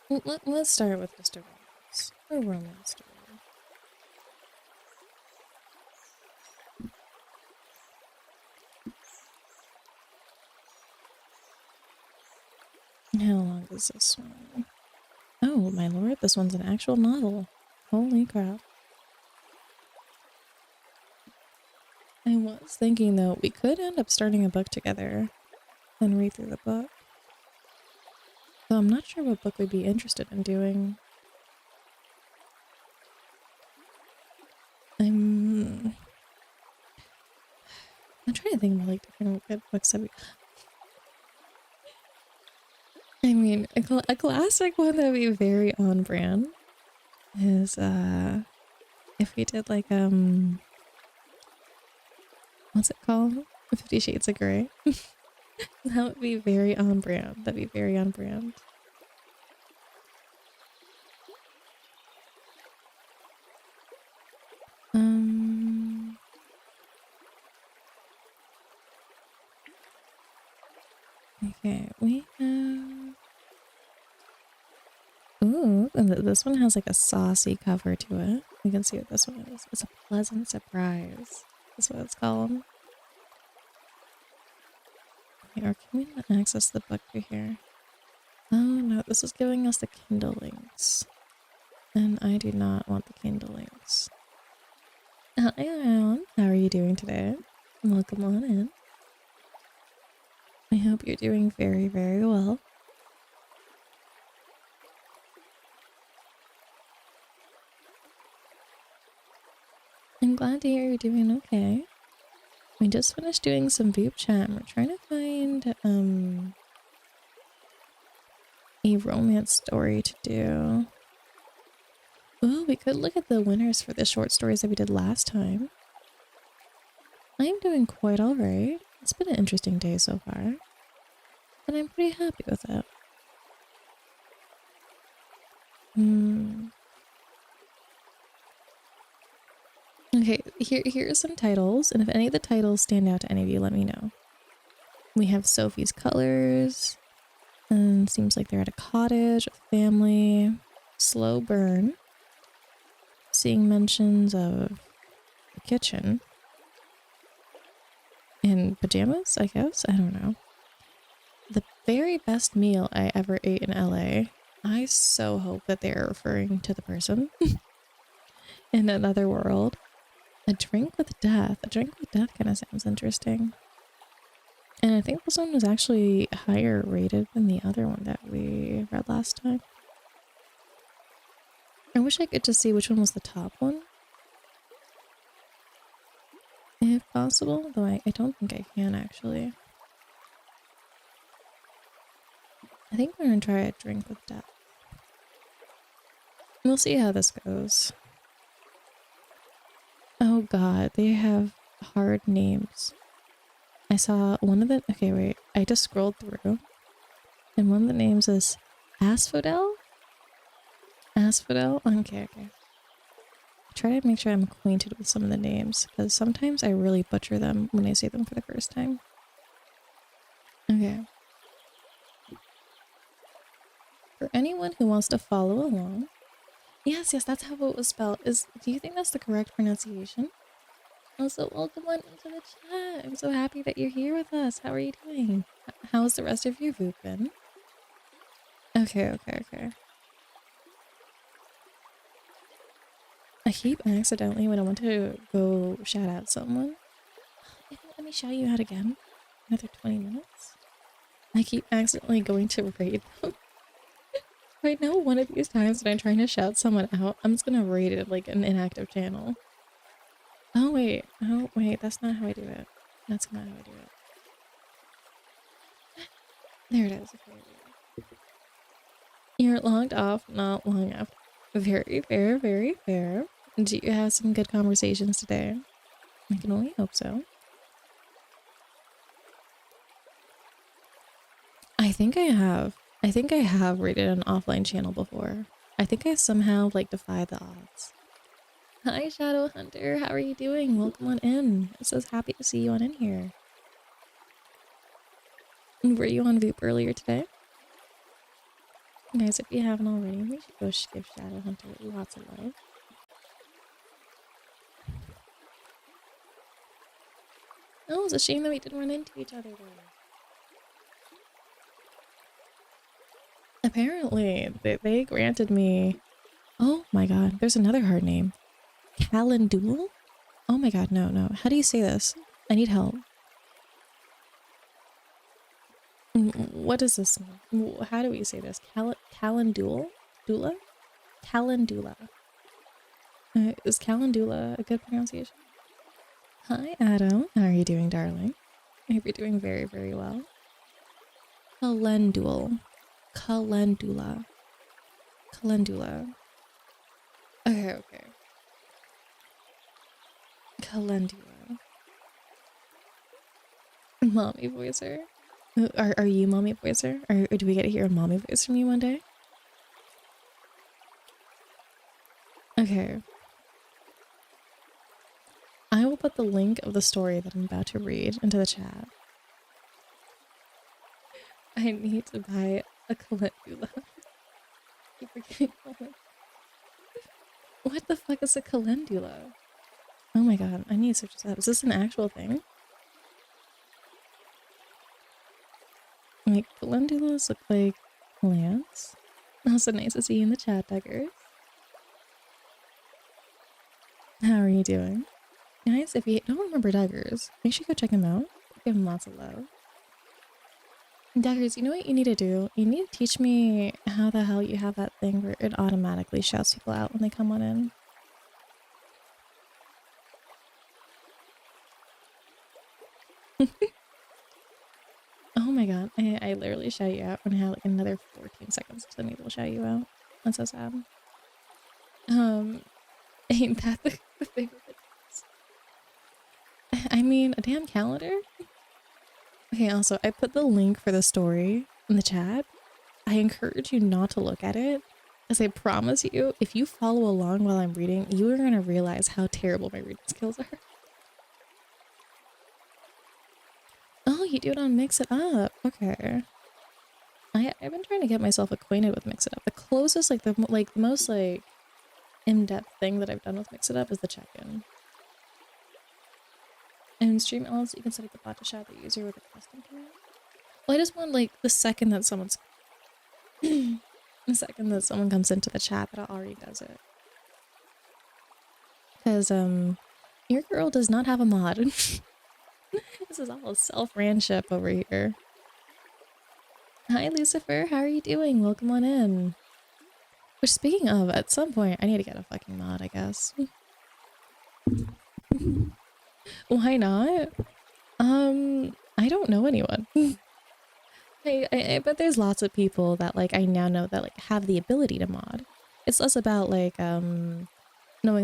Let's start with just a romance. A romance story. How long is this one? Oh, my lord, this one's an actual novel. Holy crap. I was thinking, though, we could end up starting a book together and read through the book. Though I'm not sure what book we'd be interested in doing. I'm trying to think about like different good books that we. I mean, a classic one that would be very on brand is if we did like what's it called? 50 Shades of Grey. That would be very on brand. That'd be very on brand. Okay, we have. Ooh, and this one has like a saucy cover to it. You can see what this one is. It's a pleasant surprise. That's what it's called. Okay, or can we not access the book through here? Oh no, this is giving us the Kindle links. And I do not want the Kindle links. Hi, Alan. How are you doing today? Welcome on in. I hope you're doing very, very well. I'm glad to hear you're doing okay. We just finished doing some Voop chat and we're trying to find a romance story to do. Well, we could look at the winners for the short stories that we did last time. I'm doing quite alright. It's been an interesting day so far. And I'm pretty happy with it. Okay, here are some titles, and if any of the titles stand out to any of you, let me know. We have Sophie's Colors, and seems like they're at a cottage, a family, Slow Burn, seeing mentions of the kitchen, and pajamas, I guess? I don't know. The very best meal I ever ate in LA. I so hope that they're referring to the person in another world. A drink with death. A drink with death kind of sounds interesting. And I think this one was actually higher rated than the other one that we read last time. I wish I could just see which one was the top one. If possible, though I don't think I can actually. I think we're gonna try a drink with death. We'll see how this goes. Oh god, they have hard names. I saw one of the... Okay, wait. I just scrolled through. And one of the names is Asphodel? Asphodel? Okay. I try to make sure I'm acquainted with some of the names, because sometimes I really butcher them when I say them for the first time. Okay. For anyone who wants to follow along... Yes, that's how it was spelled. Do you think that's the correct pronunciation? Also, welcome on into the chat. I'm so happy that you're here with us. How are you doing? How's the rest of your Voop been? Okay. I keep accidentally, when I want to go shout out someone, let me shout you out again. Another 20 minutes. I keep accidentally going to raid them. I know one of these times when I'm trying to shout someone out, I'm just gonna raid it like an inactive channel. Oh wait, that's not how I do it. That's not how I do it. There it is. Okay. You're logged off not long after. Very fair, very fair. Do you have some good conversations today? I can only hope so. I think I have. I think I have rated an offline channel before. I think I somehow like defy the odds. Hi Shadow Hunter, how are you doing? Welcome on in. I'm so happy to see you on in here. Were you on Voop earlier today? Guys, if you haven't already, we should go give Shadowhunter lots of love. Oh, it's a shame that we didn't run into each other though. Apparently, they granted me... Oh my god, there's another hard name. Calendul? Oh my god, no. How do you say this? I need help. What does this mean? How do we say this? Calendul? Dula? Calendula. Is Calendula a good pronunciation? Hi, Adam. How are you doing, darling? I hope you're doing very, very well. Calendula. Calendula. Okay. Calendula. Mommy voicer? Are you mommy voicer? Or do we get to hear a mommy voice from you one day? Okay. I will put the link of the story that I'm about to read into the chat. I need to buy a calendula. Keep forgetting. What the fuck is a calendula? Oh my god, I need to search this up. Is this an actual thing? Like, calendulas look like plants. Also nice to see you in the chat, Duggars. How are you doing? Guys, if you don't remember Duggars, make sure you go check him out. Give him lots of love. Duggars, you know what you need to do? You need to teach me how the hell you have that thing where it automatically shouts people out when they come on in. Oh my god, I literally shout you out when I have like another 14 seconds to maybe we'll shout you out. That's so sad. Ain't that the thing with it? I mean, a damn calendar? Okay, also, I put the link for the story in the chat. I encourage you not to look at it, as I promise you, if you follow along while I'm reading, you are going to realize how terrible my reading skills are. Oh, you do it on Mix It Up. Okay. I've been trying to get myself acquainted with Mix It Up. The closest, the most in-depth thing that I've done with Mix It Up is the check-in. And stream elements, you can set up the bot to shout the user with a custom command. Well, I just want the second that someone's the second that someone comes into the chat that already does it. Because your girl does not have a mod. This is all self-ran ship over here. Hi Lucifer, how are you doing? Welcome on in. Which, speaking of, at some point I need to get a fucking mod, I guess. Why not? I don't know anyone. I bet there's lots of people that I now know that have the ability to mod. It's less about knowing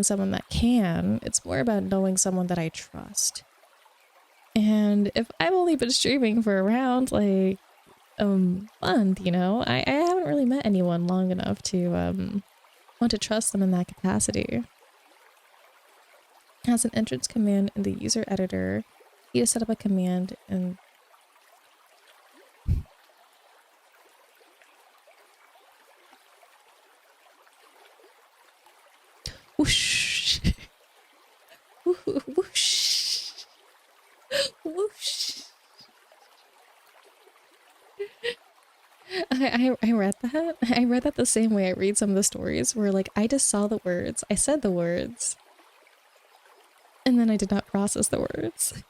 someone that can. It's more about knowing someone that I trust. And if I've only been streaming for around month, you know, I haven't really met anyone long enough to want to trust them in that capacity. Has an entrance command in the user editor. You set up a command and whoosh, whoosh, whoosh. I read that. I read that the same way I read some of the stories where I just saw the words. I said the words. And then I did not process the words.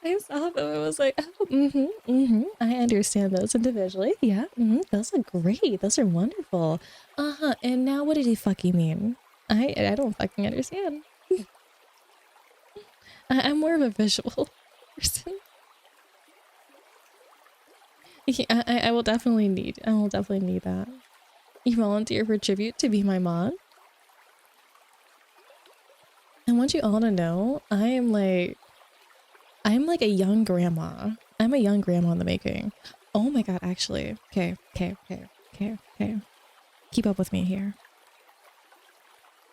I saw them. It was like, oh, I understand those individually. Yeah, those are great. Those are wonderful. And now what did he fucking mean? I don't fucking understand. I'm more of a visual person. Yeah, I will definitely need that. You volunteer for tribute to be my mod? I want you all to know I'm like a young grandma. I'm a young grandma in the making. Oh my god, actually. Okay. Keep up with me here.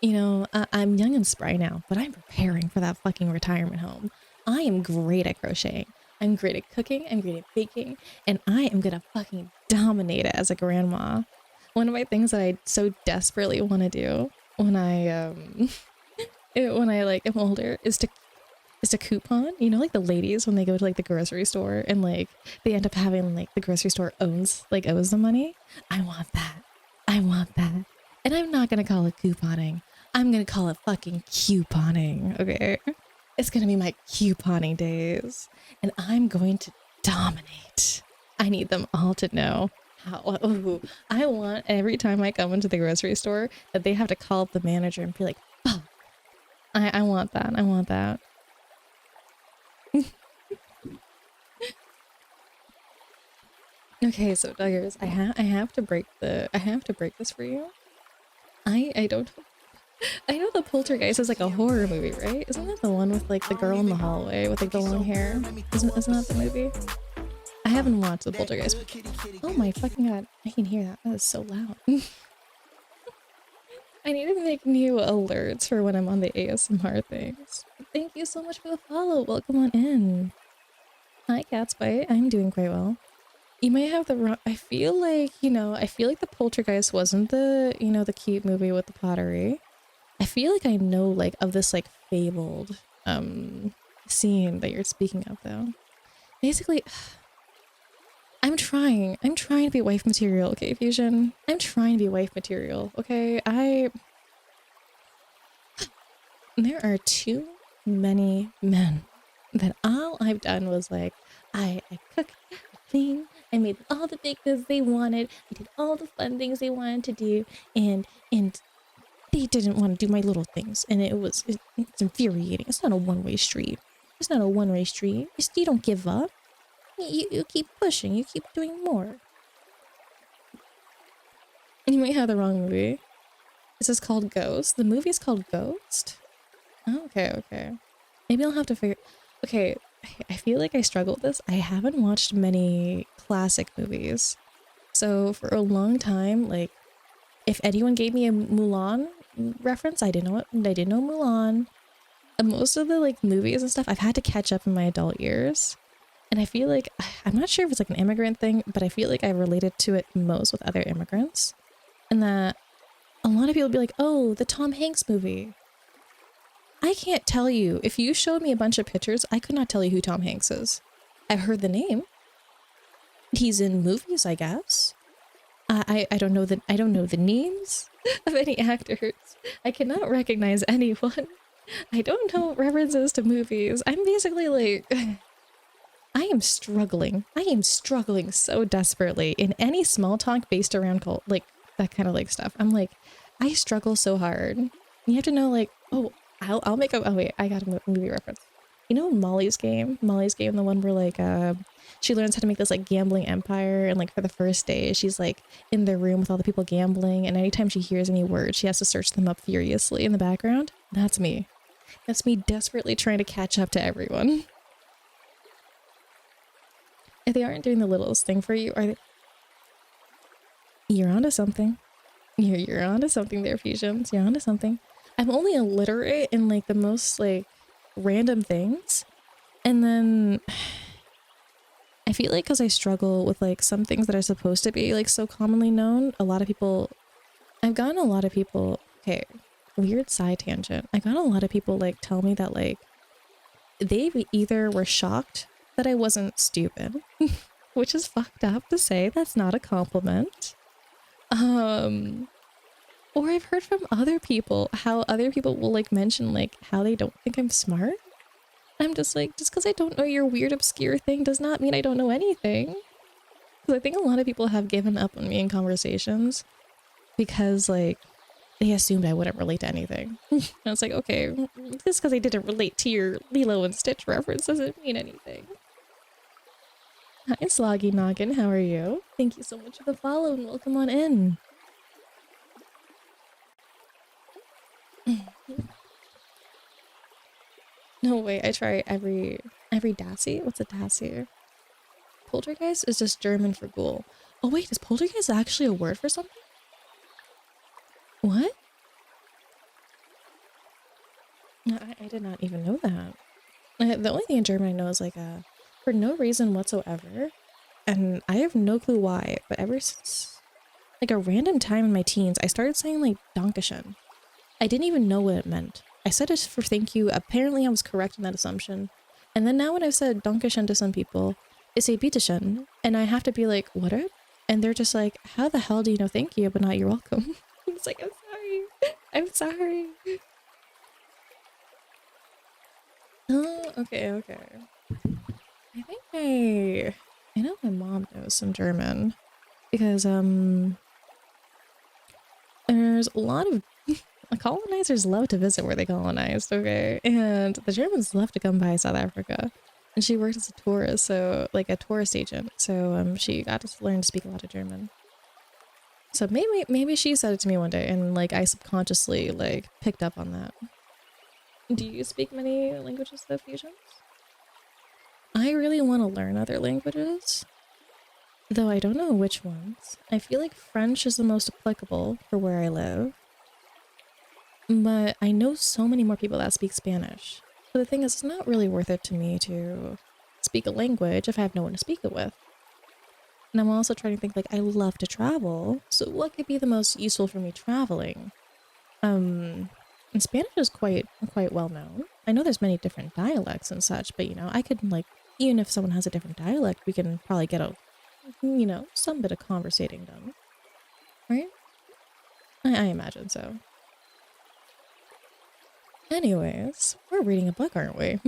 You know, I'm young and spry now, but I'm preparing for that fucking retirement home. I am great at crocheting. I'm great at cooking, I'm great at baking, and I am gonna fucking dominate it as a grandma. One of my things that I so desperately want to do when when I like am older is to coupon. You know, like the ladies when they go to like the grocery store and like they end up having like the grocery store owes them money. I want that. I want that. And I'm not gonna call it couponing. I'm gonna call it fucking couponing. Okay. It's gonna be my couponing days. And I'm going to dominate. I need them all to know how. Ooh, I want every time I come into the grocery store that they have to call up the manager and be like, fuck. I want that. I want that. Okay, so Duggars, I have to break this for you. I don't I know the Poltergeist is like a horror movie, right? Isn't that the one with like the girl in the hallway with like the long hair? Isn't that the movie? I haven't watched the Poltergeist. Oh my fucking god, I can hear that. That is so loud. I need to make new alerts for when I'm on the ASMR things. Thank you so much for the follow. Welcome on in. Hi, Catsbite. I'm doing quite well. You might have the wrong. I feel like, I feel like the Poltergeist wasn't the cute movie with the pottery. I feel like I know like of this like fabled scene that you're speaking of though. Basically, I'm trying to be wife material, okay, Fusion? I'm trying to be wife material, okay? There are too many men that all I've done was like, I cooked, I cleaned, I made all the big goods they wanted, I did all the fun things they wanted to do, and they didn't want to do my little things, and it's infuriating. It's not a one-way street. It's not a one-way street. You don't give up. You keep pushing. You keep doing more. And you might have the wrong movie. This is called Ghost. The movie is called Ghost? Oh, okay. Maybe I'll have to figure... Okay, I feel like I struggle with this. I haven't watched many classic movies. So for a long time, like, if anyone gave me a Mulan reference, I didn't know Mulan. And most of the like movies and stuff I've had to catch up in my adult years. And I feel like, I'm not sure if it's like an immigrant thing, but I feel like I related to it most with other immigrants. And that a lot of people be like, oh, the Tom Hanks movie. I can't tell you. If you showed me a bunch of pictures, I could not tell you who Tom Hanks is. I've heard the name. He's in movies, I guess. I don't know the names of any actors. I cannot recognize anyone. I don't know references to movies. I'm basically like, I am struggling so desperately in any small talk based around like that kind of like stuff. I'm like, I struggle so hard. You have to know like, oh, I'll make a, oh wait, I got a movie reference. You know Molly's Game, the one where like she learns how to make this like gambling empire, and like for the first day she's like in their room with all the people gambling, and anytime she hears any words she has to search them up furiously in the background. That's me desperately trying to catch up to everyone. If they aren't doing the littlest thing for you, are they? You're onto something. You're onto something there, Fusions. You're onto something. I'm only illiterate in like the most like random things, and then I feel like because I struggle with like some things that are supposed to be like so commonly known, I've gotten a lot of people, okay, weird side tangent. I got a lot of people like tell me that like they either were shocked that I wasn't stupid, which is fucked up to say. That's not a compliment. Or I've heard from other people how other people will like mention like how they don't think I'm smart. I'm just like, just because I don't know your weird obscure thing does not mean I don't know anything. Because I think a lot of people have given up on me in conversations because like they assumed I wouldn't relate to anything. I was like, okay, just because I didn't relate to your Lilo and Stitch reference doesn't mean anything. Hi, Sloggy Noggin, how are you? Thank you so much for the follow and welcome on in. No way, I try every Dassy. What's a Dassy? Poltergeist is just German for ghoul. Oh wait, is poltergeist actually a word for something? What? No, I did not even know that. The only thing in German I know is like a for no reason whatsoever. And I have no clue why, but ever since like a random time in my teens, I started saying like Dankeschön. I didn't even know what it meant. I said it for thank you. Apparently I was correct in that assumption. And then now when I've said Dankeschön to some people, they say Bitteschön. And I have to be like, what up? And they're just like, how the hell do you know thank you, but not you're welcome? It's like, I'm sorry. I'm sorry. Oh, okay. I think I know my mom knows some German because there's a lot of colonizers love to visit where they colonized, okay? And the Germans love to come by South Africa. And she worked as a tourist, so like a tourist agent. So she got to learn to speak a lot of German. So maybe she said it to me one day and like I subconsciously like picked up on that. Do you speak many languages though, Fusions? I really want to learn other languages, though I don't know which ones. I feel like French is the most applicable for where I live. But I know so many more people that speak Spanish. But the thing is, it's not really worth it to me to speak a language if I have no one to speak it with. And I'm also trying to think like I love to travel, so what could be the most useful for me traveling? And Spanish is quite well known. I know there's many different dialects and such, but you know, I could like even if someone has a different dialect, we can probably get a some bit of conversating done. Right? I imagine so. Anyways, we're reading a book, aren't we?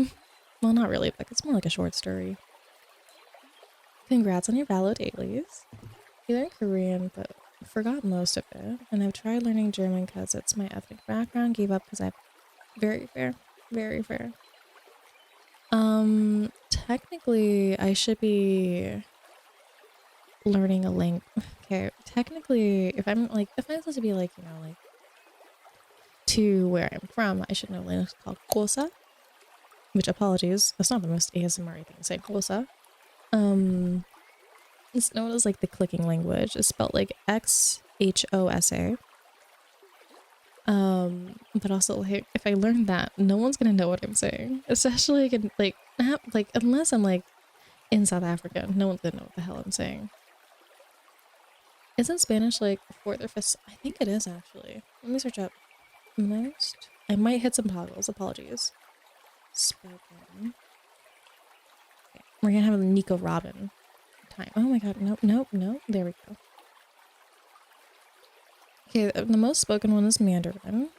Well, not really a book. It's more like a short story. Congrats on your Valo dailies. I learned Korean, but forgot most of it. And I've tried learning German because it's my ethnic background. Gave up because I very fair. Very fair. Technically, I should be learning a language. Okay, technically, if I'm supposed to be like, like to where I'm from, I should know a language called Kosa. Which, apologies, that's not the most ASMR thing to say. Kosa. It's known as like the clicking language. It's spelled like Xosa. But also like if I learn that, no one's gonna know what I'm saying. Especially like unless I'm like in South Africa, no one's gonna know what the hell I'm saying. Isn't Spanish like fourth or fifth? I think it is actually. Let me search up. Most. I might hit some toggles. Apologies. Spoken. Okay. We're gonna have a Nico Robin time. Oh my god, nope. There we go. Okay, the most spoken one is Mandarin.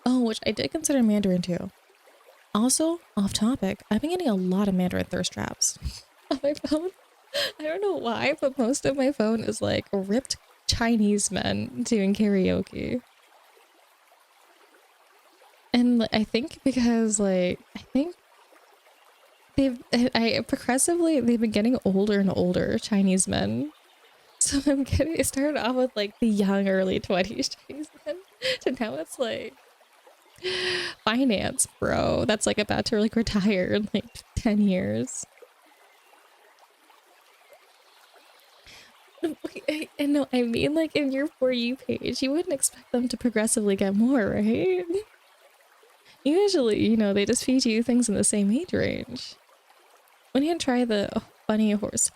Oh, which I did consider Mandarin too. Also, off topic, I've been getting a lot of Mandarin thirst traps on my phone. I don't know why, but most of my phone is like ripped Chinese men doing karaoke. And I think because they've been getting older and older Chinese men. So it started off with like the young early 20s Chinese men to now it's like finance bro that's like about to like retire in like 10 years. Okay, and no, I mean like in your For You page, you wouldn't expect them to progressively get more, right? Usually, they just feed you things in the same age range. When you try the funny horse,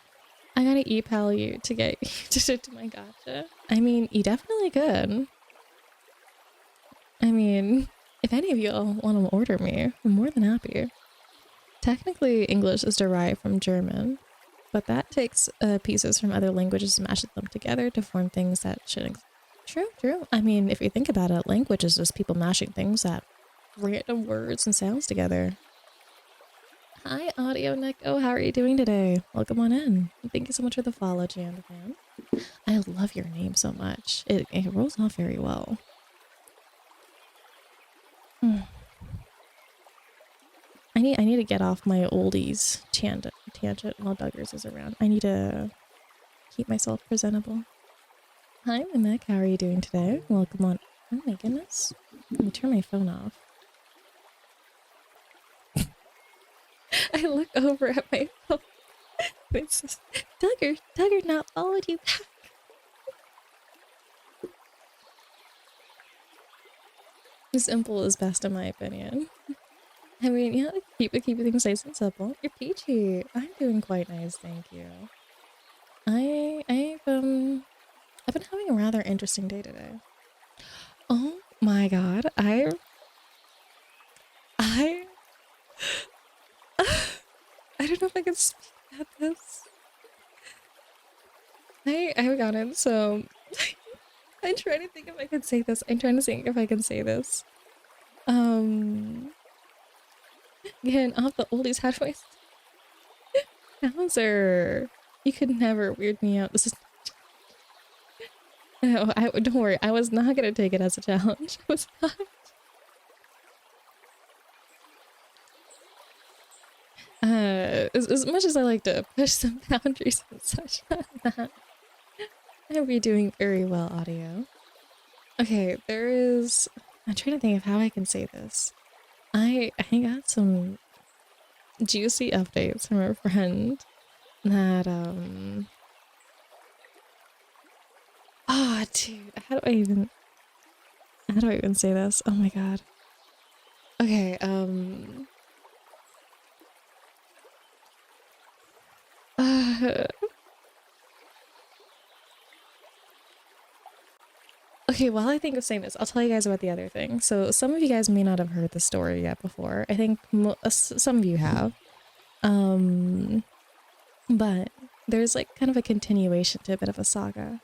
I gotta e-pal you to get to my gacha. I mean, you definitely could. I mean, if any of y'all want to order me, I'm more than happy. Technically, English is derived from German, but that takes pieces from other languages and mashes them together to form things that shouldn't. True. I mean, if you think about it, language is just people mashing things that random words and sounds together. Hi, Audio Nico. How are you doing today? Welcome on in. Thank you so much for the follow, Jan fan. I love your name so much. It rolls off very well. I need to get off my oldies tangent while Duggars is around. I need to keep myself presentable. Hi, Mimic. How are you doing today? Welcome on. Oh my goodness. Let me turn my phone off. I look over at my phone. It says, Duggar not followed you back. Simple is best in my opinion. I mean, yeah, keep things nice and simple. You're peachy. I'm doing quite nice, thank you. I've been having a rather interesting day today. Oh my god, I I don't know if I can speak at this. I got it. So I'm trying to think if I can say this. I'm trying to think if I can say this. Um, Getting off the oldies hat voice. Bowser, you could never weird me out. This is no. I don't worry. I was not gonna take it as a challenge. I was not. As much as I like to push some boundaries and such, I'll be doing very well, audio. Okay, there is. I'm trying to think of how I can say this. I got some juicy updates from a friend that dude, how do I even say this? Oh my god. Okay, okay, while I think of saying this, I'll tell you guys about the other thing. So some of you guys may not have heard the story yet before. I think some of you have. But there's like kind of a continuation to a bit of a saga.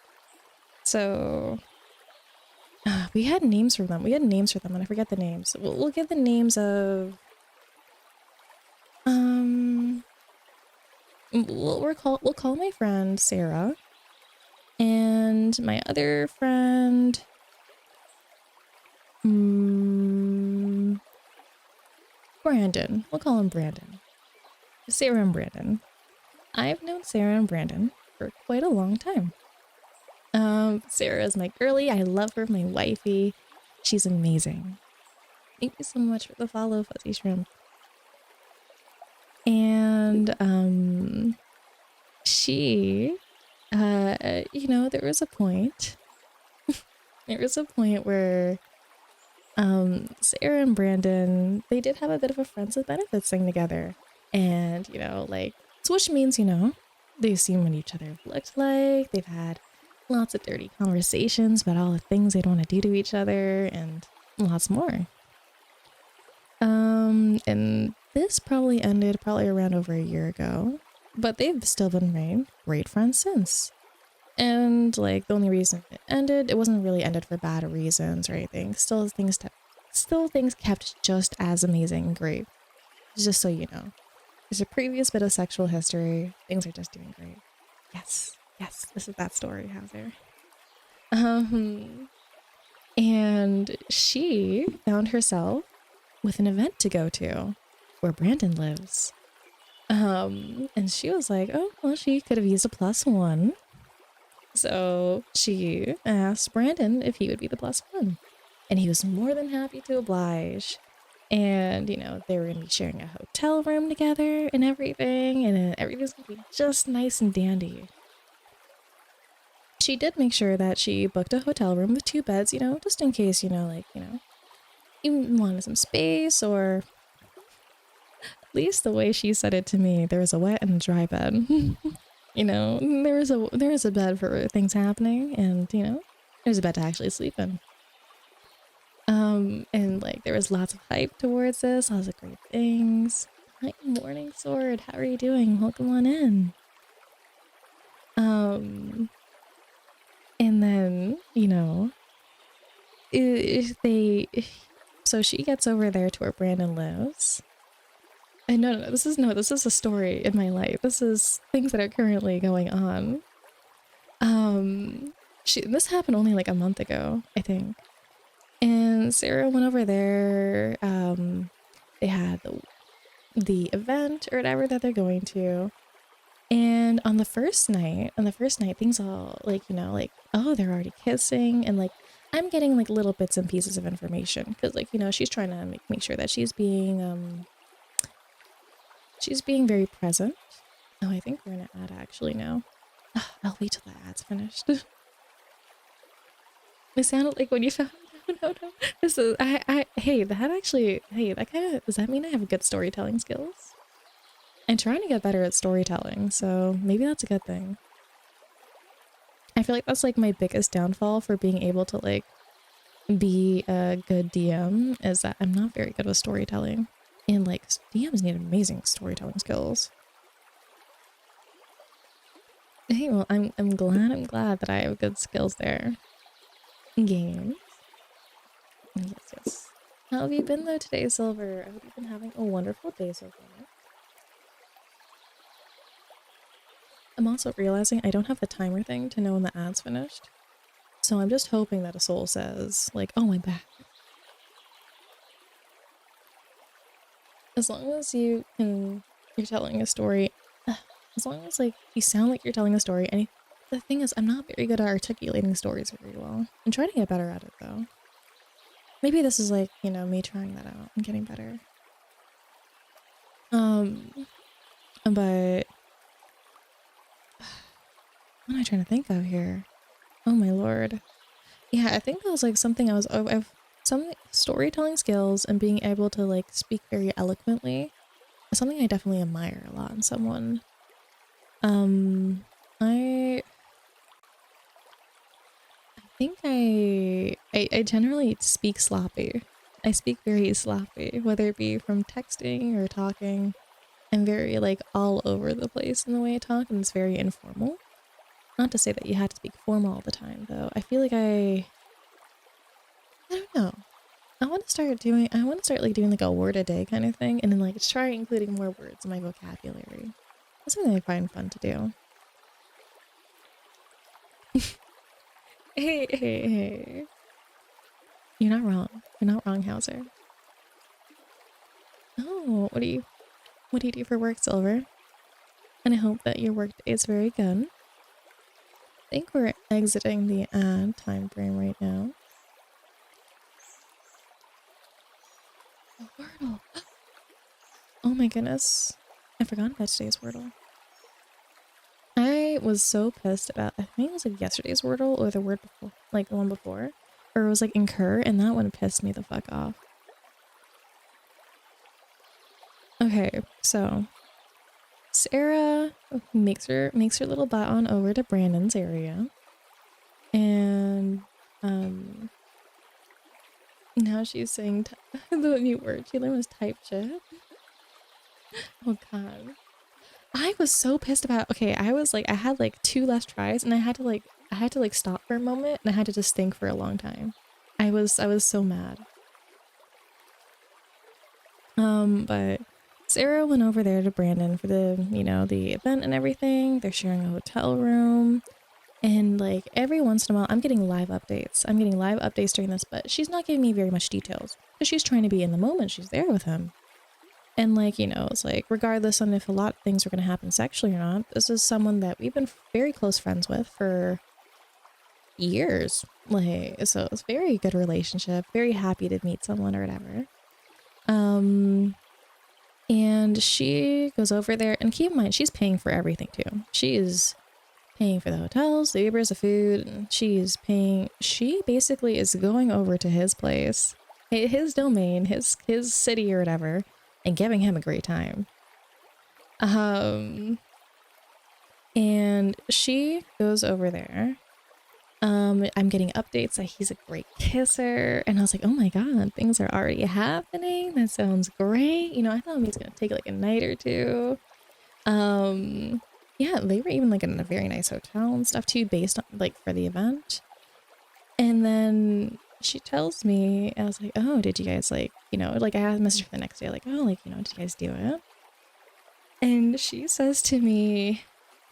So we had names for them. We had names for them, and I forget the names. We'll give the names of we'll call my friend Sarah, and my other friend Brandon. We'll call him Brandon. Sarah and Brandon. I've known Sarah and Brandon for quite a long time. Sarah is my girly. I love her, my wifey. She's amazing. Thank you so much for the follow, Fuzzy Shrimp. And she, you know, there was a point. There was a point where Sarah and Brandon, they did have a bit of a friends with benefits thing together. And, you know, like, so which means, you know, they've seen what each other have looked like. They've had lots of dirty conversations about all the things they'd want to do to each other and lots more. And this probably ended around over a year ago, but they've still been great friends since. And like the only reason it ended, it wasn't really ended for bad reasons or anything. Still things kept just as amazing and great. Just so you know. There's a previous bit of sexual history. Things are just doing great. Yes, this is that story, Hauser. And she found herself with an event to go to where Brandon lives. And she was like, oh, well, she could have used a +1. So she asked Brandon if he would be the +1. And he was more than happy to oblige. And, you know, they were going to be sharing a hotel room together and everything. And everything's going to be just nice and dandy. She did make sure that she booked a hotel room with 2 beds, you know, just in case, you know, like, you know, you wanted some space, or at least the way she said it to me, there was a wet and a dry bed. You know, there was a bed for things happening, and, you know, there's a bed to actually sleep in. And like there was lots of hype towards this, lots of great things. Hi, morning sword, how are you doing? Welcome on in. And then, you know, so she gets over there to where Brandon lives. And no, this is a story in my life. This is things that are currently going on. This happened only like a month ago, I think. And Sarah went over there. They had the event or whatever that they're going to. And on the first night, things all like, you know, like, oh, they're already kissing. And like, I'm getting like little bits and pieces of information because, like, you know, she's trying to make sure that she's being very present. Oh, I think we're in an ad actually now. I'll wait till the ad's finished. It sounded like when you found out. no, no. This is hey, that actually, hey, that kind of, does that mean I have good storytelling skills? I'm trying to get better at storytelling, so maybe that's a good thing. I feel like that's like my biggest downfall for being able to like be a good DM is that I'm not very good with storytelling. And like DMs need amazing storytelling skills. Hey, well, I'm glad that I have good skills there. Games. Yes, yes. How have you been though today, Silver? I hope you've been having a wonderful day so far. I'm also realizing I don't have the timer thing to know when the ad's finished. So I'm just hoping that a soul says, like, oh, I'm back. As long as you're telling a story, as long as, like, you sound like you're telling a story, and the thing is, I'm not very good at articulating stories very well. I'm trying to get better at it, though. Maybe this is, like, you know, me trying that out and getting better. But what am I trying to think of here? Oh my lord. Yeah, I think that was like something I've some storytelling skills and being able to like speak very eloquently is something I definitely admire a lot in someone. I think I generally speak sloppy. I speak very sloppy, whether it be from texting or talking. I'm very like all over the place in the way I talk, and it's very informal. Not to say that you had to speak formal all the time, though. I feel like I don't know. I want to start like doing like a word a day kind of thing, and then like try including more words in my vocabulary. That's something I find fun to do. Hey. You're not wrong. You're not wrong, Hauser. Oh, what do you do for work, Silver? And I hope that your work day is very good. I think we're exiting the ad time frame right now. Oh, Wordle. Oh my goodness. I forgot about today's Wordle. I was so pissed about, I think it was like yesterday's Wordle or the word before, like the one before, or it was like incur, and that one pissed me the fuck off. Okay, so Sarah makes her little butt on over to Brandon's area, and now she's saying the new word she learned was type shit. Oh god. I was so pissed about, okay, I was like, I had like 2 less tries, and I had to like stop for a moment, and I had to just think for a long time. I was so mad. But Sarah went over there to Brandon for the, you know, the event and everything. They're sharing a hotel room. And like every once in a while, I'm getting live updates. I'm getting live updates during this, but she's not giving me very much details because she's trying to be in the moment. She's there with him. And like, you know, it's like, regardless on if a lot of things are going to happen sexually or not, this is someone that we've been very close friends with for years. Like, so it's a very good relationship. Very happy to meet someone or whatever. And she goes over there, and keep in mind, she's paying for everything too. She is paying for the hotels, the Ubers, the food, and she basically is going over to his place, his domain, his city or whatever, and giving him a great time. And she goes over there. I'm getting updates that he's a great kisser, and I was like, oh my god, things are already happening. That sounds great. You know, I thought he was gonna take like a night or two. Yeah, they were even like in a very nice hotel and stuff too, based on like for the event. And then she tells me, I was like, oh, did you guys like, you know, like I messaged her the next day, like, oh, like, you know, did you guys do it? And she says to me,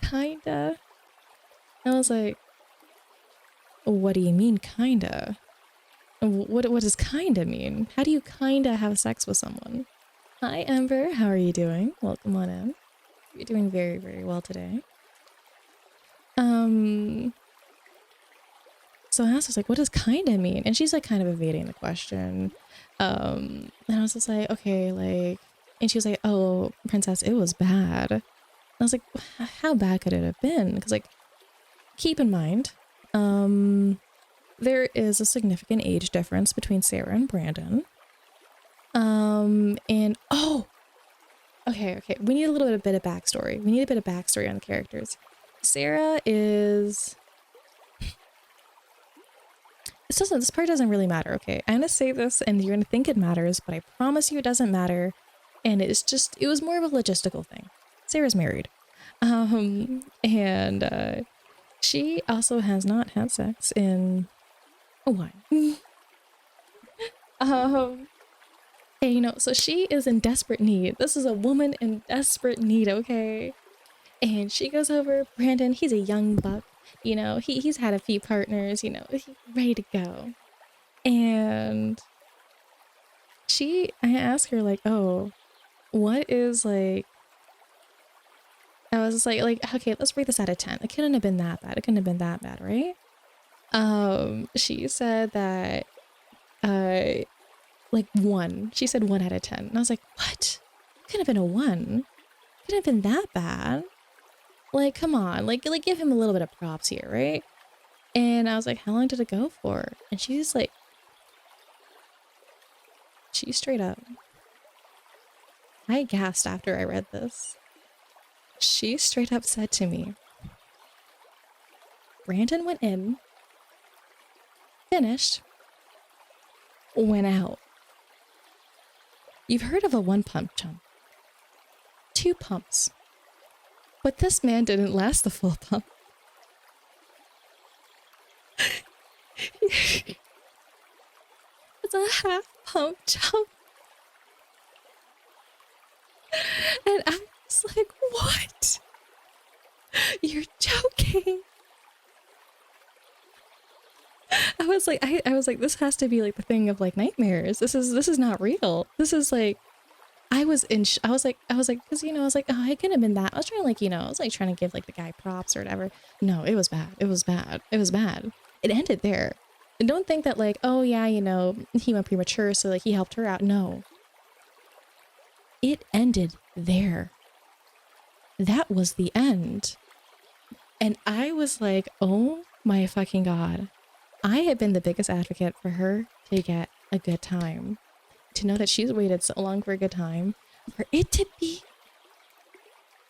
kinda. I was like, what do you mean, kinda? What does kinda mean? How do you kinda have sex with someone? Hi, Ember. How are you doing? Welcome on in. You're doing very, very well today. So I asked her, like, what does kinda mean? And she's like kind of evading the question. And I was just like, okay, like, and she was like, oh, princess, it was bad. And I was like, how bad could it have been? Because like, keep in mind, there is a significant age difference between Sarah and Brandon. And oh, okay, we need a bit of backstory. We need a bit of backstory on the characters. Sarah is. This part doesn't really matter, okay? I'm gonna say this and you're gonna think it matters, but I promise you it doesn't matter. And it was more of a logistical thing. Sarah's married. And she also has not had sex in a while. And you know, so she is in desperate need. This is a woman in desperate need, okay? And she goes over, Brandon, he's a young buck. You know, he's had a few partners, you know, he's ready to go. And I asked her, like, oh, what is, like, I was just like, okay, let's rate this out of 10. It couldn't have been that bad. It couldn't have been that bad, right? She said that, like 1. She said 1 out of 10. And I was like, what? It couldn't have been a 1. It couldn't have been that bad. Like, come on, like give him a little bit of props here, right? And I was like, how long did it go for? And she's like, she straight up. I gasped after I read this. She straight up said to me, Brandon went in, finished, went out. You've heard of a 1 pump chump. 2 pumps. But this man didn't last the full pump. It's a half pump jump. And I was like, what? You're joking. I was like, this has to be like the thing of like nightmares. This is not real. This is like, I was like, because, you know, I was like, oh, it couldn't have been that. I was trying to, like, you know, I was like trying to give like the guy props or whatever. No, it was bad. It was bad. It was bad. It ended there. And don't think that like, oh yeah, you know, he went premature, so like he helped her out. No. It ended there. That was the end. And I was like, oh my fucking God. I have been the biggest advocate for her to get a good time. To know that she's waited so long for a good time, for it to be,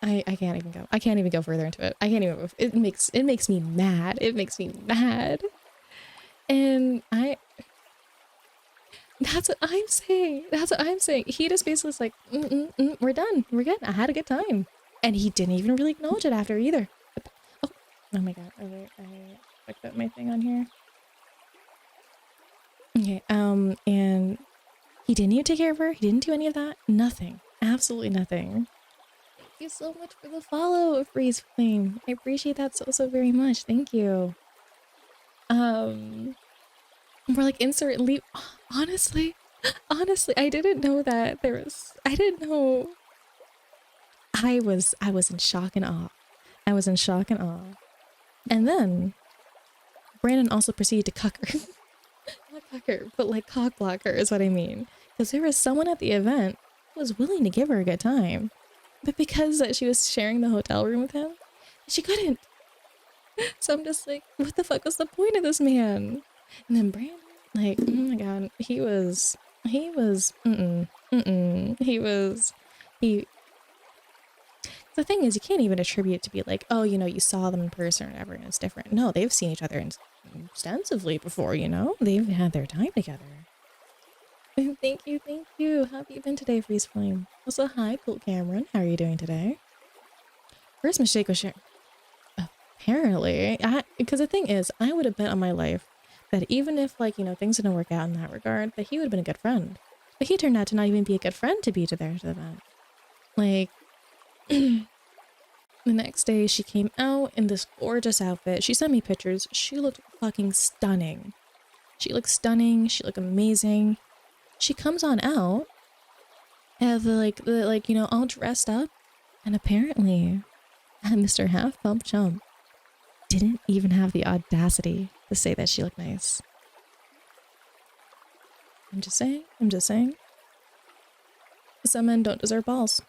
I can't even go. I can't even go further into it. I can't even. It makes me mad. It makes me mad. And that's what I'm saying. That's what I'm saying. He just basically was like, we're done. We're good. I had a good time, and he didn't even really acknowledge it after either. Oh my God. Oh, wait, I fucked up my thing on here. Okay. And. He didn't even take care of her. He didn't do any of that. Nothing. Absolutely nothing. Thank you so much for the follow, Freeze Flame. I appreciate that so very much. Thank you. We're like insert leave. Honestly, I didn't know that there was. I didn't know. I was in shock and awe. I was in shock and awe. And then Brandon also proceeded to cuck her. Not cuck her, but like cock block her is what I mean. Because there was someone at the event who was willing to give her a good time. But because she was sharing the hotel room with him, she couldn't. So I'm just like, what the fuck was the point of this man? And then Brandon, like, oh my God, he the thing is, you can't even attribute it to be like, oh, you know, you saw them in person or whatever, and it's different. No, they've seen each other extensively before, you know? They've had their time together. Thank you. How have you been today, Freeze Flame? Also, hi, Cool Cameron. How are you doing today? First mistake was sharing. Apparently, because the thing is, I would have bet on my life that even if, like, you know, things didn't work out in that regard, that he would have been a good friend. But he turned out to not even be a good friend to be to the event. Like, the next day, she came out in this gorgeous outfit. She sent me pictures. She looked fucking stunning. She looked stunning. She looked amazing. She comes on out as like, you know, all dressed up. And apparently, Mr. Half Pump Chump didn't even have the audacity to say that she looked nice. I'm just saying. Some men don't deserve balls.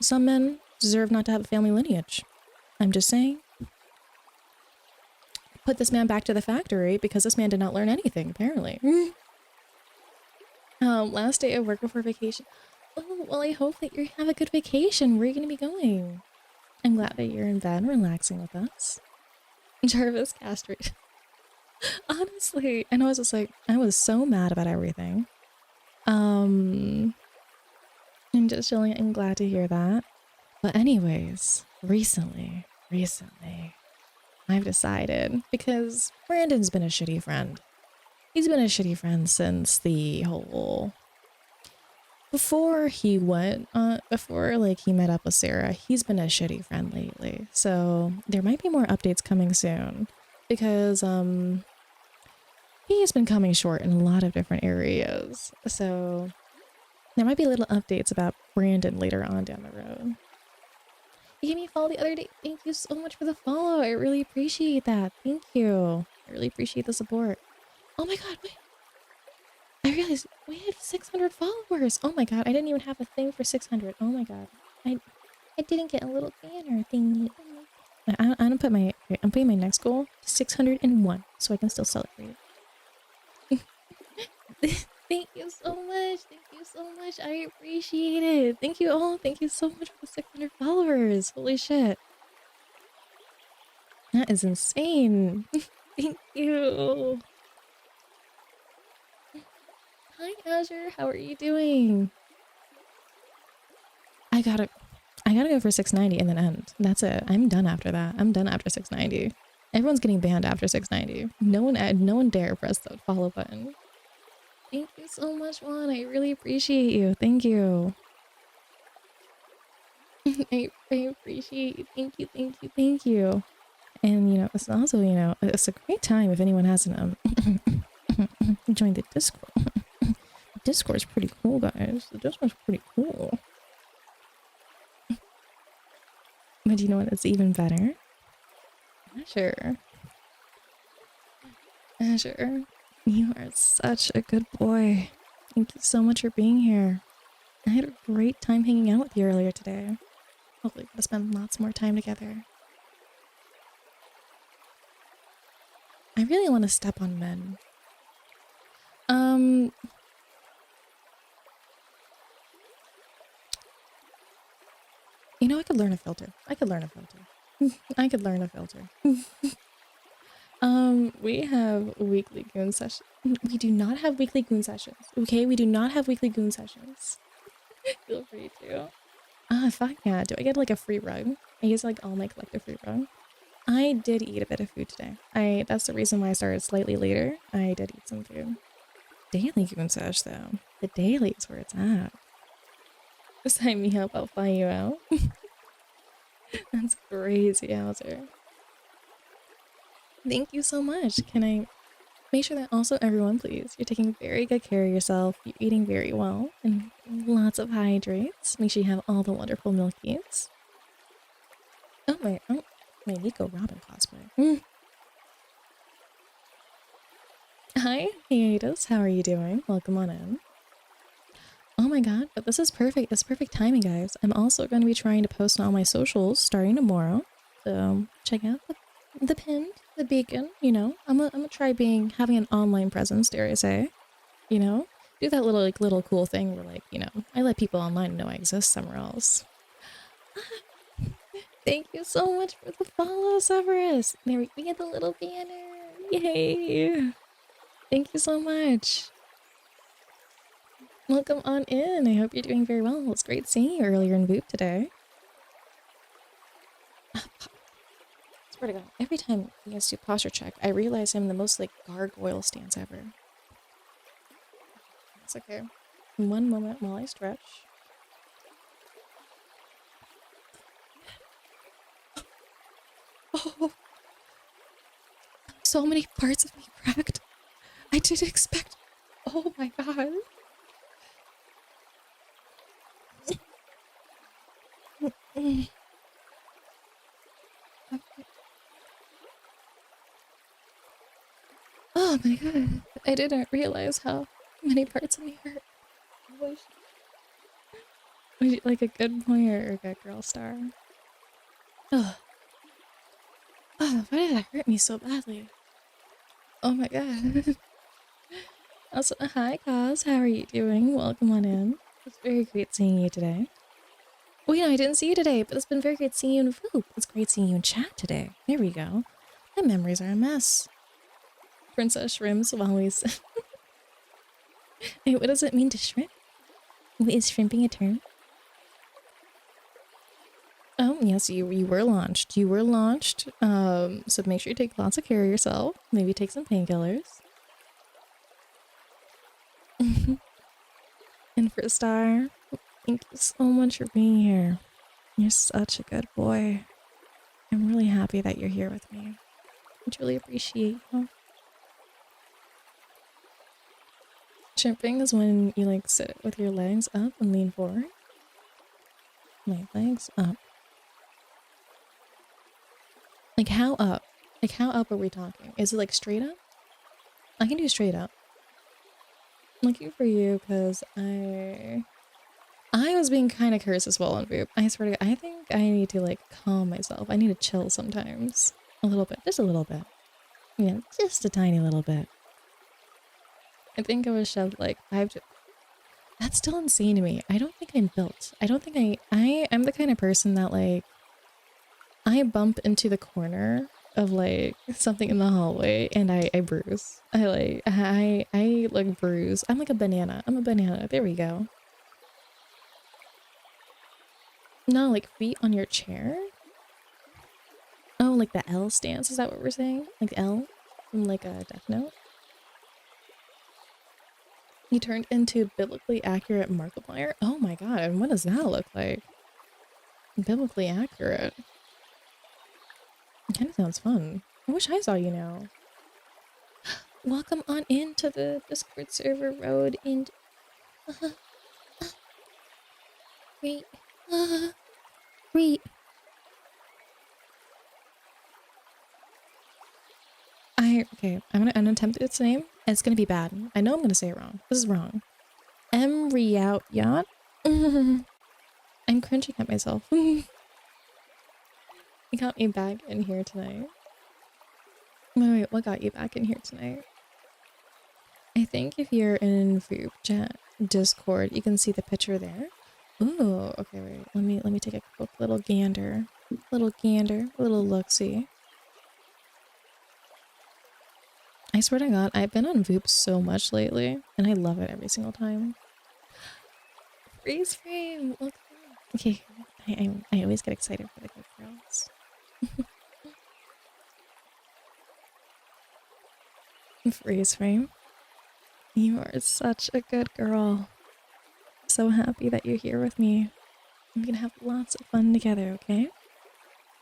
Some men deserve not to have a family lineage. I'm just saying. put this man back to the factory because this man did not learn anything, apparently. Last day of work before vacation. Oh, well, I hope that you have a good vacation. Where are you going to be going? I'm glad that you're in bed relaxing with us. Jarvis castrated. Honestly, and I was just like, I was so mad about everything. I'm just chilling and glad to hear that. But anyways, recently, I've decided, because Brandon's been a shitty friend. He's been a shitty friend since the whole... Before he went, before like he met up with Sarah, he's been a shitty friend lately. So there might be more updates coming soon because, he's been coming short in a lot of different areas. So there might be little updates about Brandon later on down the road. You gave me a follow the other day. Thank you so much for the follow. I really appreciate that. Thank you. I really appreciate the support. Oh my god, wait. I realized we had 600 followers. Oh my god, I didn't even have a thing for 600. Oh my god. I didn't get a little banner thingy. I'm putting my next goal to 601 so I can still celebrate it. Thank you so much. Thank you so much. I appreciate it. Thank you all. Thank you so much for the 600 followers. Holy shit. That is insane. Thank you. Hi, Azure. How are you doing? I gotta go for 690 and then end. That's it. I'm done after that. I'm done after 690. Everyone's getting banned after 690. No one dare press the follow button. Thank you so much, Juan. I really appreciate you. Thank you. I appreciate you. Thank you, thank you, thank you. And, you know, it's also, you know, it's a great time if anyone hasn't joined the Discord. The Discord's pretty cool, guys. The Discord's pretty cool. But you know what? It's even better. Azure. Azure, you are such a good boy. Thank you so much for being here. I had a great time hanging out with you earlier today. Hopefully we'll spend lots more time together. I really want to step on men. You know, I could learn a filter. I could learn a filter. We have weekly goon sessions. We do not have weekly goon sessions. Okay, we do not have weekly goon sessions. Feel free to. Fuck yeah. Do I get like a free rug? I use like all my collective free rug. I did eat a bit of food today. That's the reason why I started slightly later. I did eat some food. Daily goon sesh though. The daily is where it's at. Sign me up, I'll fly you out. That's crazy, Hauser. Thank you so much. Can I make sure that also everyone, please, you're taking very good care of yourself. You're eating very well and lots of hydrates. Make sure you have all the wonderful milkies. Oh my Nico Robin cosplay. Hi, Hiatus. How are you doing? Welcome on in. Oh my god, but this is perfect. It's perfect timing, guys. I'm also going to be trying to post on all my socials starting tomorrow. So check out the pin, the beacon, you know. I'm gonna try having an online presence, dare I say. You know? Do that little cool thing where, like, you know, I let people online know I exist somewhere else. Thank you so much for the follow, Severus. There we get the little banner. Yay. Thank you so much. Welcome on in. I hope you're doing very well. It's great seeing you earlier in Voop today. Swear to God, every time you guys do posture check, I realize I'm the most like gargoyle stance ever. It's okay. One moment while I stretch. Oh, so many parts of me cracked. I didn't expect. Oh my God. Oh my God. I didn't realize how many parts of me hurt. Would you like a good boy or a good girl star? Oh. Oh, why did that hurt me so badly? Oh my god. Also, hi, Kaz. How are you doing? Welcome on in. It's very great seeing you today. Wait, no, I didn't see you today, but it's been very great seeing you in Voop. It's great seeing you in chat today. There we go. My memories are a mess. Princess Shrimps will always... Wait, what does it mean to shrimp? Wait, is shrimping a term? Oh, yes, you were launched. You were launched. So make sure you take lots of care of yourself. Maybe take some painkillers. And for a star, thank you so much for being here. You're such a good boy. I'm really happy that you're here with me. I truly appreciate you. Shrimping is when you like sit with your legs up and lean forward. My legs up. Like how up? Like how up are we talking? Is it like straight up? I can do straight up. I'm looking for you because I was being kind of cursed as well on Voop. I swear to God, I think I need to like calm myself. I need to chill sometimes. A little bit. Just a little bit. Yeah, just a tiny little bit. I think I was shoved like that's still insane to me. I don't think I'm built. I don't think I'm the kind of person that like I bump into the corner of like something in the hallway and I bruise. I like bruise. I'm like a banana. I'm a banana. There we go. No, like feet on your chair? Oh, like the L stance, is that what we're saying? Like L from like a Death Note? You turned into biblically accurate Markiplier? Oh my god, and what does that look like? Biblically accurate. It kind of sounds fun. I wish I saw you now. Welcome on into the Discord server road and wait. Wait. Okay, I'm gonna attempt its name. It's gonna be bad. I know I'm gonna say it wrong. This is wrong. Emriat Yacht? I'm cringing at myself. You got me back in here tonight. Wait, what got you back in here tonight? I think if you're in Voop Chat Discord, you can see the picture there. Ooh, okay, wait. Let me take a quick little gander. Little look-see. I swear to God, I've been on Voop so much lately, and I love it every single time. Freeze frame! Look. Okay, I always get excited for the good girls. Freeze frame. You are such a good girl. I'm so happy that you're here with me. I'm gonna have lots of fun together, okay?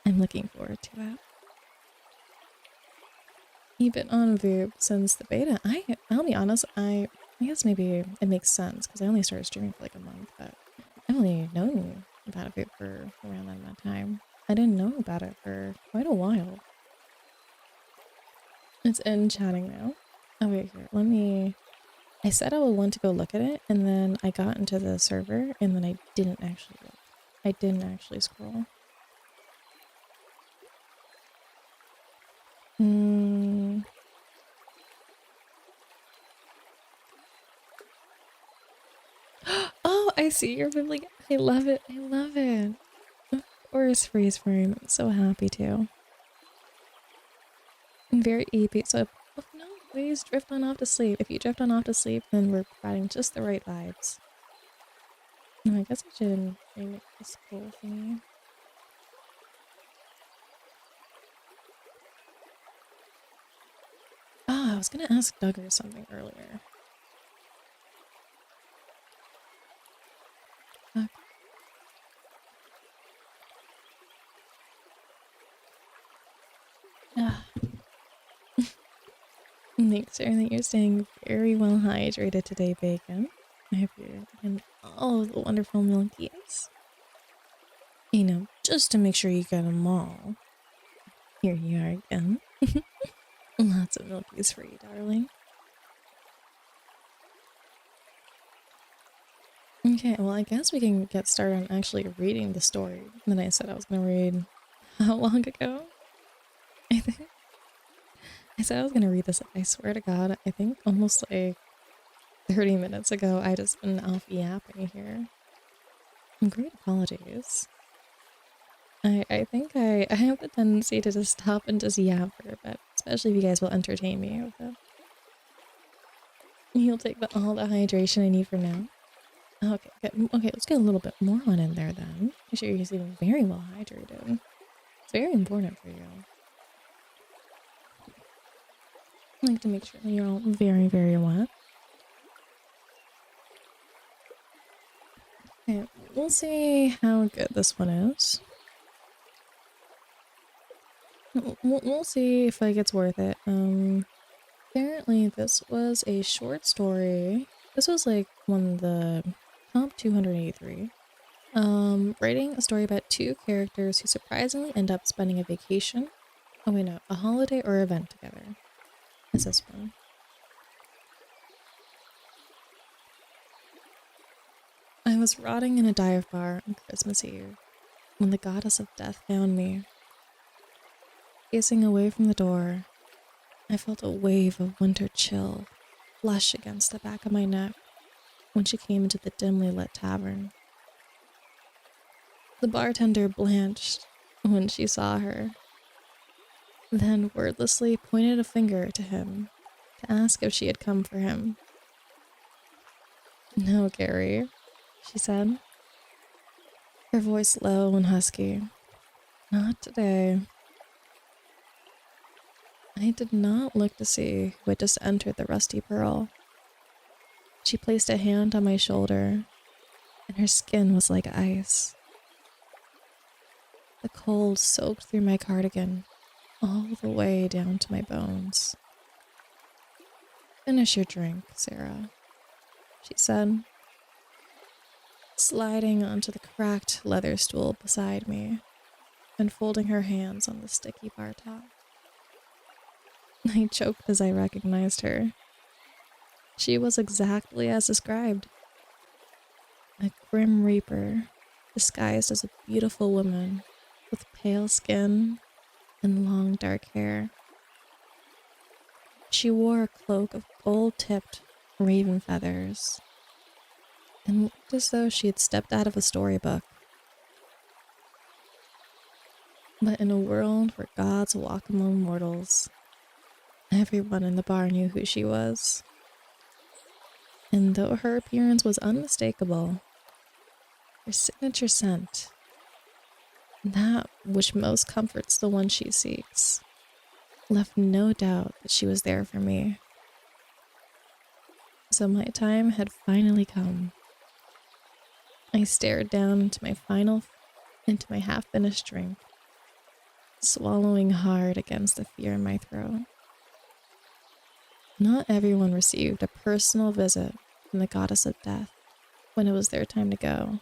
I'm looking forward to it. You've been on Voop since the beta. I'll be honest, I guess maybe it makes sense because I only started streaming for like a month, but I've only known about Voop for around that amount of time. I didn't know about it for quite a while. It's in chatting now. Oh wait, here, let me... I said I would want to go look at it, and then I got into the server, and then I didn't actually look. I didn't actually scroll. Oh, I see your like, I love it. I love it. Of course, freeze frame. I'm so happy to. I'm very EP. So, oh, no, please drift on off to sleep. If you drift on off to sleep, then we're providing just the right vibes. No, I guess I should remake this cool thingy. Oh, I was gonna ask Duggar something earlier. Okay. Ah. Make sure that you're staying very well hydrated today, Bacon. I hope you're getting all of the wonderful milkies. You know, just to make sure you get them all. Here you are again. Lots of milkies for you, darling. Okay, well, I guess we can get started on actually reading the story that I said I was going to read how long ago? I think I said I was gonna read this. I swear to God, I think almost like 30 minutes ago, I just been off yapping here. Great apologies. I think I have the tendency to just stop and just yap for a bit, especially if you guys will entertain me with it. You'll take all the hydration I need for now. Okay, good. Okay, let's get a little bit more on in there then. Make sure you're feeling very well hydrated. It's very important for you. I like to make sure that you're all very, very wet. Okay, we'll see how good this one is. We'll see if like it's worth it. Apparently this was a short story. This was like one of the top 283. Writing a story about two characters who surprisingly end up spending a vacation. Oh wait, no, a holiday or event together. Is this one? I was rotting in a dive bar on Christmas Eve when the goddess of death found me. Facing away from the door, I felt a wave of winter chill flush against the back of my neck when she came into the dimly lit tavern. The bartender blanched when she saw her, then wordlessly pointed a finger to him to ask if she had come for him. "No, Gary," she said, her voice low and husky. "Not today." I did not look to see who had just entered the Rusty Pearl. She placed a hand on my shoulder, and her skin was like ice. The cold soaked through my cardigan all the way down to my bones. "Finish your drink, Sarah," she said, sliding onto the cracked leather stool beside me and folding her hands on the sticky bar top. I choked as I recognized her. She was exactly as described. A grim reaper, disguised as a beautiful woman with pale skin and long dark hair. She wore a cloak of gold-tipped raven feathers and looked as though she had stepped out of a storybook. But in a world where gods walk among mortals, everyone in the bar knew who she was. And though her appearance was unmistakable, her signature scent, that which most comforts the one she seeks, left no doubt that she was there for me. So my time had finally come. I stared down into my half-finished drink, swallowing hard against the fear in my throat. Not everyone received a personal visit from the goddess of death when it was their time to go.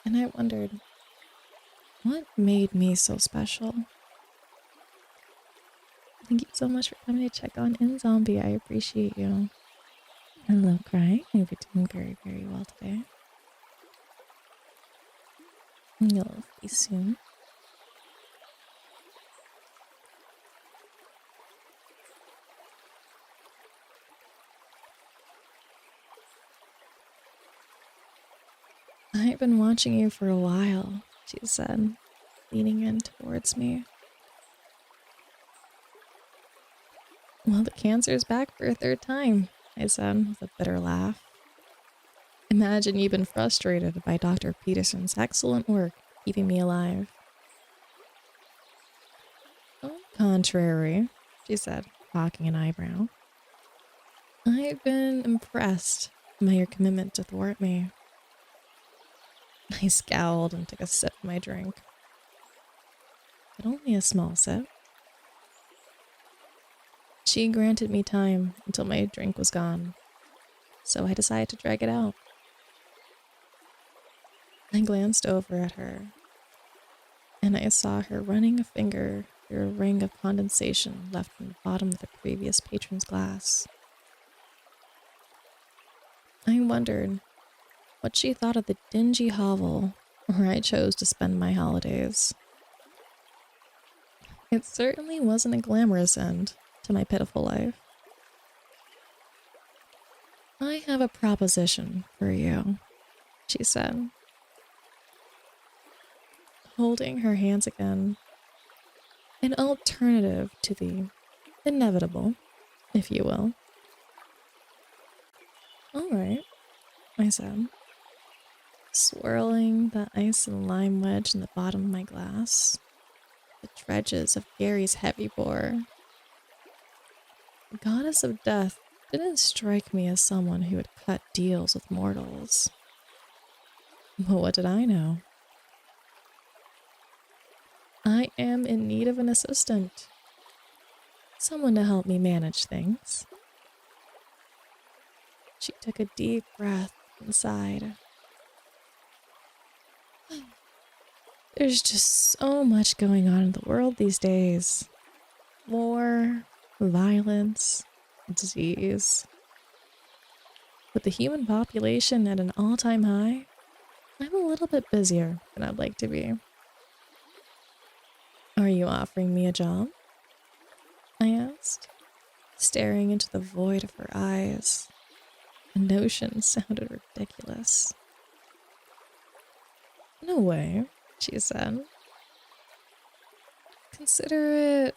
And I wondered, what made me so special? Thank you so much for coming to check on In Zombie. I appreciate you. Hello, Cry. I hope you're doing very, very well today. You'll be soon. "I've been watching you for a while," she said, leaning in towards me. "Well, the cancer's back for a third time," I said with a bitter laugh. "Imagine you've been frustrated by Dr. Peterson's excellent work keeping me alive." "On the contrary," she said, cocking an eyebrow. "I've been impressed by your commitment to thwart me." I scowled and took a sip of my drink. But only a small sip. She granted me time until my drink was gone, so I decided to drag it out. I glanced over at her, and I saw her running a finger through a ring of condensation left from the bottom of the previous patron's glass. I wondered what she thought of the dingy hovel where I chose to spend my holidays. It certainly wasn't a glamorous end to my pitiful life. I have a proposition for you, she said, holding her hands again. An alternative to the inevitable, if you will. All right, I said, swirling the ice and lime wedge in the bottom of my glass. The dredges of Gary's heavy bore. The goddess of death didn't strike me as someone who would cut deals with mortals. But what did I know? I am in need of an assistant. Someone to help me manage things. She took a deep breath and sighed. There's just so much going on in the world these days. War, violence, disease. With the human population at an all-time high, I'm a little bit busier than I'd like to be. Are you offering me a job? I asked, staring into the void of her eyes. The notion sounded ridiculous. No way, she said. Consider it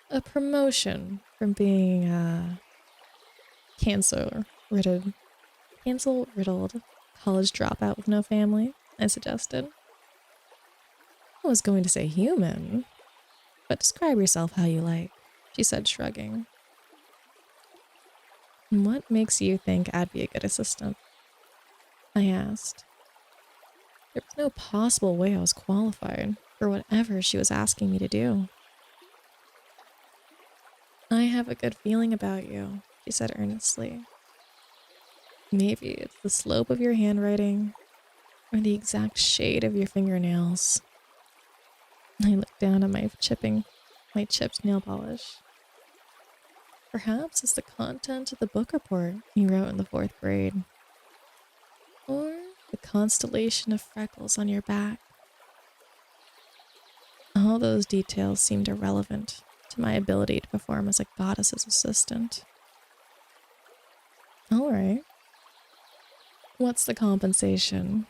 a promotion from being a cancer-riddled college dropout with no family, I suggested. I was going to say human, but describe yourself how you like, she said, shrugging. And what makes you think I'd be a good assistant? I asked. There was no possible way I was qualified for whatever she was asking me to do. I have a good feeling about you, she said earnestly. Maybe it's the slope of your handwriting or the exact shade of your fingernails. I looked down at my chipped nail polish. Perhaps it's the content of the book report you wrote in the 4th grade. Or the constellation of freckles on your back. All those details seemed irrelevant to my ability to perform as a goddess's assistant. All right. What's the compensation?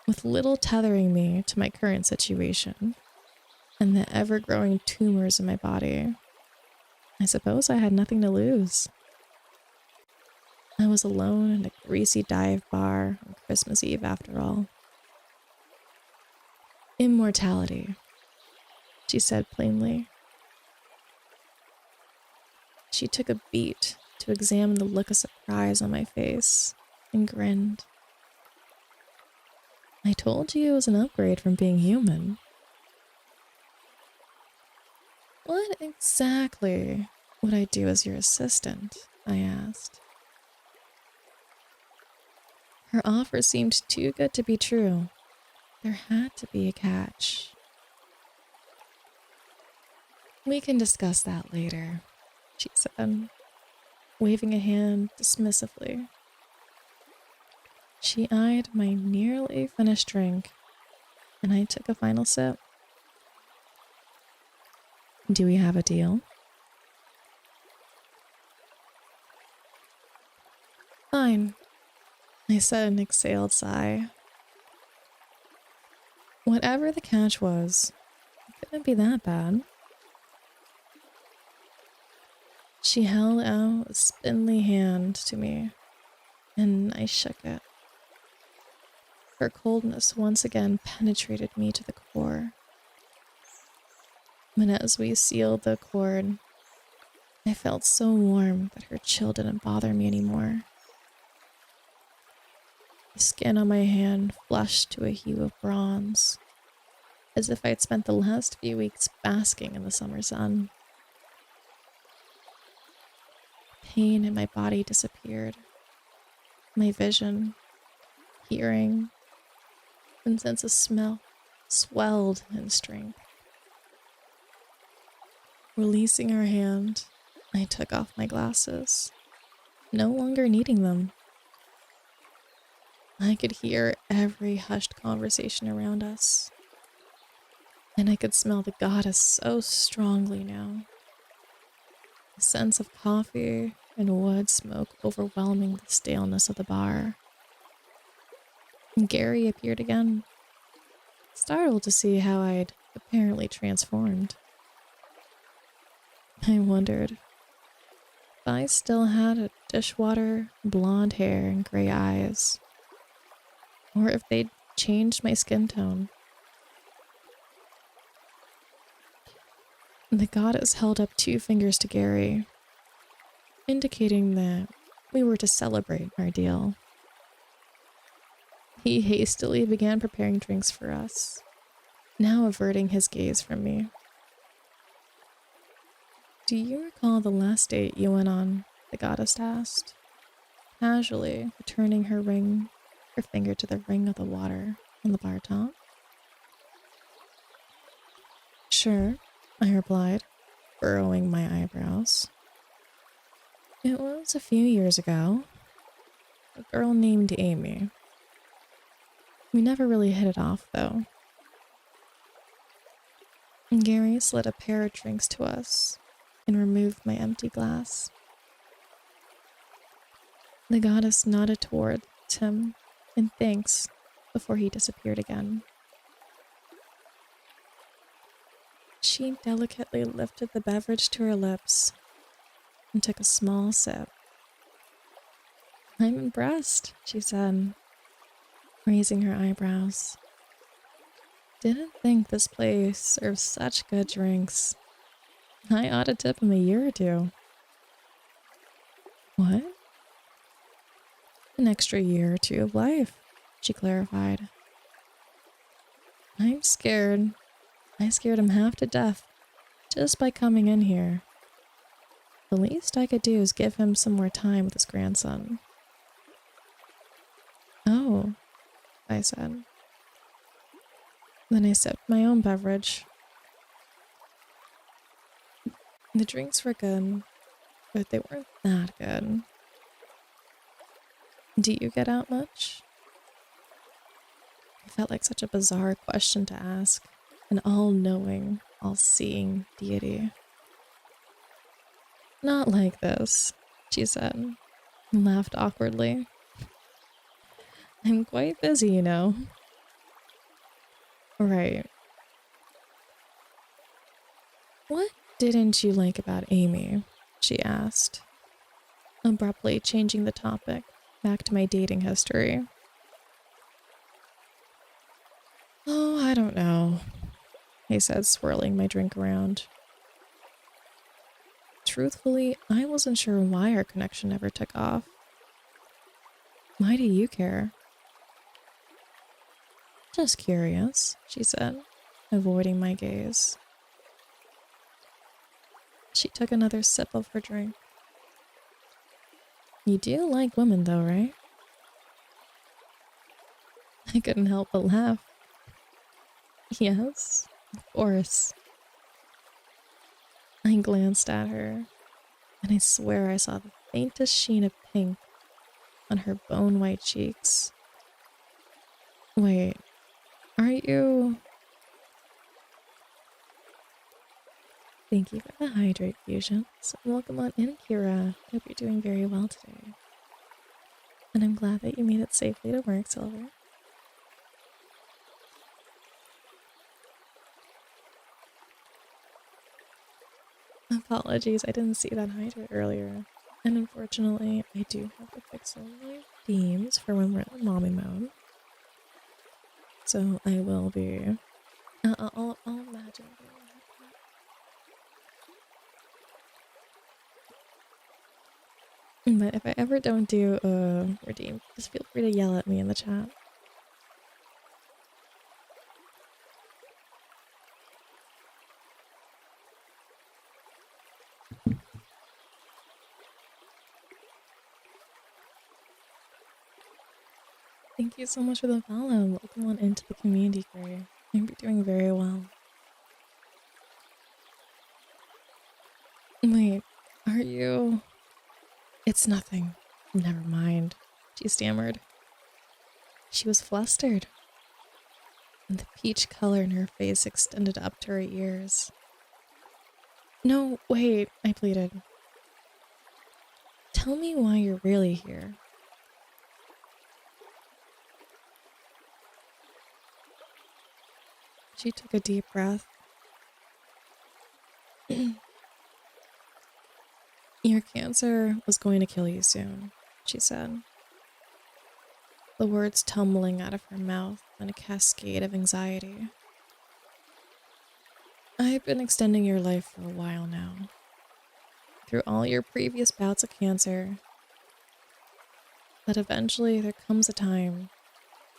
With little tethering me to my current situation and the ever-growing tumors in my body, I suppose I had nothing to lose. I was alone in a greasy dive bar on Christmas Eve after all. Immortality, she said plainly. She took a beat to examine the look of surprise on my face and grinned. I told you it was an upgrade from being human. What exactly would I do as your assistant? I asked. Her offer seemed too good to be true. There had to be a catch. We can discuss that later, she said, waving a hand dismissively. She eyed my nearly finished drink, and I took a final sip. Do we have a deal? Fine, I said in an exhaled sigh. Whatever the catch was, it couldn't be that bad. She held out a spindly hand to me, and I shook it. Her coldness once again penetrated me to the core. But as we sealed the accord, I felt so warm that her chill didn't bother me anymore. The skin on my hand flushed to a hue of bronze, as if I'd spent the last few weeks basking in the summer sun. Pain in my body disappeared. My vision, hearing, and sense of smell swelled in strength. Releasing her hand, I took off my glasses, no longer needing them. I could hear every hushed conversation around us. and I could smell the goddess so strongly now. The sense of coffee and wood smoke overwhelming the staleness of the bar. And Gary appeared again, startled to see how I'd apparently transformed. I wondered if I still had a dishwater, blonde hair, and gray eyes, or if they'd changed my skin tone. The goddess held up 2 fingers to Gary, indicating that we were to celebrate our deal. He hastily began preparing drinks for us, now averting his gaze from me. "Do you recall the last date you went on?" the goddess asked, casually returning her finger to the ring of the water on the bar top. "Sure," I replied, furrowing my eyebrows. "It was a few years ago. A girl named Amy. We never really hit it off, though." And Gary slid a pair of drinks to us and removed my empty glass. The goddess nodded towards him in thanks before he disappeared again. She delicately lifted the beverage to her lips and took a small sip. "I'm impressed," she said, raising her eyebrows. "Didn't think this place serves such good drinks. I ought to tip him a year or two." "What?" "An extra year or two of life," she clarified. "I'm scared. I scared him half to death just by coming in here. The least I could do is give him some more time with his grandson." "Oh," I said. Then I sipped my own beverage. The drinks were good, but they weren't that good. "Do you get out much?" It felt like such a bizarre question to ask an all-knowing, all-seeing deity. "Not like this," she said, and laughed awkwardly. "I'm quite busy, you know." "Right. What didn't you like about Amy?" she asked, abruptly changing the topic back to my dating history. "Oh, I don't know," he said, swirling my drink around. Truthfully, I wasn't sure why our connection never took off. "Why do you care?" "Just curious," she said, avoiding my gaze. She took another sip of her drink. "You do like women, though, right?" I couldn't help but laugh. "Yes, of course." I glanced at her, and I swear I saw the faintest sheen of pink on her bone-white cheeks. "Wait, are you—" "Thank you for the hydrate fusions. Welcome on in, Kira. Hope you're doing very well today. And I'm glad that you made it safely to work, Silver." "Apologies, I didn't see that hydrate earlier. And unfortunately, I do have to fix all my themes for when we're in mommy mode. So I will be... I'll imagine doing that. But if I ever don't do a redeem, just feel free to yell at me in the chat." Thank you so much for the follow. Welcome on into the community, Gray. You'll be doing very well. "Wait, are you—" "It's nothing. Never mind," she stammered. She was flustered. and the peach color in her face extended up to her ears. No, wait, I pleaded. Tell me why you're really here. She took a deep breath. Your cancer was going to kill you soon, she said, the words tumbling out of her mouth in a cascade of anxiety. I've been extending your life for a while now. Through all your previous bouts of cancer, but eventually there comes a time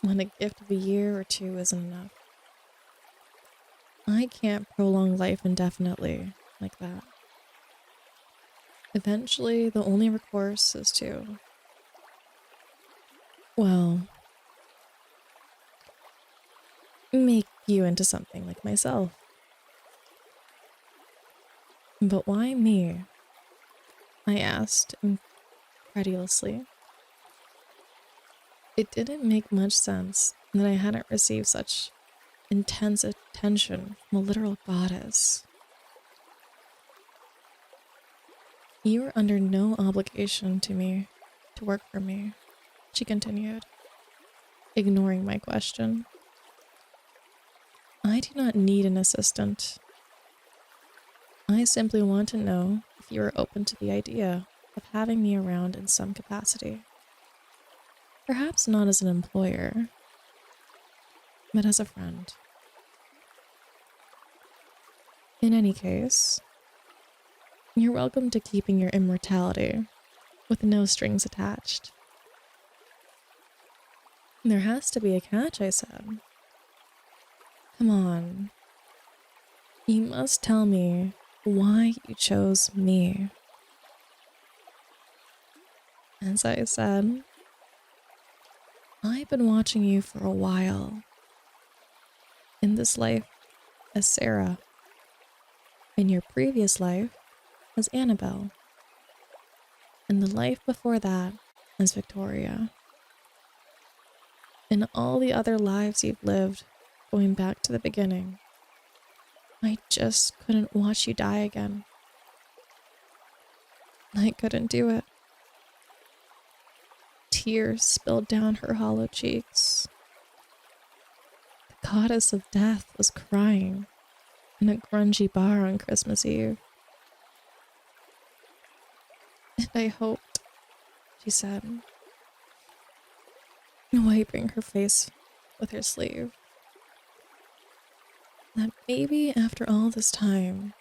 when a gift of a year or two isn't enough. I can't prolong life indefinitely like that. Eventually, the only recourse is to, well, make you into something like myself. But why me? I asked incredulously. It didn't make much sense that I hadn't received such intense attention from a literal goddess. You are under no obligation to me to work for me, she continued, ignoring my question. I do not need an assistant. I simply want to know if you are open to the idea of having me around in some capacity. Perhaps not as an employer, but as a friend. In any case, you're welcome to keeping your immortality with no strings attached. There has to be a catch, I said. Come on. You must tell me why you chose me. As I said, I've been watching you for a while. In this life as Sarah. In your previous life as Annabelle. In the life before that as Victoria. In all the other lives you've lived, going back to the beginning. I just couldn't watch you die again. I couldn't do it. Tears spilled down her hollow cheeks. The goddess of death was crying in a grungy bar on Christmas Eve. And I hoped, she said, wiping her face with her sleeve, that maybe after all this time,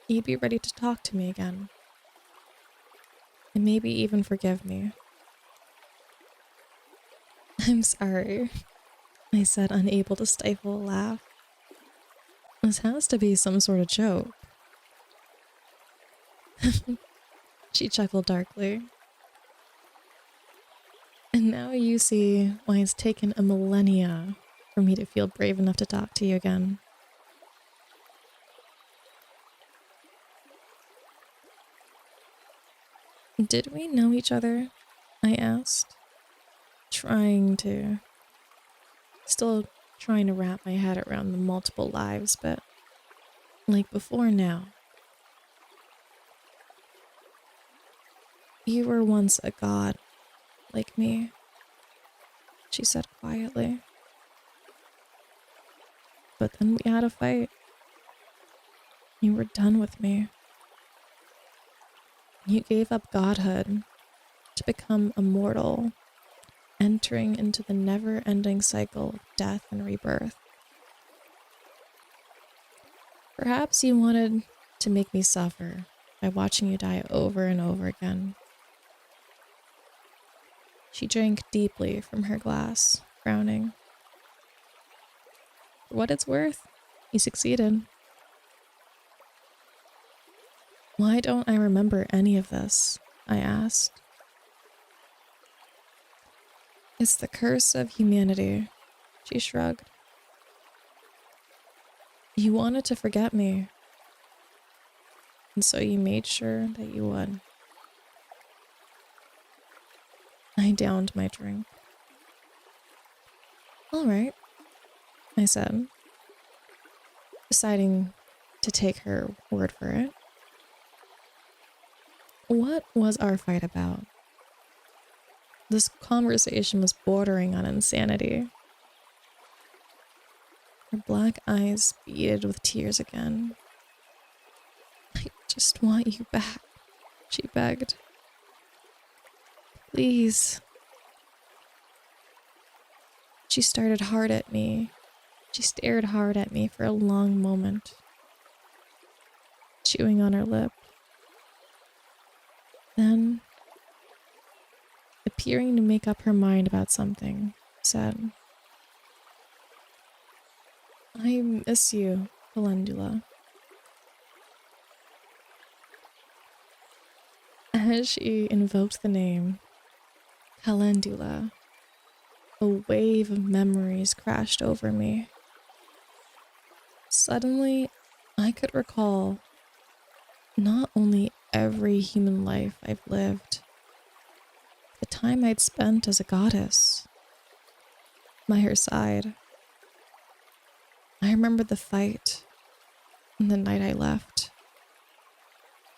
you'd be ready to talk to me again. And maybe even forgive me. I'm sorry, I said, unable to stifle a laugh. This has to be some sort of joke. She chuckled darkly. And now you see why it's taken a millennia for me to feel brave enough to talk to you again. Did we know each other? I asked, still trying to wrap my head around the multiple lives, but like before now. You were once a god, like me, she said quietly. But then we had a fight. You were done with me. You gave up godhood to become immortal, entering into the never-ending cycle of death and rebirth. Perhaps you wanted to make me suffer by watching you die over and over again. She drank deeply from her glass, frowning. For what it's worth, you succeeded. Why don't I remember any of this? I asked. It's the curse of humanity, she shrugged. You wanted to forget me, and so you made sure that you would. I downed my drink. All right, I said, deciding to take her word for it. What was our fight about? This conversation was bordering on insanity. Her black eyes beaded with tears again. I just want you back, she begged. Please. She stared hard at me. She stared hard at me for a long moment, chewing on her lip. Then, appearing to make up her mind about something, said, I miss you, Calendula. As she invoked the name, Calendula, a wave of memories crashed over me. Suddenly, I could recall not only every human life I've lived, the time I'd spent as a goddess by her side. I remembered the fight and the night I left.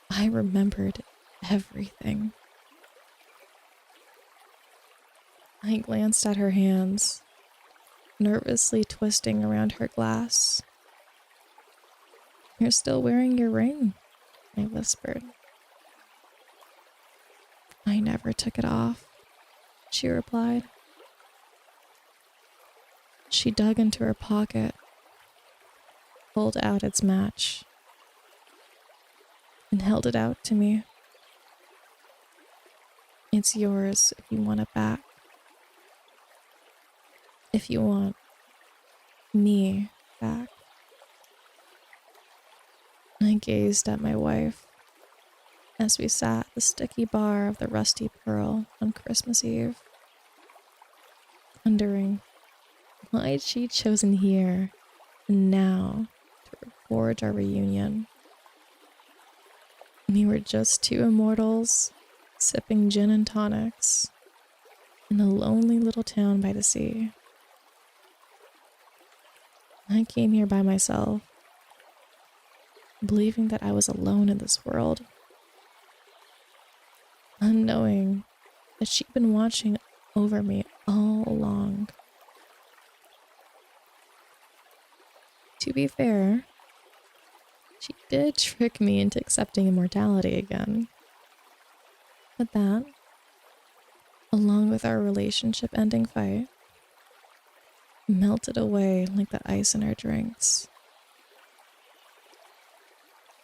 I remembered everything. I glanced at her hands, nervously twisting around her glass. You're still wearing your ring, I whispered. I never took it off, she replied. She dug into her pocket, pulled out its match, and held it out to me. It's yours if you want it back. If you want me back. I gazed at my wife as we sat at the sticky bar of the Rusty Pearl on Christmas Eve, wondering why she'd chosen here and now to forge our reunion. We were just two immortals sipping gin and tonics in a lonely little town by the sea. I came here by myself, believing that I was alone in this world, unknowing that she'd been watching over me all along. To be fair, she did trick me into accepting immortality again. But that, along with our relationship ending fight, melted away like the ice in our drinks.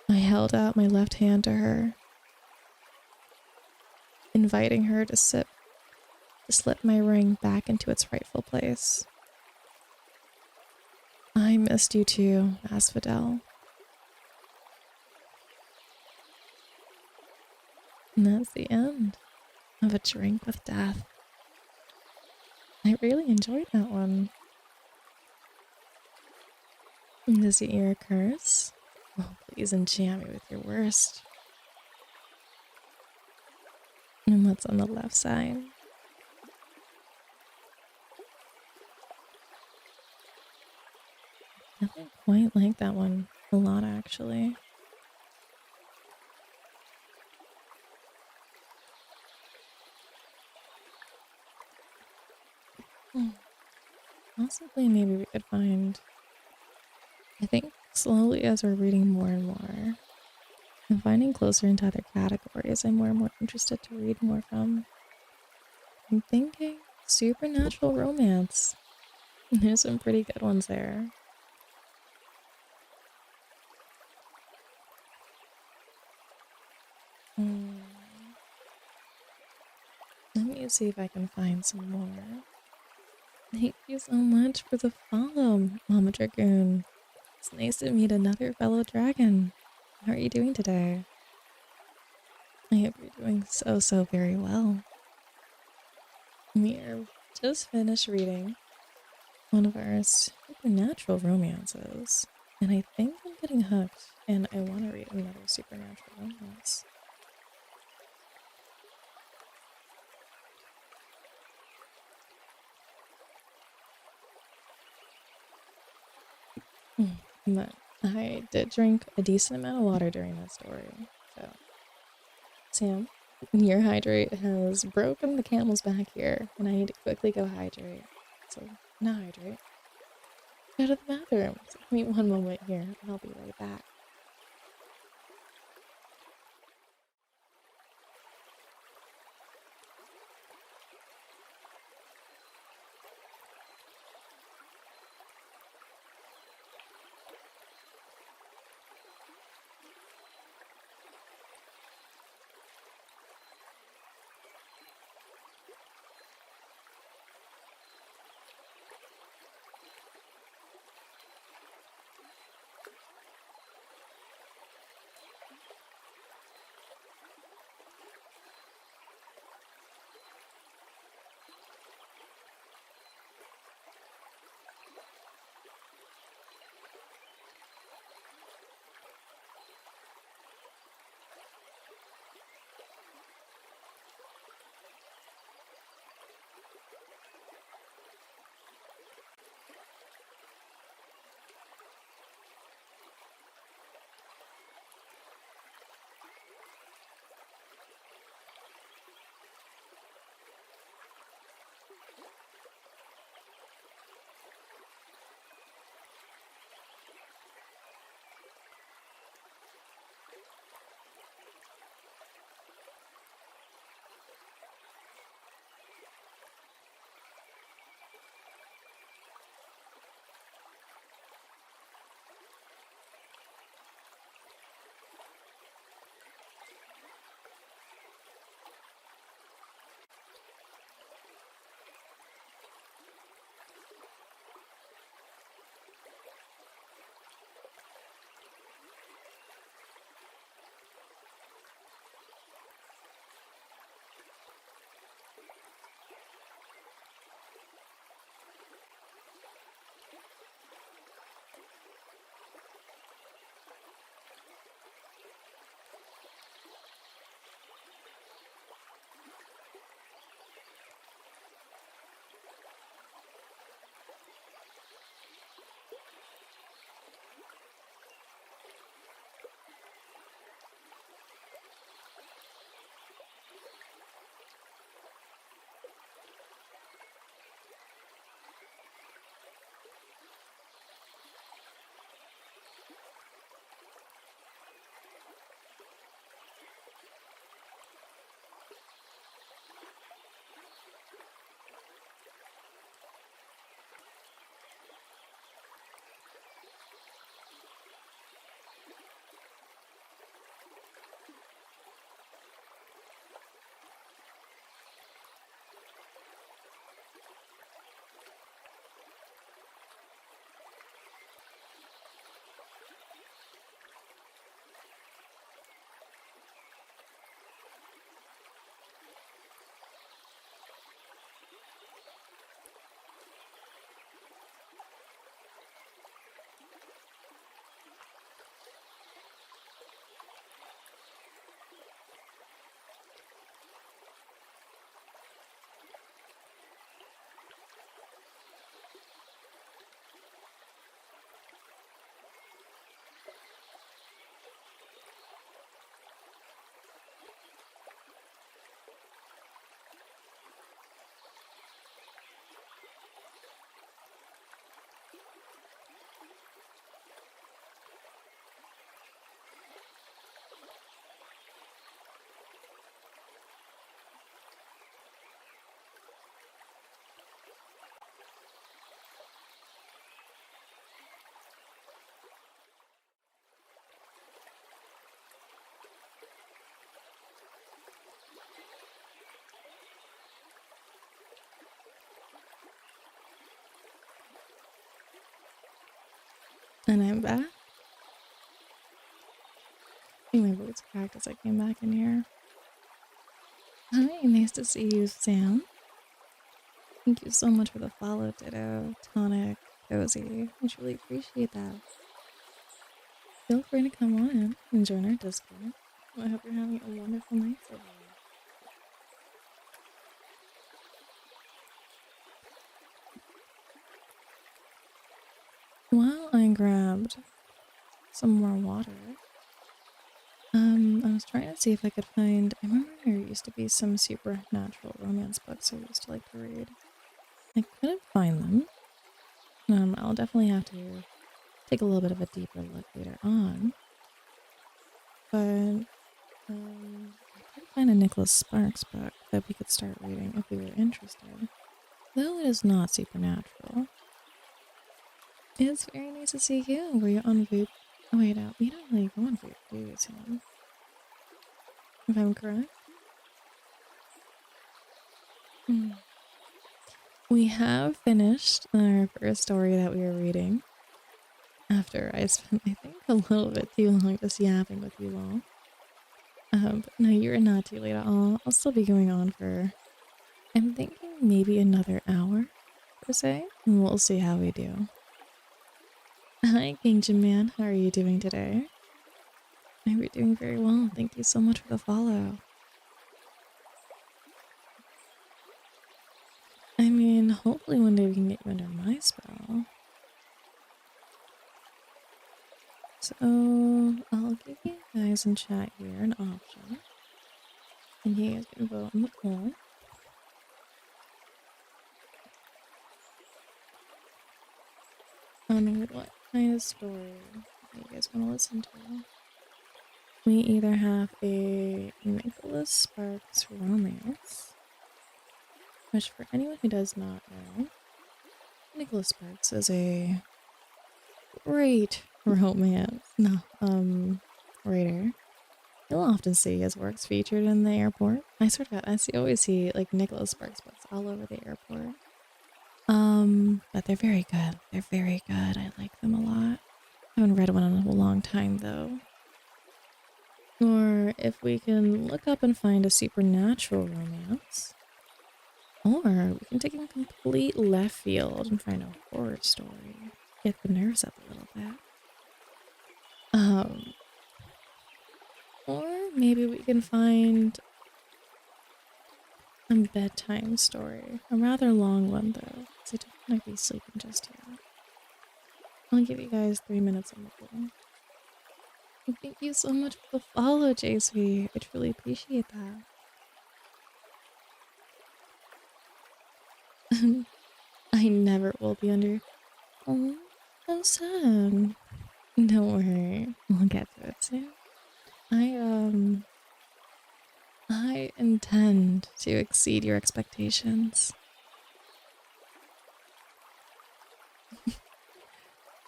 I held out my left hand to her, inviting her to slip my ring back into its rightful place. I missed you too, Asphodel. And that's the end of A Drink with Death. I really enjoyed that one. Does he hear a curse? Oh, please enchant me with your worst. And what's on the left side? I don't quite like that one a lot, actually. Possibly maybe we could find, I think slowly as we're reading more and more, I'm finding closer into other categories I'm more and more interested to read more from. I'm thinking supernatural romance. There's some pretty good ones there. Let me see if I can find some more. Thank you so much for the follow, Mama Dragoon. It's nice to meet another fellow dragon. How are you doing today? I hope you're doing so very well. We are just finished reading one of our supernatural romances, and I think I'm getting hooked, and I want to read another supernatural romance. But I did drink a decent amount of water during that story. So, Sam, your hydrate has broken the camel's back here, and I need to quickly go hydrate. So, now hydrate. Go to the bathroom. So give me one moment here, and I'll be right back. And I'm back. I think my voice cracked as I came back in here. Hi, nice to see you, Sam. Thank you so much for the follow, Ditto, Tonic, Cozy. I truly appreciate that. Feel free to come on in and join our Discord. I hope you're having a wonderful night so far. While I grabbed some more water. I was trying to see if I could find. I remember there used to be some supernatural romance books I used to like to read. I couldn't find them. I'll definitely have to take a little bit of a deeper look later on. But I did find a Nicholas Sparks book that we could start reading if we were interested. Though it is not supernatural. It's very nice to see you. Were you on Voop? Oh wait, no, you don't really go on Voop, do you, Sam? If I'm correct? We have finished our first story that we were reading. After I spent, I think, a little bit too long just yapping with you all. But no, you're not too late at all. I'll still be going on for, I'm thinking maybe another hour, per se. And we'll see how we do. Hi, Kingdom Man. How are you doing today? We're doing very well. Thank you so much for the follow. I mean, hopefully one day we can get you under my spell. So, I'll give you guys in chat here an option. And you guys can vote on the poll. What kind of story you guys want to listen to? We either have a Nicholas Sparks romance, which for anyone who does not know, Nicholas Sparks is a great romance writer. You'll often see his works featured in the airport. I sort of always see like Nicholas Sparks books all over the airport. But they're very good. They're very good. I like them a lot. I haven't read one in a long time though. Or if we can look up and find a supernatural romance. Or we can take a complete left field and find a horror story. Get the nerves up a little bit. Or maybe we can find a bedtime story. A rather long one though, because I don't might be sleeping just yet. I'll give you guys 3 minutes on the phone. Thank you so much for the follow, JSV. I truly appreciate that. I never will be under. Oh, how sad. Don't worry, we'll get to it soon. I intend to exceed your expectations.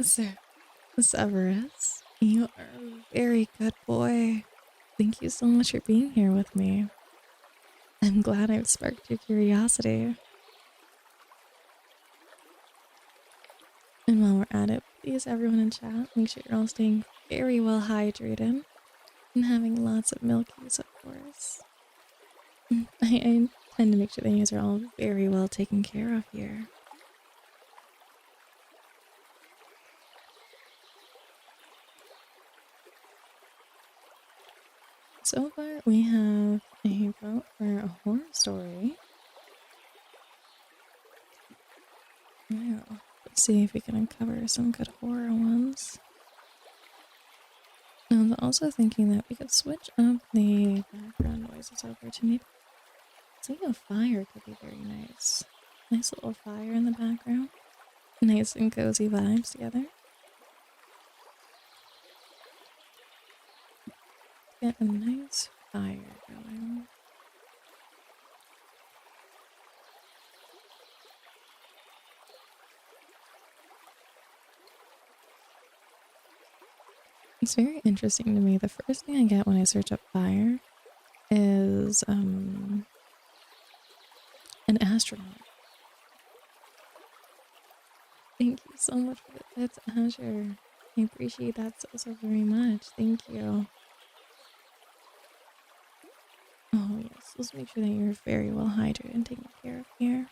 Sir, Severus, you are a very good boy. Thank you so much for being here with me. I'm glad I've sparked your curiosity. And while we're at it, please everyone in chat, make sure you're all staying very well hydrated and having lots of milkies, of course. I tend to make sure that you guys are all very well taken care of here. So far, we have a vote for a horror story. Yeah, let's see if we can uncover some good horror ones. I'm also thinking that we could switch up the background noises over to maybe seeing a fire could be very nice. Nice little fire in the background. Nice and cozy vibes together. Get a nice fire going. It's very interesting to me. The first thing I get when I search up fire is an astronaut. Thank you so much for that's Azure. I appreciate that so very much. Thank you. Oh yes, let's make sure that you're very well hydrated and taken care of here.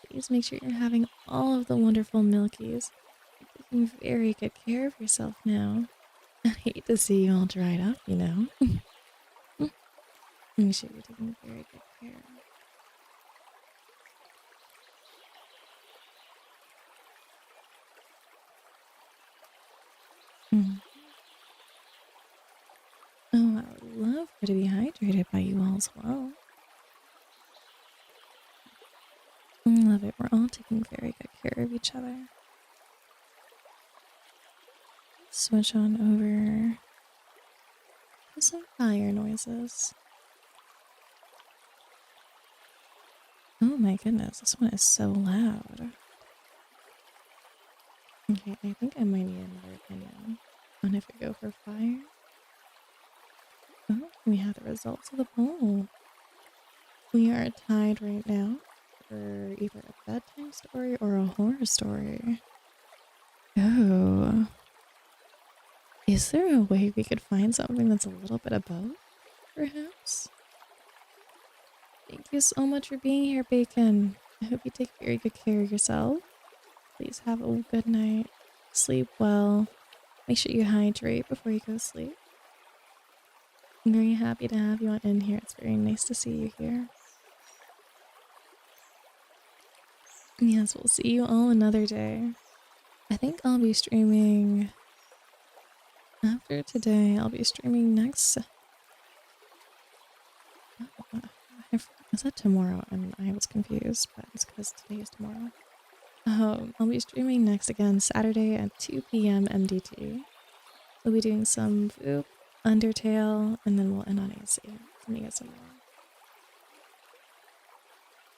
Please make sure you're having all of the wonderful milkies. You're taking very good care of yourself now. I hate to see you all dried up, you know. Make sure you're taking very good care. Oh, I would love her to be hydrated by you all as well. I love it. We're all taking very good care of each other. Switch on over to some fire noises. Oh my goodness, this one is so loud. Okay, I think I might need another opinion on if we go for fire. Oh, we have the results of the poll. We are tied right now for either a bedtime story or a horror story. Oh. Is there a way we could find something that's a little bit of both, perhaps? Thank you so much for being here, Bacon. I hope you take very good care of yourself. Please have a good night. Sleep well. Make sure you hydrate before you go to sleep. I'm very happy to have you on in here. It's very nice to see you here. Yes, we'll see you all another day. I think I'll be streaming after today. I'll be streaming next. Oh, is that tomorrow? I was confused, but it's because today is tomorrow. I'll be streaming next again Saturday at 2 p.m. MDT. We'll be doing some Voop, Undertale, and then we'll end on AC. Something as well.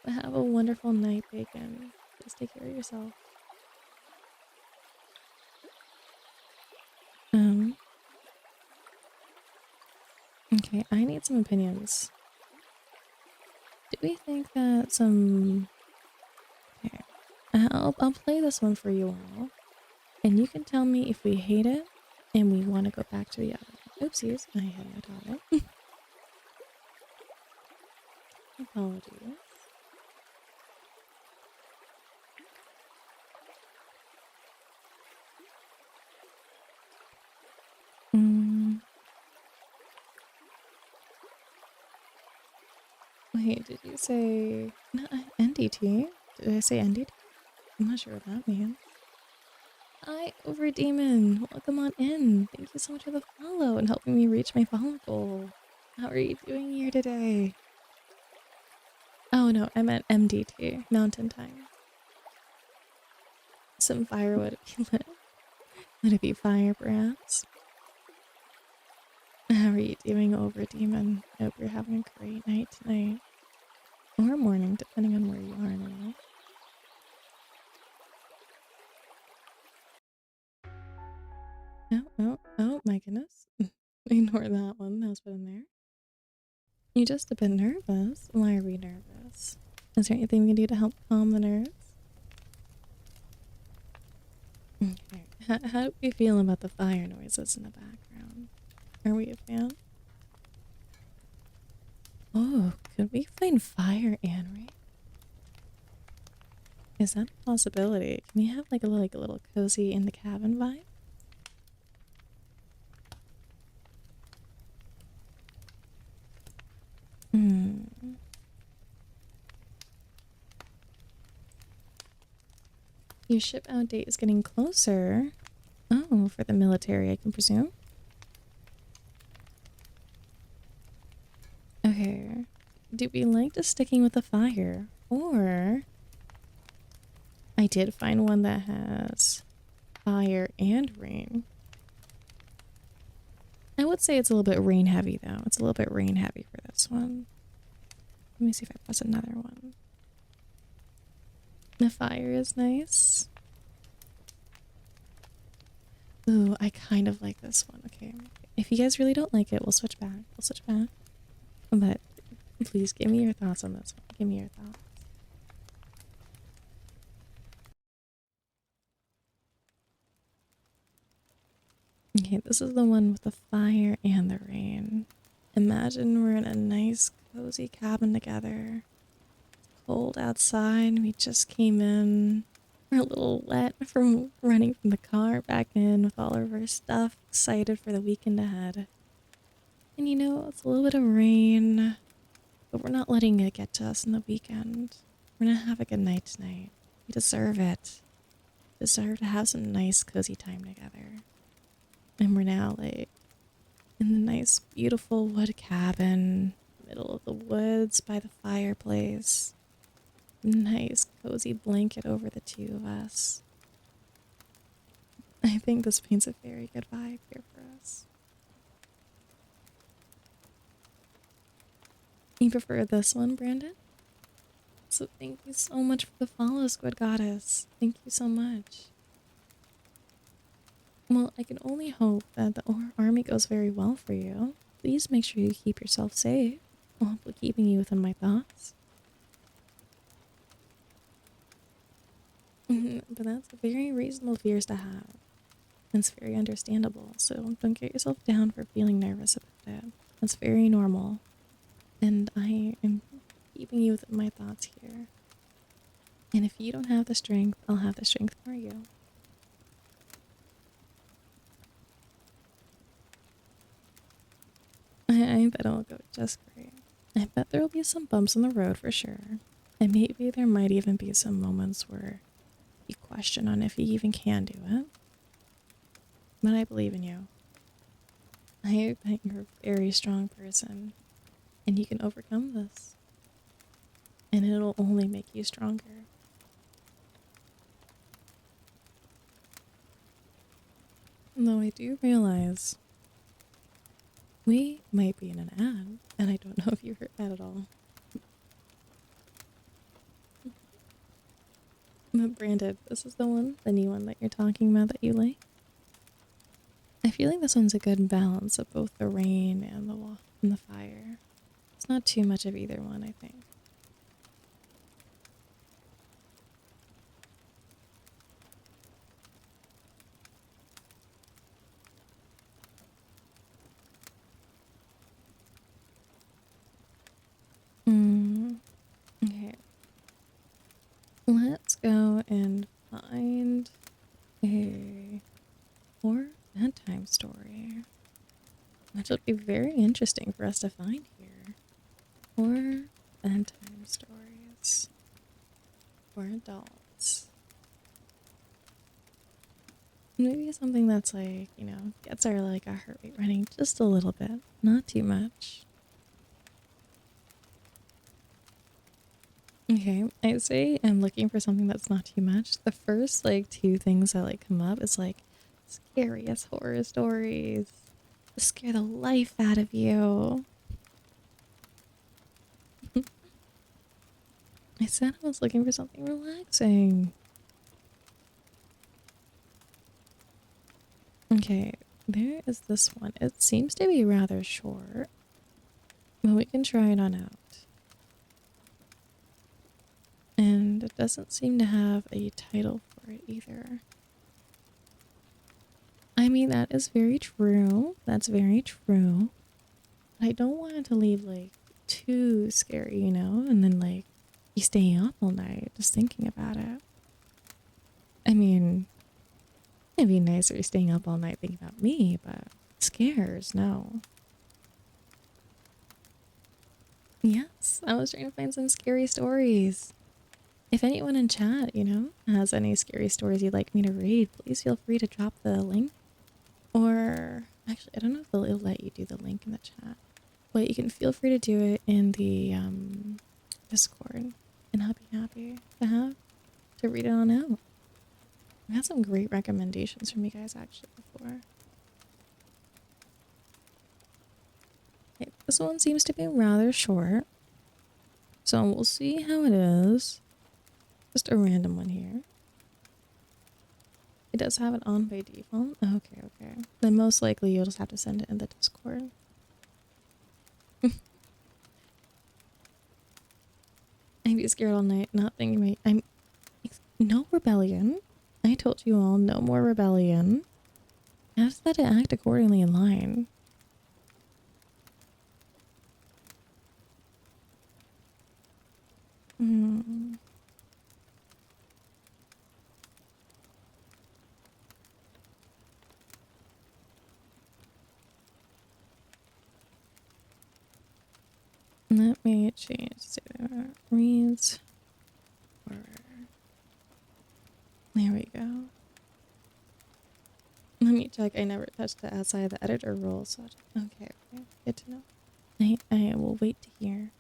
But have a wonderful night, Bacon. Please take care of yourself. Okay, I need some opinions. Do we think that some... Okay, I'll play this one for you all. And you can tell me if we hate it and we want to go back to the other. Oopsies, I had my toilet. Apologies. Wait, did you say... No, NDT? Did I say NDT? I'm not sure what that means. Hi, Overdemon. Welcome on in. Thank you so much for the follow and helping me reach my follow goal. How are you doing here today? Oh no, I meant MDT, Mountain Time. Some firewood if you lit. Would it be fire, perhaps? How are you doing, Overdemon? I hope you're having a great night tonight. Or morning, depending on where you are now. Oh my goodness. Ignore that one. That was put in there. You're just a bit nervous. Why are we nervous? Is there anything we can do to help calm the nerves? Okay. How do we feel about the fire noises in the background? Are we a fan? Oh, could we find fire and rain? Is that a possibility? Can we have like a little cozy in the cabin vibe? Your ship out date is getting closer. Oh, for the military, I can presume. Okay. Do we like just sticking with the fire? Or... I did find one that has fire and rain. I would say it's a little bit rain heavy though. It's a little bit rain heavy for this one. Let me see if I press another one. The fire is nice. Ooh, I kind of like this one. Okay. If you guys really don't like it, we'll switch back. We'll switch back. But please give me your thoughts on this one. Give me your thoughts. Okay, this is the one with the fire and the rain. Imagine we're in a nice, cozy cabin together. It's cold outside. We just came in. We're a little wet from running from the car back in with all of our stuff. Excited for the weekend ahead. And you know, it's a little bit of rain, but we're not letting it get to us in the weekend. We're gonna have a good night tonight. We deserve it. Deserve to have some nice, cozy time together. And we're now like in the nice, beautiful wood cabin, middle of the woods by the fireplace. Nice, cozy blanket over the two of us. I think this paints a very good vibe here for us. You prefer this one, Brandon? So thank you so much for the follow, Squid Goddess. Thank you so much. Well, I can only hope that the army goes very well for you. Please make sure you keep yourself safe while keeping you within my thoughts. But that's a very reasonable fears to have. It's very understandable, so don't get yourself down for feeling nervous about it. That's very normal. And I am keeping you within my thoughts here. And if you don't have the strength, I'll have the strength for you. I bet it'll go just great. I bet there'll be some bumps in the road for sure. And maybe there might even be some moments where you question on if you even can do it. But I believe in you. I bet you're a very strong person. And you can overcome this. And it'll only make you stronger. Though I do realize we might be in an ad, and I don't know if you heard that at all. But Brandon, this is the one, the new one that you're talking about that you like. I feel like this one's a good balance of both the rain and the fire. It's not too much of either one, I think. Okay. Let's go and find a horror bedtime story. Which will be very interesting for us to find here. Horror bedtime stories for adults. Maybe something that's like, gets our heart rate running just a little bit, not too much. Okay, I say I'm looking for something that's not too much. The first two things that come up is scariest horror stories. Scare the life out of you. I said I was looking for something relaxing. Okay, there is this one. It seems to be rather short, but we can try it on out. And it doesn't seem to have a title for it either. I mean, that is very true. That's very true. But I don't want it to leave too scary, and then you stay up all night just thinking about it. I mean, it'd be nice if you're staying up all night thinking about me, but scares, no. Yes, I was trying to find some scary stories. If anyone in chat, has any scary stories you'd like me to read, please feel free to drop the link. Or, actually, I don't know if they'll let you do the link in the chat. But you can feel free to do it in the Discord. And I'll be happy to read it on out. I had some great recommendations from you guys actually before. Okay, this one seems to be rather short. So we'll see how it is. Just a random one here. It does have it on by default. Okay, okay. Then most likely you'll just have to send it in the Discord. I'd be scared all night, not thinking I'm no rebellion. I told you all, no more rebellion. Ask that to act accordingly in line. Let me change to reads. There we go. Let me check. I never touched it outside of the editor role, so okay, okay, good to know. I will wait to hear.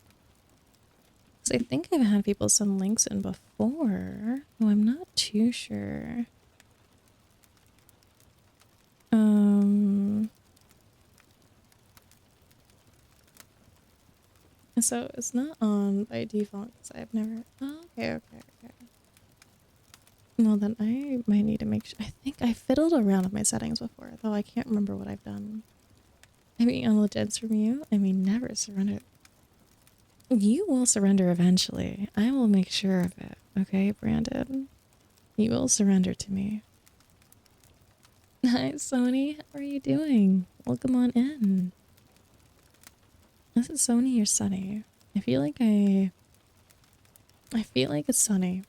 Because I think I've had people send links in before. Oh, I'm not too sure. So it's not on by default because I've never. Oh, okay, okay, okay. Well, then I might need to make sure. I think I fiddled around with my settings before, though I can't remember what I've done. I mean, on legends from you, I mean, never surrender. You will surrender eventually. I will make sure of it. Okay, Brandon? You will surrender to me. Hi, Sony. How are you doing? Welcome on in. This is Sony or Sunny? I feel like it's Sunny.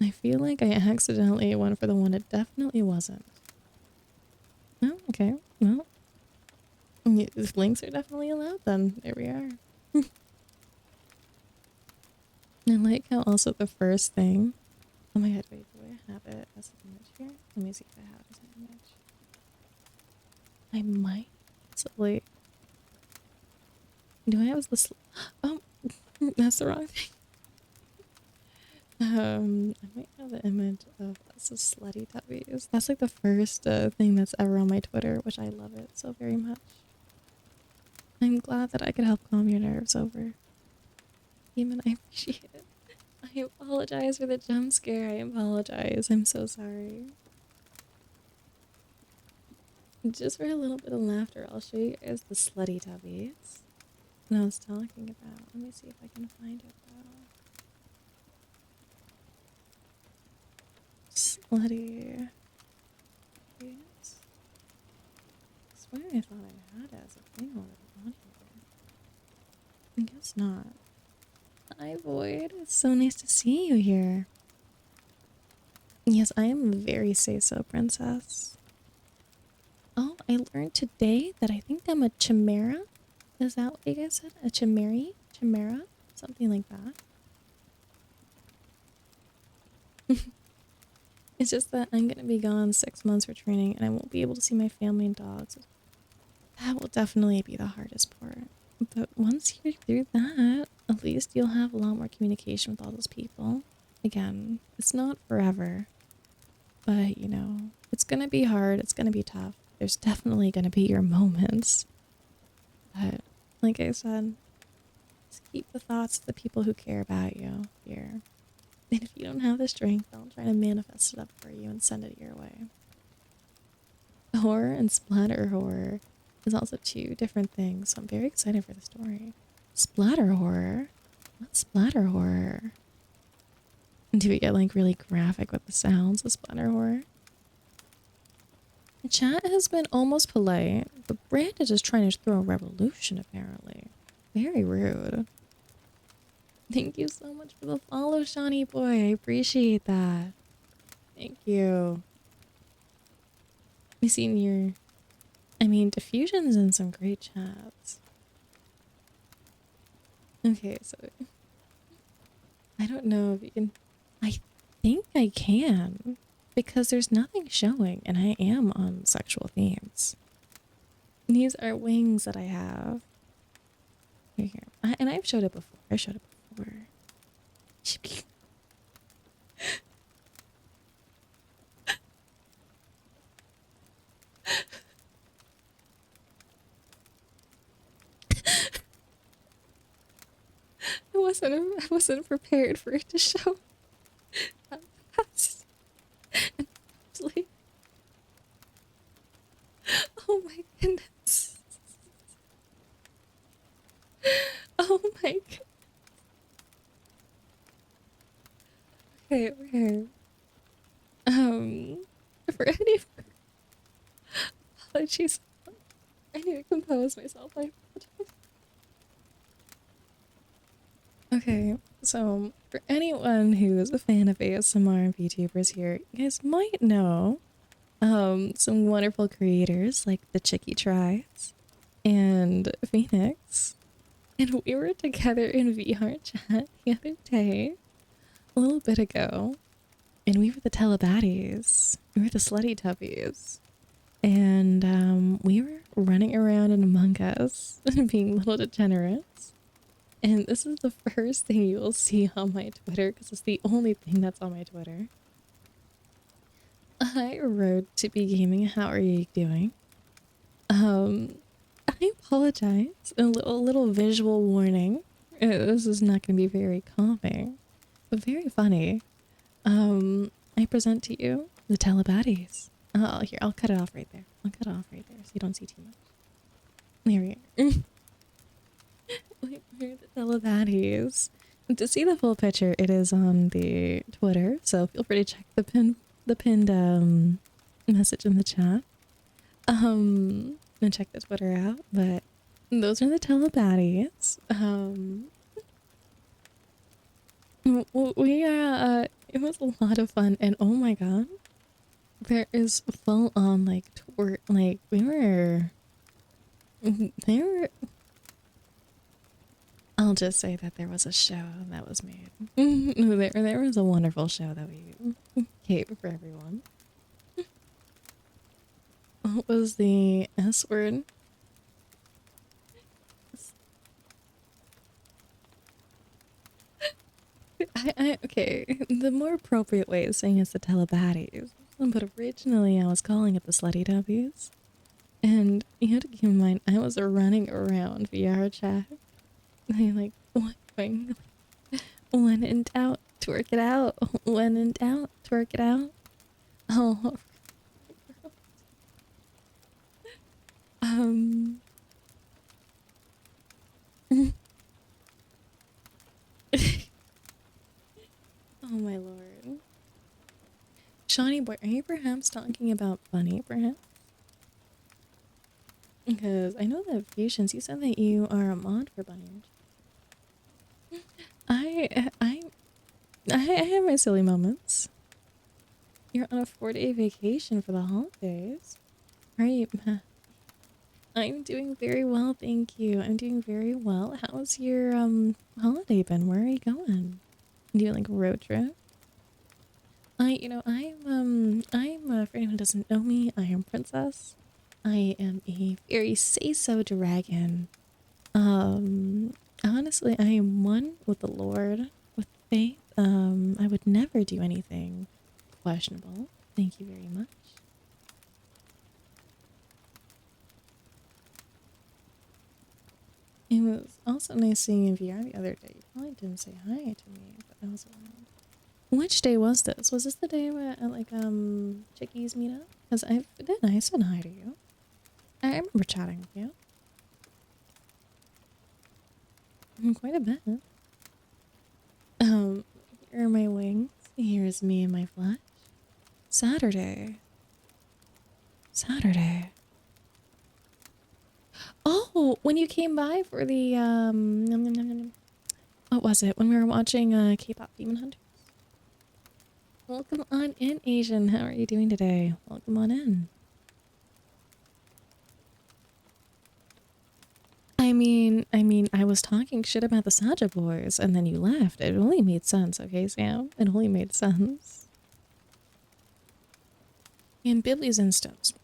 I feel like I accidentally went for the one it definitely wasn't. Oh, okay. Well, if links are definitely allowed, then there we are. I like how also the first thing. Oh my god, wait, do I have it as an image here? Let me see if I have it as an image. I might. So, wait. Do I have this? Oh, that's the wrong thing. I might have the image of us as slutty tubbies. That's like the first thing that's ever on my Twitter, which I love it so very much. I'm glad that I could help calm your nerves over. Demon, I appreciate it. I apologize for the jump scare. I apologize. I'm so sorry. Just for a little bit of laughter, I'll show you guys the slutty tubbies. And I was talking about. Let me see if I can find it though. Slutty. Tubbies. I swear I thought I had it as a thing already on here. I guess not. Hi, Void. It's so nice to see you here. Yes, I am very say-so, princess. Oh, I learned today that I think I'm a chimera. Is that what you guys said? A chimeri? Chimera? Something like that. It's just that I'm going to be gone 6 months for training and I won't be able to see my family and dogs. That will definitely be the hardest part. But once you're through that, at least you'll have a lot more communication with all those people. Again, it's not forever. But, you know, it's going to be hard. It's going to be tough. There's definitely going to be your moments. But, like I said, just keep the thoughts of the people who care about you here. And if you don't have the strength, I'll try to manifest it up for you and send it your way. Horror and splatter horror is also two different things, so I'm very excited for the story. Splatter horror? What's splatter horror? Do we get like really graphic with the sounds of splatter horror? The chat has been almost polite, but Brand is just trying to throw a revolution apparently. Very rude. Thank you so much for the follow, Shawnee boy. I appreciate that. Thank you. We've seen your... I mean, Diffusion's in some great chats. Okay, so... I don't know if you can... I think I can. Because there's nothing showing, and I am on sexual themes. These are wings that I have. Here. And I've showed it before. I showed it before. I wasn't prepared for it to show. Actually, oh my goodness. Oh my god. Okay, okay. For any apologies. I need to compose myself. I apologize. Okay, so for anyone who is a fan of ASMR and VTubers here, you guys might know some wonderful creators like the Chicky Tries and Phoenix. And we were together in VR chat the other day, a little bit ago, and we were the Telebaddies. We were the Slutty Tubbies. and we were running around in Among Us and being little degenerates. And this is the first thing you will see on my Twitter because it's the only thing that's on my Twitter. I wrote to be gaming. How are you doing? I apologize. A little visual warning. This is not going to be very calming, but very funny. I present to you the Telebaddies. Oh, here, I'll cut it off right there. I'll cut it off right there so you don't see too much. There we are. We're the Telebaddies. To see the full picture, it is on the Twitter, so feel free to check the pinned message in the chat. And check the Twitter out. But those are the Telebaddies. It was a lot of fun, and oh my god, there is full on like tour, like they were. I'll just say that there was a show that was made. There was a wonderful show that we gave for everyone. What was the S word? Okay, the more appropriate way of saying it's the Telebaddies. But originally I was calling it the Slutty W's. And you have to keep in mind, I was running around VR chat. I like, when in doubt, twerk it out. When in doubt, twerk it out. Oh, oh my lord. Shawnee boy, are you perhaps talking about Bunny, perhaps? Because I know that Patience, you said that you are a mod for Bunny. I have my silly moments. You're on a 4-day vacation for the holidays. Are you? I'm doing very well, thank you. I'm doing very well. How's your holiday been? Where are you going? Do you like a road trip? I'm for anyone who doesn't know me, I am Princess. I am a very say-so dragon. Honestly, I am one with the Lord, with faith. I would never do anything questionable. Thank you very much. It was also nice seeing you in VR the other day. You probably didn't say hi to me, but that was around. Which day was this? Was this the day where at like Chickies meet up? Because I said hi to you. I remember chatting with you. Quite a bit. Here are my wings. Here's me and my flesh. Saturday. Oh, when you came by for the what was it? When we were watching K-pop Demon Hunters. Welcome on in, Asian. How are you doing today? Welcome on in. I was talking shit about the Saja boys, and then you left. It only made sense, okay, Sam? It only made sense. And Billy's instance.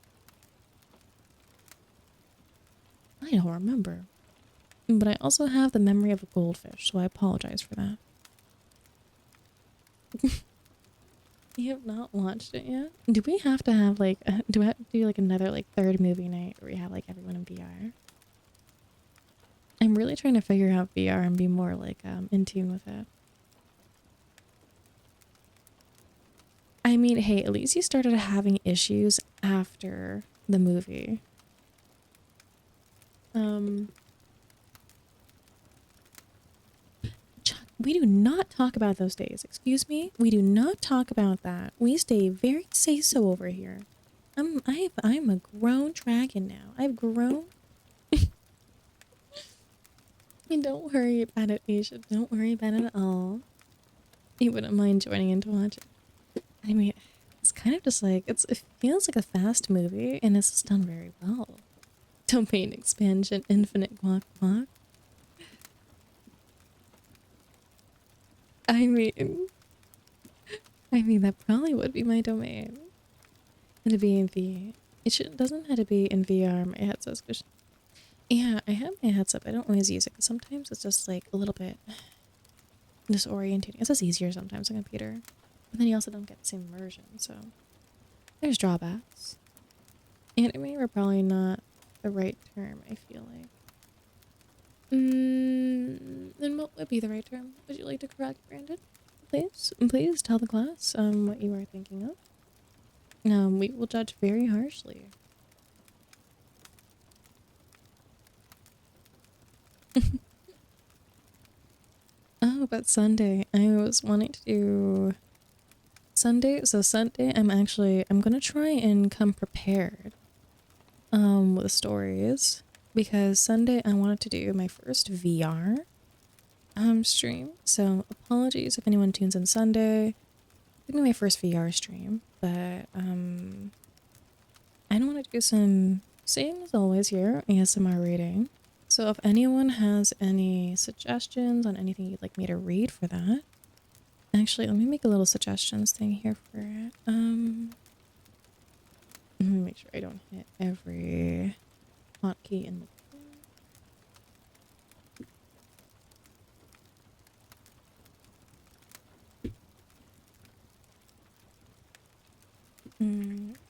I don't remember. But I also have the memory of a goldfish, so I apologize for that. You have not watched it yet? Do we have to have like, do we have to do like another like third movie night where we have like everyone in VR? I'm really trying to figure out VR and be more like in tune with it. I mean, hey, at least you started having issues after the movie. Chuck, we do not talk about those days. Excuse me? We do not talk about that. We stay very say-so over here. I'm a grown dragon now. I've grown. And don't worry about it, Asia. Don't worry about it at all. You wouldn't mind joining in to watch it. I mean, it's kind of just like, it feels like a fast movie, and it's just done very well. Domain expansion, infinite guac guac. I mean, that probably would be my domain. It'd be the doesn't have to be in VR. My headset's good. Yeah, I have my headset, but I don't always use it because sometimes it's just like a little bit disorienting. It's just easier sometimes on a computer. But then you also don't get the same immersion, so there's drawbacks. Anime are probably not the right term, I feel like. Then what would be the right term? Would you like to correct, Brandon? Please tell the class what you are thinking of. We will judge very harshly. Oh, but Sunday. I was wanting to do Sunday. So Sunday, I'm gonna try and come prepared with stories because Sunday I wanted to do my first VR stream. So apologies if anyone tunes in Sunday. It's gonna be my first VR stream, but I don't want to do some same as always here ASMR reading. So if anyone has any suggestions on anything you'd like me to read for that, actually let me make a little suggestions thing here for it. Let me make sure I don't hit every hotkey in the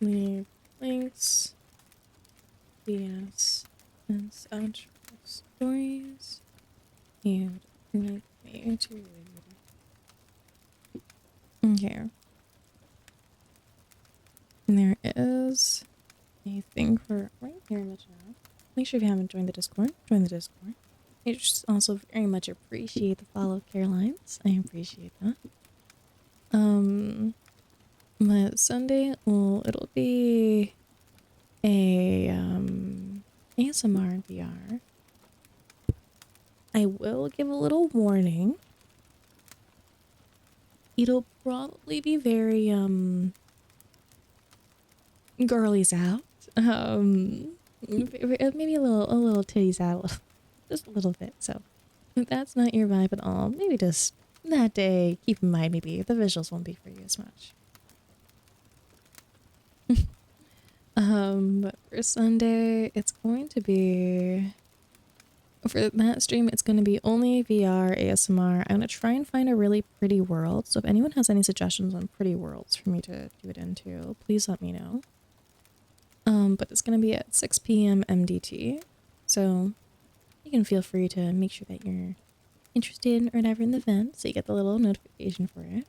leave links, BS, and outro stories. And make me to read. Okay. And there is a thing for right here in the chat. Make sure if you haven't joined the Discord, join the Discord. I just also very much appreciate the follow, Carolines. I appreciate that. But Sunday, well, it'll be a ASMR in VR. I will give a little warning. It'll probably be very girlies out. Maybe a little titties out, just a little bit. So if that's not your vibe at all, maybe just that day, keep in mind maybe the visuals won't be for you as much. But for Sunday, it's going to be, for that stream, it's going to be only VR ASMR. I'm going to try and find a really pretty world. So if anyone has any suggestions on pretty worlds for me to do it into, please let me know. But it's going to be at 6 p.m. MDT. So you can feel free to make sure that you're interested or whatever in the event, so you get the little notification for it.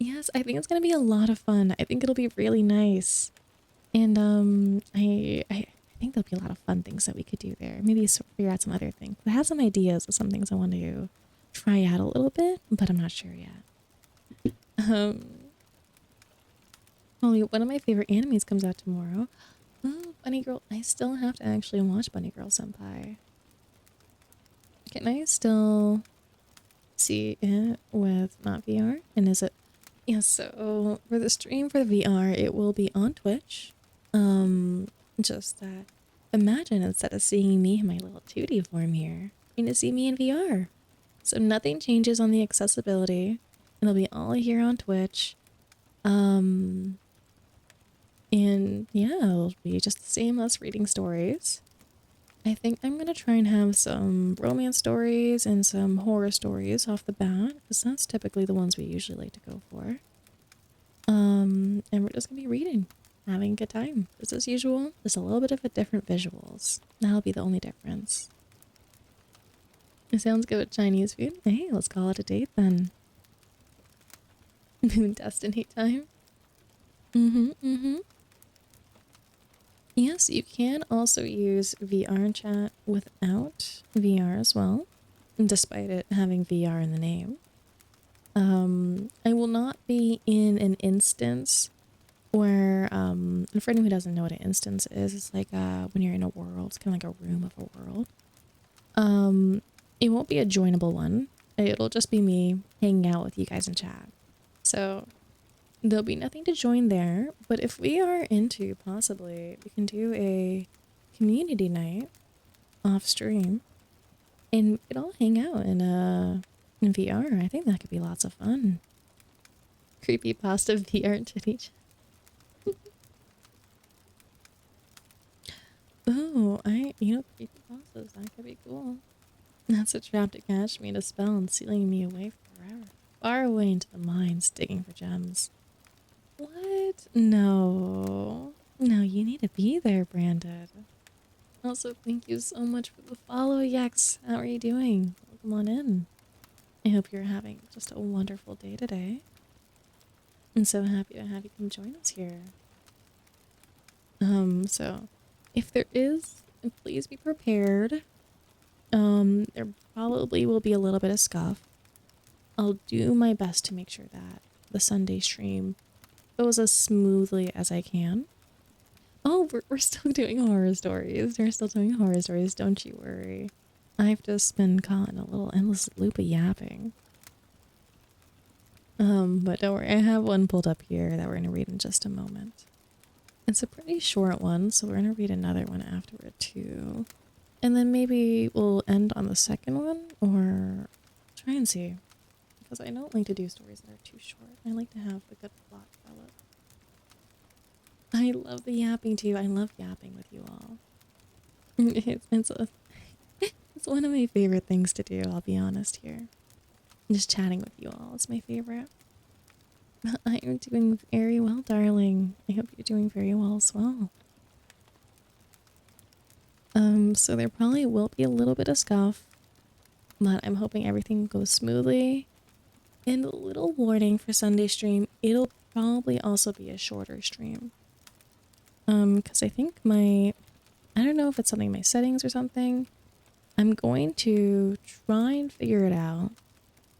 Yes, I think it's gonna be a lot of fun. I think it'll be really nice, and I think there'll be a lot of fun things that we could do there. Maybe figure out some other things. I have some ideas of some things I want to try out a little bit, but I'm not sure yet. Only one of my favorite animes comes out tomorrow. Oh, Bunny Girl! I still have to actually watch Bunny Girl Senpai. Can I still see it with not VR? And is it? Yeah, so for the stream for the VR, it will be on Twitch. Just that, imagine instead of seeing me in my little 2D form here, you're gonna see me in VR. So nothing changes on the accessibility. It'll be all here on Twitch. And yeah, it'll be just the same as reading stories. I think I'm gonna try and have some romance stories and some horror stories off the bat, because that's typically the ones we usually like to go for. And we're just gonna be reading, having a good time. Just as usual, just a little bit of a different visuals. That'll be the only difference. It sounds good with Chinese food. Hey, let's call it a date then. Moon Destiny time. Yes, you can also use VR chat without VR as well, despite it having VR in the name. I will not be in an instance where, and for anyone who doesn't know what an instance is, it's like when you're in a world, it's kind of like a room of a world. It won't be a joinable one. It'll just be me hanging out with you guys in chat. So there'll be nothing to join there, but if we are into, possibly, we can do a community night off stream, and we could all hang out in VR. I think that could be lots of fun. Creepypasta VR titty. Oh, creepy bosses, that could be cool. That's a trap to catch me in a spell and sealing me away forever. Far away into the mines digging for gems. What? No. No, you need to be there, Brandon. Also, thank you so much for the follow, Yex. How are you doing? Welcome on in. I hope you're having just a wonderful day today. I'm so happy to have you come join us here. So if there is, please be prepared. There probably will be a little bit of scuff. I'll do my best to make sure that the Sunday stream goes as smoothly as I can. Oh, we're still doing horror stories. We're still doing horror stories, don't you worry. I've just been caught in a little endless loop of yapping. But don't worry, I have one pulled up here that we're gonna read in just a moment. It's a pretty short one, so we're gonna read another one afterward too. And then maybe we'll end on the second one, or try and see. Because I don't like to do stories that are too short. I like to have a good plot develop. I love the yapping too. I love yapping with you all. It's one of my favorite things to do, I'll be honest here. Just chatting with you all is my favorite. I am doing very well, darling. I hope you're doing very well as well. So there probably will be a little bit of scuff, but I'm hoping everything goes smoothly. And a little warning for Sunday stream, it'll probably also be a shorter stream. Because I think I don't know if it's something in my settings or something. I'm going to try and figure it out.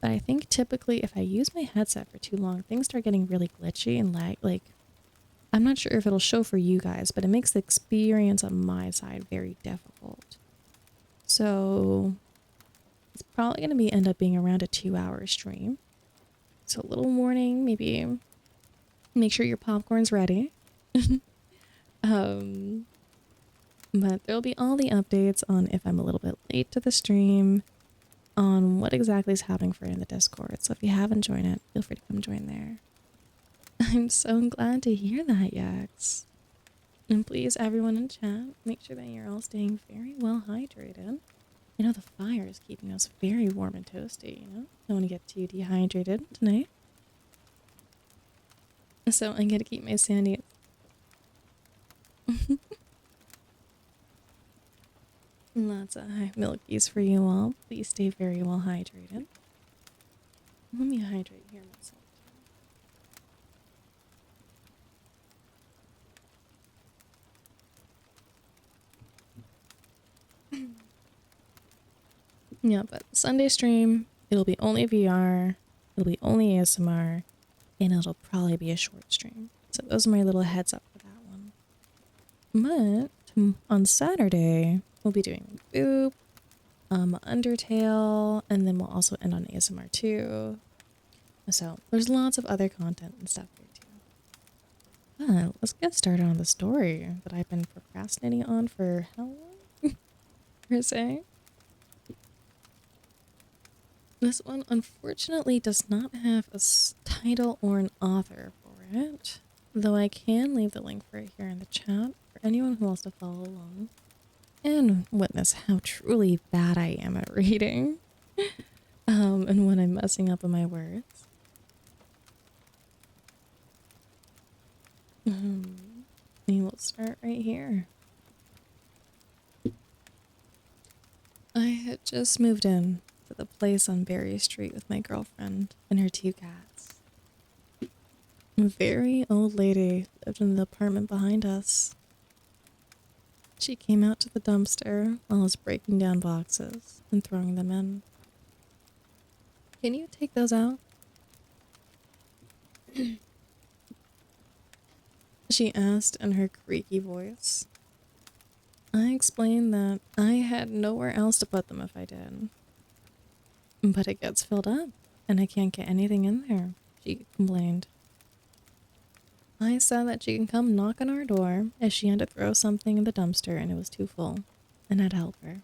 But I think typically if I use my headset for too long, things start getting really glitchy and like, I'm not sure if it'll show for you guys, but it makes the experience on my side very difficult. So it's probably going to end up being around a 2-hour stream. So a little warning, maybe make sure your popcorn's ready. But there'll be all the updates on if I'm a little bit late to the stream, on what exactly is happening for it in the Discord. So if you haven't joined it, feel free to come join there. I'm so glad to hear that, Yax. And please, everyone in chat, make sure that you're all staying very well hydrated. I know the fire is keeping us very warm and toasty, you know? Don't want to get too dehydrated tonight. So I'm gonna keep my sandy. Lots of high milkies for you all. Please stay very well hydrated. Let me hydrate here myself. Yeah, but Sunday stream, it'll be only VR, it'll be only ASMR, and it'll probably be a short stream. So those are my little heads up for that one. But on Saturday, we'll be doing Boop, Undertale, and then we'll also end on ASMR too. So there's lots of other content and stuff there too. But let's get started on the story that I've been procrastinating on for how long? Per se. This one unfortunately does not have a title or an author for it, though I can leave the link for it here in the chat for anyone who wants to follow along and witness how truly bad I am at reading and when I'm messing up on my words. And we'll start right here. I had just moved in to the place on Berry Street with my girlfriend and her 2 cats. A very old lady lived in the apartment behind us. She came out to the dumpster while I was breaking down boxes and throwing them in. Can you take those out? She asked in her creaky voice. I explained that I had nowhere else to put them if I did. But it gets filled up, and I can't get anything in there, she complained. I said that she can come knock on our door if she had to throw something in the dumpster and it was too full, and I'd help her.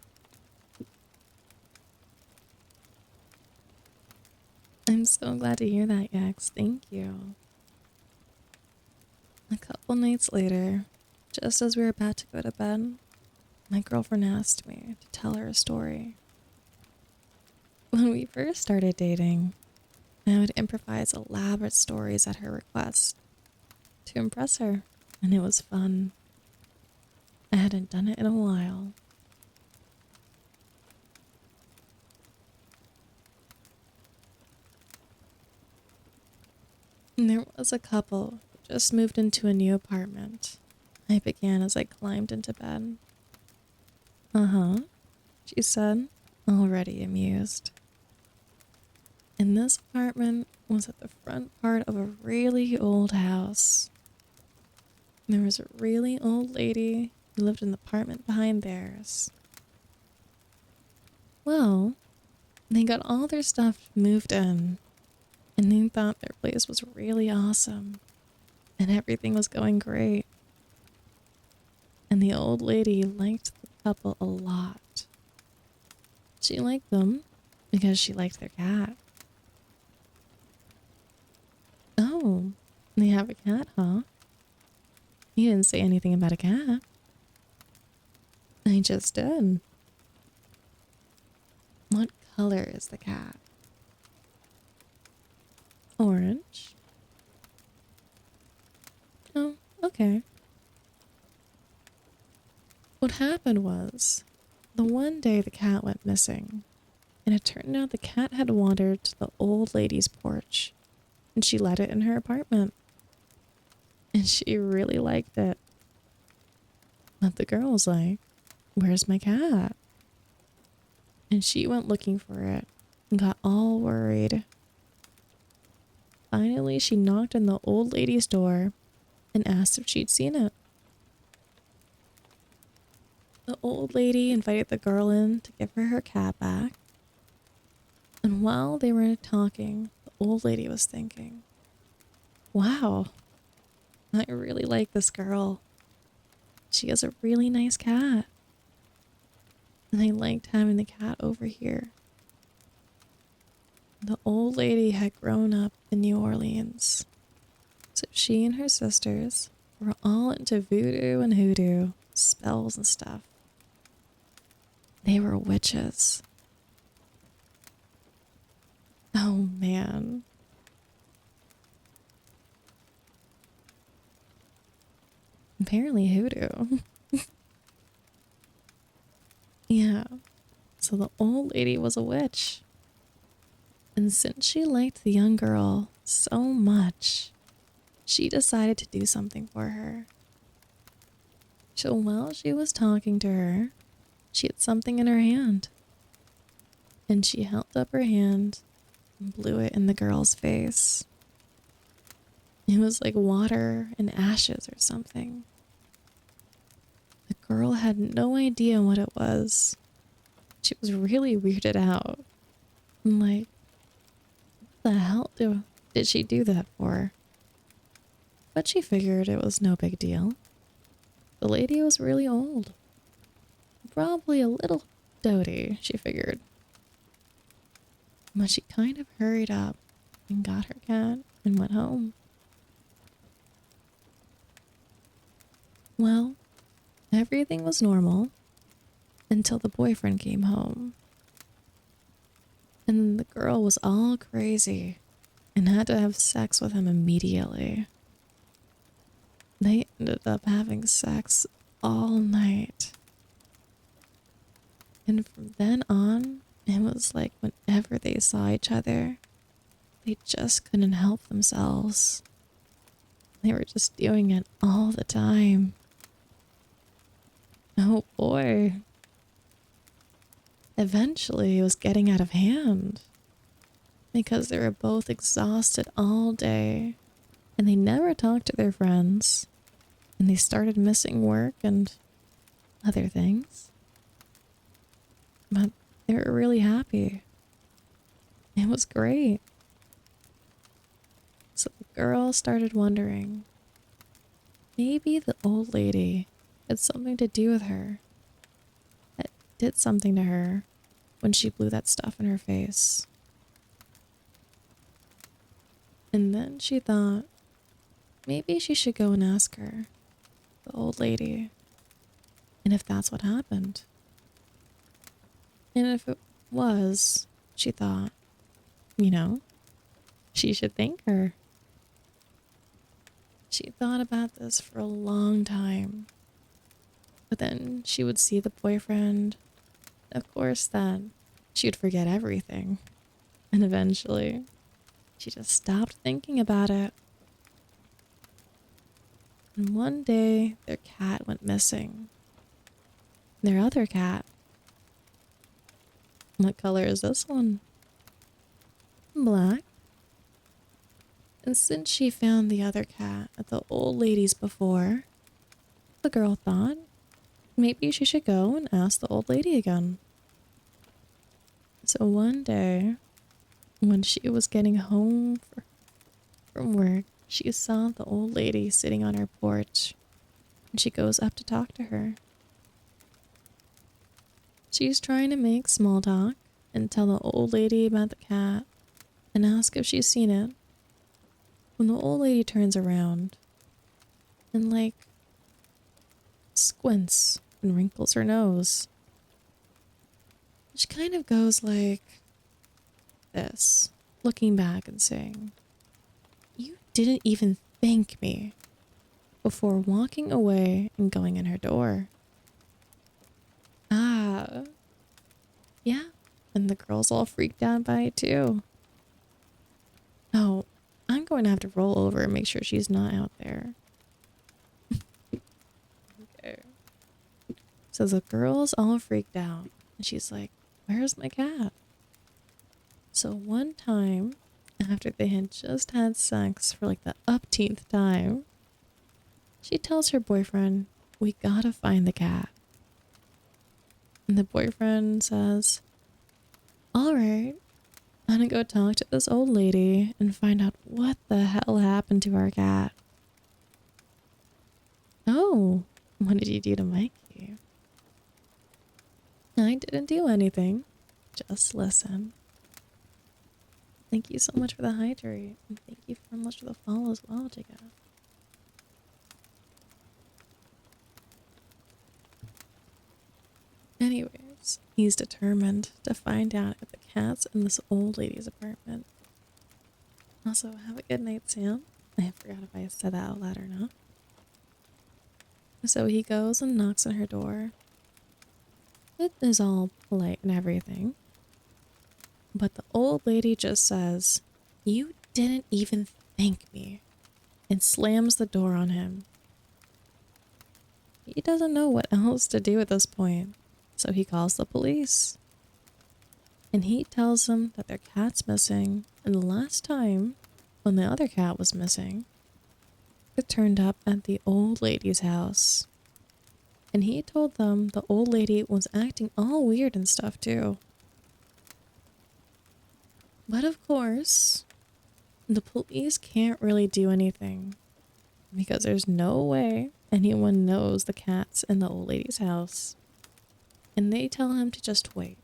I'm so glad to hear that, Yax. Thank you. A couple nights later, just as we were about to go to bed, My girlfriend asked me to tell her a story. When we first started dating, I would improvise elaborate stories at her request to impress her, and it was fun. I hadn't done it in a while. And there was a couple who just moved into a new apartment. I began as I climbed into bed. Uh-huh, she said, already amused. And this apartment was at the front part of a really old house. There was a really old lady who lived in the apartment behind theirs. Well, they got all their stuff moved in, and they thought their place was really awesome, and everything was going great. And the old lady liked the couple a lot. She liked them because she liked their cat. Oh, they have a cat, huh? You didn't say anything about a cat. I just did. What color is the cat? Orange. Oh, okay. What happened was, the one day the cat went missing, and it turned out the cat had wandered to the old lady's porch, and she let it in her apartment. And she really liked it. But the girl was like, "Where's my cat?" And she went looking for it and got all worried. Finally, she knocked on the old lady's door and asked if she'd seen it. The old lady invited the girl in to give her cat back. And while they were talking, the old lady was thinking, wow, I really like this girl. She has a really nice cat. And I liked having the cat over here. The old lady had grown up in New Orleans, so she and her sisters were all into voodoo and hoodoo, spells and stuff. They were witches. Oh man. Apparently hoodoo. Yeah, so the old lady was a witch. And since she liked the young girl so much, she decided to do something for her. So while she was talking to her, she had something in her hand. And she held up her hand and blew it in the girl's face. It was like water and ashes or something. The girl had no idea what it was. She was really weirded out. I'm like, what the hell did she do that for? But she figured it was no big deal. The lady was really old. Probably a little doty, she figured. But she kind of hurried up and got her cat and went home. Well, everything was normal until the boyfriend came home. And the girl was all crazy and had to have sex with him immediately. They ended up having sex all night. And from then on, it was like whenever they saw each other, they just couldn't help themselves. They were just doing it all the time. Oh boy. Eventually, it was getting out of hand because they were both exhausted all day and they never talked to their friends and they started missing work and other things. But they were really happy. It was great. So the girl started wondering, maybe the old lady had something to do with her. It did something to her when she blew that stuff in her face. And then she thought, maybe she should go and ask her, the old lady. and if that's what happened. And if it was, she thought, you know, she should thank her. She thought about this for a long time. But then she would see the boyfriend. Of course, then she would forget everything. And eventually, she just stopped thinking about it. And one day, their cat went missing. Their other cat. What color is this one? Black. And since she found the other cat at the old lady's before, the girl thought maybe she should go and ask the old lady again. So one day, when she was getting home from work, she saw the old lady sitting on her porch, and she goes up to talk to her. She's trying to make small talk and tell the old lady about the cat and ask if she's seen it. When the old lady turns around and squints and wrinkles her nose, she kind of goes like this, looking back and saying, "You didn't even thank me," before walking away and going in her door. Ah, yeah, and the girl's all freaked out by it too. Oh, I'm going to have to roll over and make sure she's not out there. Okay. So the girl's all freaked out, and she's like, "Where's my cat?" So one time, after they had just had sex for like the upteenth time, she tells her boyfriend, "We gotta find the cat." And the boyfriend says, "All right, I'm gonna go talk to this old lady and find out what the hell happened to our cat." "Oh, what did you do to Mikey?" "I didn't do anything. Just listen." Thank you so much for the hydrate, and thank you so much for the follow as well, Jacob. Anyways, he's determined to find out if the cat's in this old lady's apartment. Also, have a good night, Sam. I forgot if I said that out loud or not. So he goes and knocks on her door. It is all polite and everything. But the old lady just says, "You didn't even thank me," and slams the door on him. He doesn't know what else to do at this point, so he calls the police. And he tells them that their cat's missing, and the last time, when the other cat was missing, it turned up at the old lady's house. And he told them the old lady was acting all weird and stuff too. But of course, the police can't really do anything because there's no way anyone knows the cat's in the old lady's house. And they tell him to just wait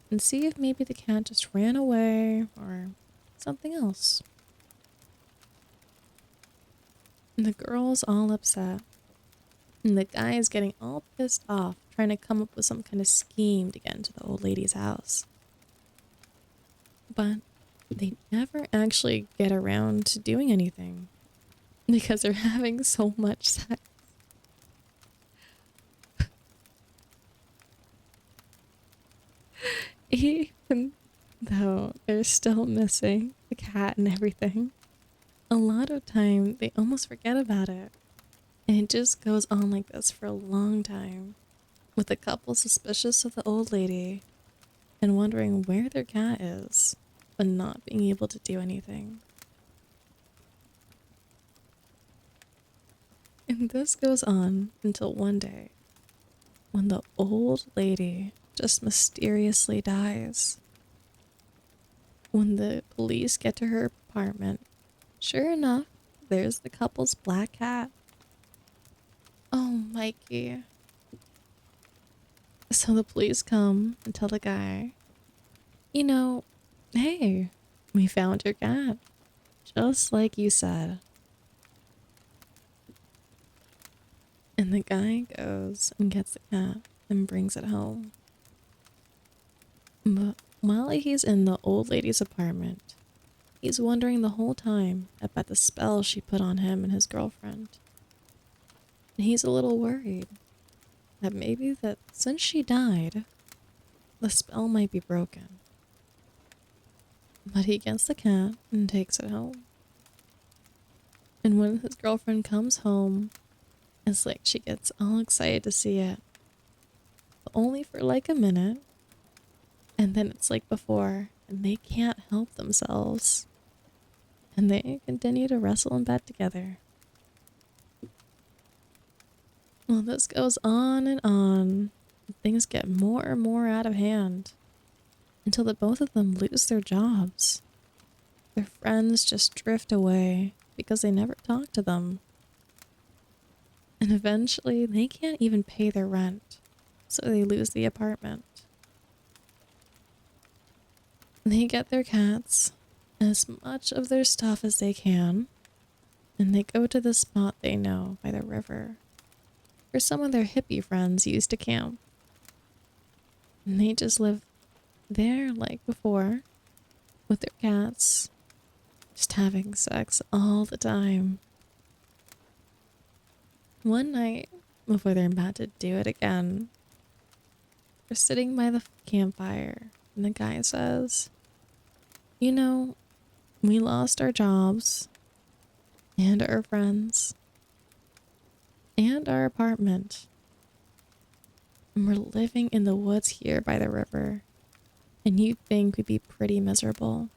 and see if maybe the cat just ran away or something else. And the girl's all upset. And the guy is getting all pissed off, trying to come up with some kind of scheme to get into the old lady's house. But they never actually get around to doing anything because they're having so much sex. Even though they're still missing the cat and everything, a lot of time they almost forget about it. And it just goes on like this for a long time, with the couple suspicious of the old lady and wondering where their cat is, but not being able to do anything. And this goes on until one day, when the old lady just mysteriously dies. When the police get to her apartment, sure enough, there's the couple's black cat. Oh, Mikey. So the police come and tell the guy, "Hey, we found your cat, just like you said." And the guy goes and gets the cat and brings it home. But while he's in the old lady's apartment, he's wondering the whole time about the spell she put on him and his girlfriend. And he's a little worried that maybe that since she died, the spell might be broken. But he gets the cat and takes it home. And when his girlfriend comes home, it's like she gets all excited to see it. But only for like a minute. And then it's like before, and they can't help themselves. And they continue to wrestle in bed together. Well, this goes on and on. Things get more and more out of hand until the both of them lose their jobs. Their friends just drift away because they never talk to them. And eventually, they can't even pay their rent, so they lose the apartment. They get their cats, as much of their stuff as they can, and they go to the spot they know by the river, where some of their hippie friends used to camp. And they just live there like before, with their cats, just having sex all the time. One night, before they're about to do it again, they're sitting by the campfire, and the guy says, "You know, we lost our jobs, and our friends, and our apartment. And we're living in the woods here by the river, and you'd think we'd be pretty miserable.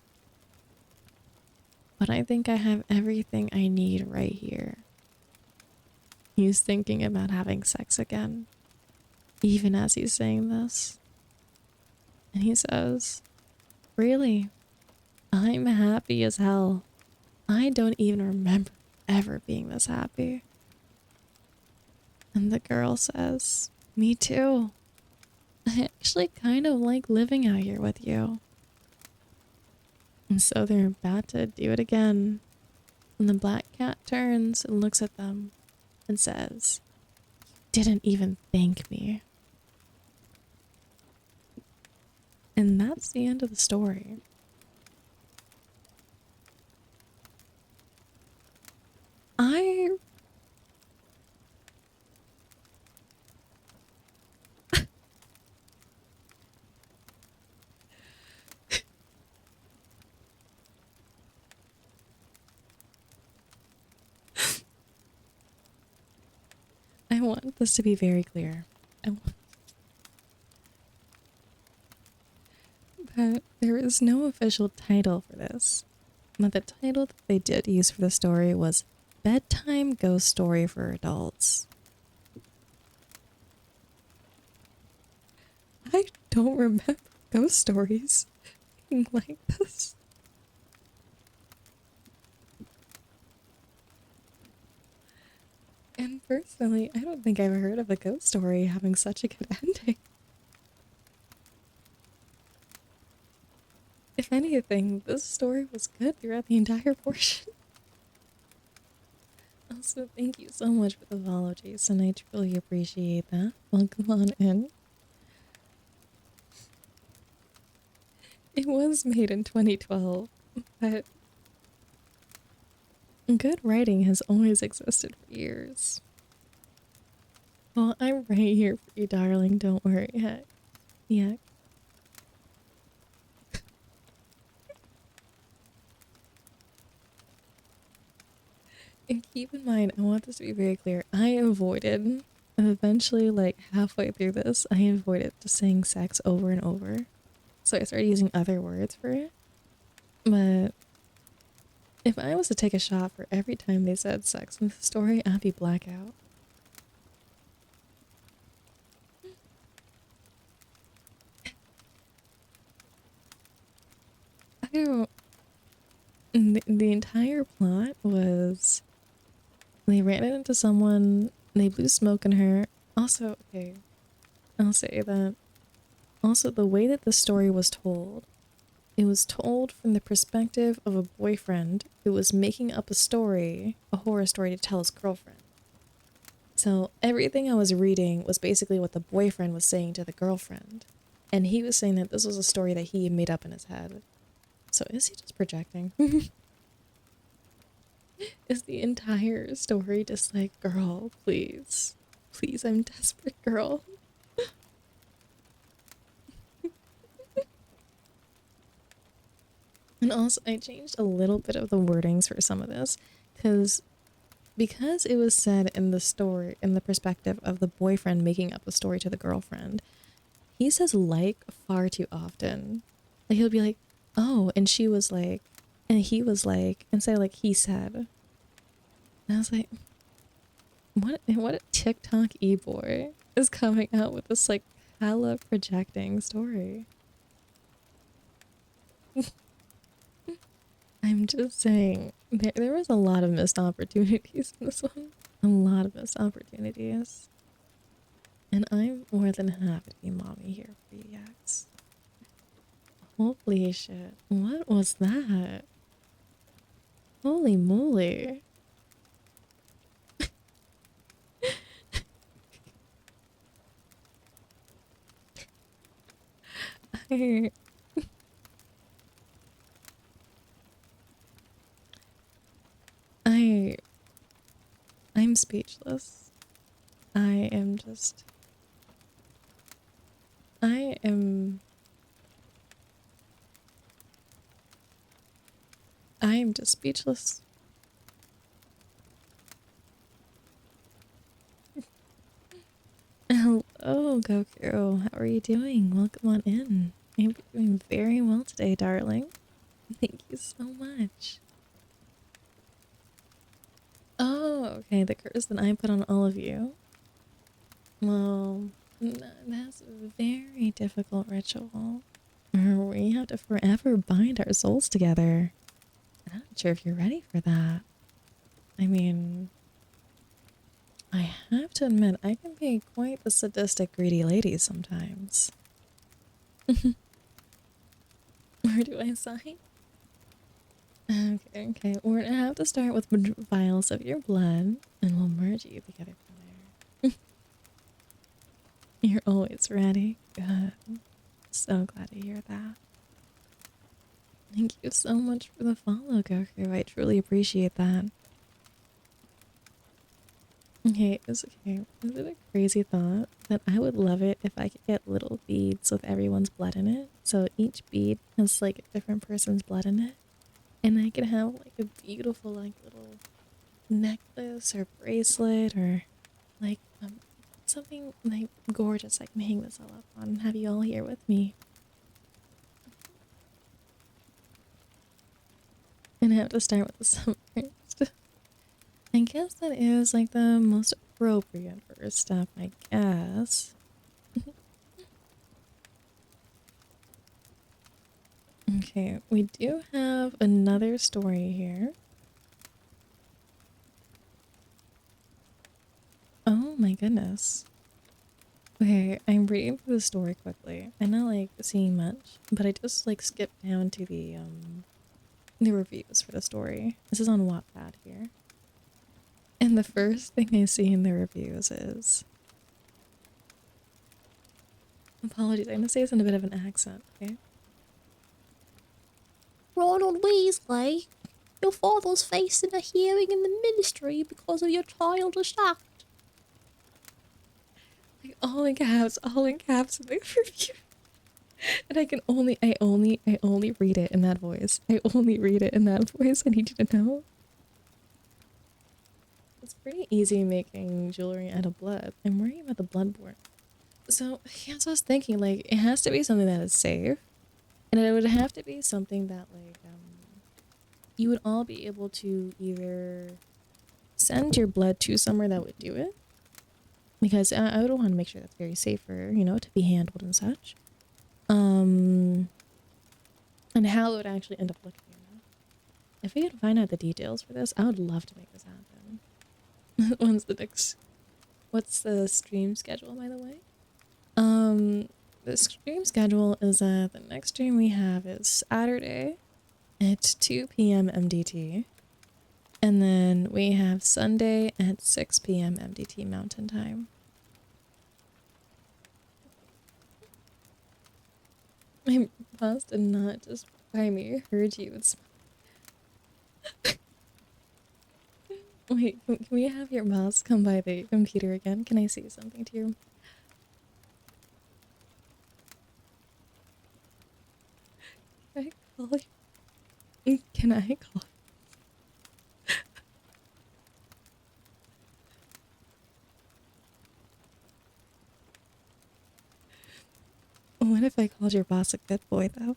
But I think I have everything I need right here." He's thinking about having sex again, even as he's saying this. And he says, "Really, I'm happy as hell. I don't even remember ever being this happy." And the girl says, "Me too. I actually kind of like living out here with you." And so they're about to do it again. And the black cat turns and looks at them and says, "Didn't even thank me." And that's the end of the story. I I want this to be very clear. That there is no official title for this. But the title that they did use for the story was Bedtime Ghost Story for Adults. I don't remember ghost stories being like this. And personally, I don't think I've heard of a ghost story having such a good ending. If anything, this story was good throughout the entire portion. Also, thank you so much for the follow, Jason. I truly appreciate that. Welcome on in. It was made in 2012, but good writing has always existed for years. Well, I'm right here for you, darling. Don't worry. Heck. Yeah. And keep in mind, I want this to be very clear. I avoided, eventually, like halfway through this, I avoided just saying sex over and over. So I started using other words for it. But if I was to take a shot for every time they said sex in the story, I'd be blackout. I don't. The entire plot was they ran into someone, they blew smoke in her. Also, okay, I'll say that. Also, the way that the story was told, it was told from the perspective of a boyfriend who was making up a story, a horror story to tell his girlfriend. So everything I was reading was basically what the boyfriend was saying to the girlfriend. And he was saying that this was a story that he made up in his head. So is he just projecting? Is the entire story just like, girl, please, please, I'm desperate, girl. And also, I changed a little bit of the wordings for some of this because it was said in the story, in the perspective of the boyfriend making up a story to the girlfriend. He says like far too often. Like he'll be like, oh, and she was like, and he was like, instead of like he said. And I was like, what a TikTok e-boy is coming out with this like hella projecting story. I'm just saying, there was a lot of missed opportunities in this one. A lot of missed opportunities. And I'm more than happy to be mommy here for you guys. Holy shit. What was that? Holy moly. I, I, I'm speechless. I am just, I am, I am just speechless. Hello, Goku. How are you doing? Welcome on in. You're doing very well today, darling. Thank you so much. Oh, okay. The curse that I put on all of you. Well, that's a very difficult ritual. We have to forever bind our souls together. I'm not sure if you're ready for that. I mean, I have to admit, I can be quite the sadistic, greedy lady sometimes. Where do I sign? Okay, okay. We're gonna have to start with vials of your blood, and we'll merge you together from there. You're always ready. Good. So glad to hear that. Thank you so much for the follow, Goku. I truly appreciate that. Okay, is it a crazy thought that I would love it if I could get little beads with everyone's blood in it? So each bead has like a different person's blood in it. And I could have like a beautiful like little necklace or bracelet or like something like gorgeous I can hang this all up on and have you all here with me. And I have to start with the summer first. I guess that is like the most appropriate first step, I guess. Okay, we do have another story here. Oh my goodness. Okay, I'm reading through the story quickly. I'm not like seeing much, but I just like skipped down to the reviews for the story. This is on Wattpad here. And the first thing I see in the reviews is, apologies, I'm gonna say this in a bit of an accent, okay? Ronald Weasley, your father's facing a hearing in the ministry because of your childish act. Like all in caps in the review. And I only read it in that voice. I only read it in that voice. I need you to know. It's pretty easy making jewelry out of blood. I'm worrying about the bloodborne. So, yeah, so I was thinking, like, it has to be something that is safe. And it would have to be something that, like, you would all be able to either send your blood to somewhere that would do it. Because I would want to make sure that's very safe for, you know, to be handled and such. And how it would actually end up looking. You know? If we could find out the details for this, I would love to make this happen. When's the next? What's the stream schedule, by the way? The stream schedule is the next stream we have is Saturday at 2 p.m. MDT. And then we have Sunday at 6 p.m. MDT Mountain Time. My boss did not just by me heard you. It's wait, can we have your boss come by the computer again? Can I say something to you? Can I call you? Can I call? What if I called your boss a good boy though?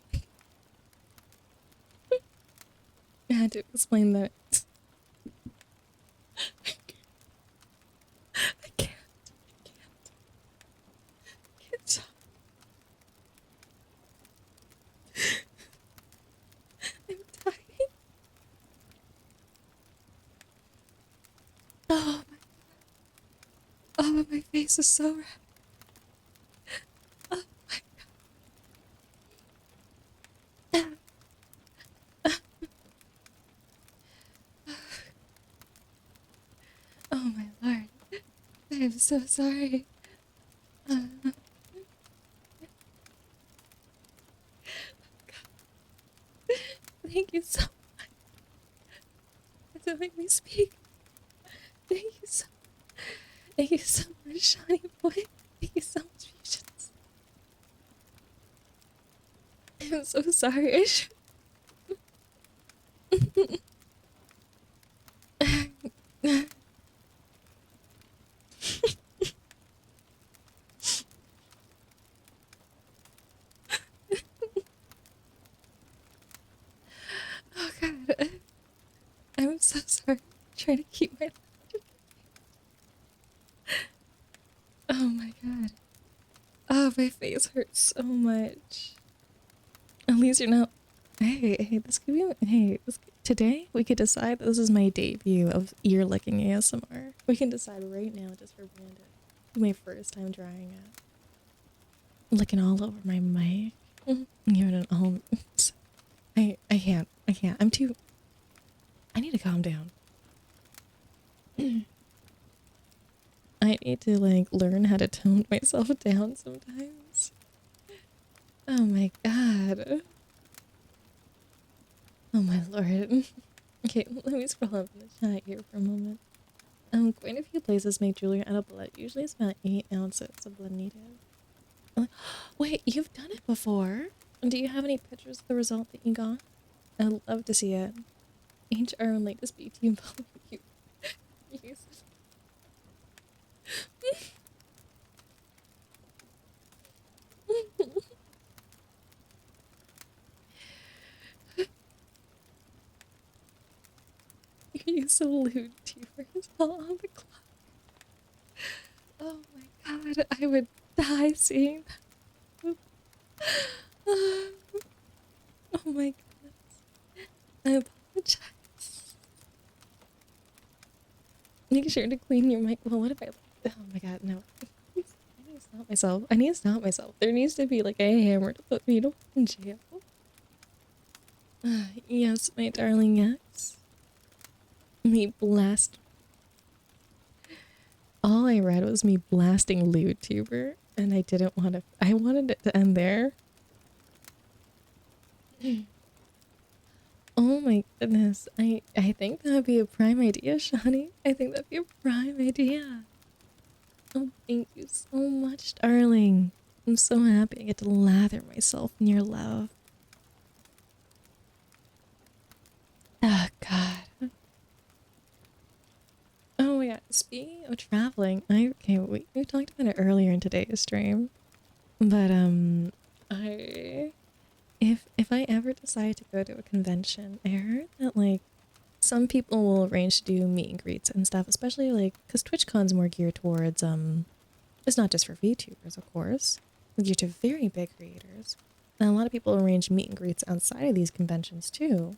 I had to explain that. I can't. I can't stop. I'm dying. Oh, my face is so red. Oh my god. Oh my lord. I am so sorry. Uh, Thank you so much for letting me speak. Thank you so Thank you so much, Shiny Boy. Thank you so much, Patience. I'm so sorry. I should. Oh god. I'm so sorry. I'm trying to keep my. Oh my god. Oh, my face hurts so much. At least you're not. Hey, this could be. Hey, today we could decide this is my debut of ear licking ASMR. We can decide right now just for Bandit. My first time trying it. Licking all over my mic. Giving it all. I can't. I can't. I'm too. I need to calm down. I need to like learn how to tone myself down sometimes. Oh my god. Oh my lord. Okay, let me scroll up in the chat here for a moment. Quite a few places make jewelry out of blood. Usually it's about 8 ounces of blood needed. Wait, you've done it before? Do you have any pictures of the result that you got? I'd love to see it. HR would like to speak to you about you. You use a lewd tubers all on the clock. Oh my god, I would die seeing that. Oh my goodness. I apologize. Make sure to clean your mic. Well, what if I... Oh my god, no. I need to stop myself. I need to stop myself. There needs to be like a hammer to put me in jail. Yes, my darling, yes. Me blast. All I read was me blasting lewd tuber, and I didn't want to. I wanted it to end there. Oh my goodness. I think that would be a prime idea, Shani. I think that'd be a prime idea. Oh, thank you so much, darling. I'm so happy I get to lather myself in your love. Oh god. Oh yeah, speaking of traveling, we talked about it earlier in today's stream. But I if I ever decide to go to a convention, I heard that like some people will arrange to do meet and greets and stuff, especially like because TwitchCon's more geared towards it's not just for VTubers, of course. It's geared to very big creators. And a lot of people arrange meet and greets outside of these conventions too.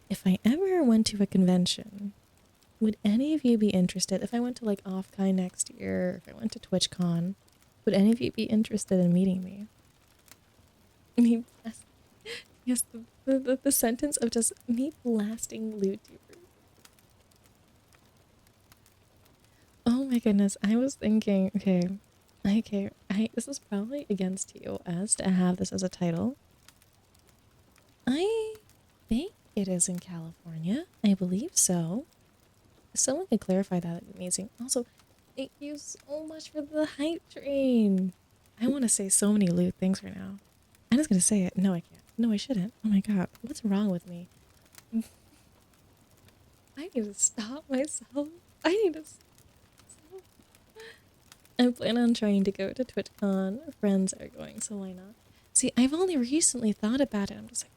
If I ever went to a convention, would any of you be interested? If I went to like Offkai next year, if I went to TwitchCon, would any of you be interested in meeting me? Me, yes, the sentence of just me blasting lewd tubers. my goodness. I was thinking, okay, this is probably against TOS to have this as a title. I think it is in California. I believe so. If someone could clarify that, that'd be amazing. Also, thank you so much for the hype train. I want to say so many lewd things right now. I'm just gonna say it. No, I can't. No, I shouldn't. Oh my god, what's wrong with me? I need to stop myself. I need to stop. I plan on trying to go to TwitchCon. Friends are going, so why not? See, I've only recently thought about it. I'm just like,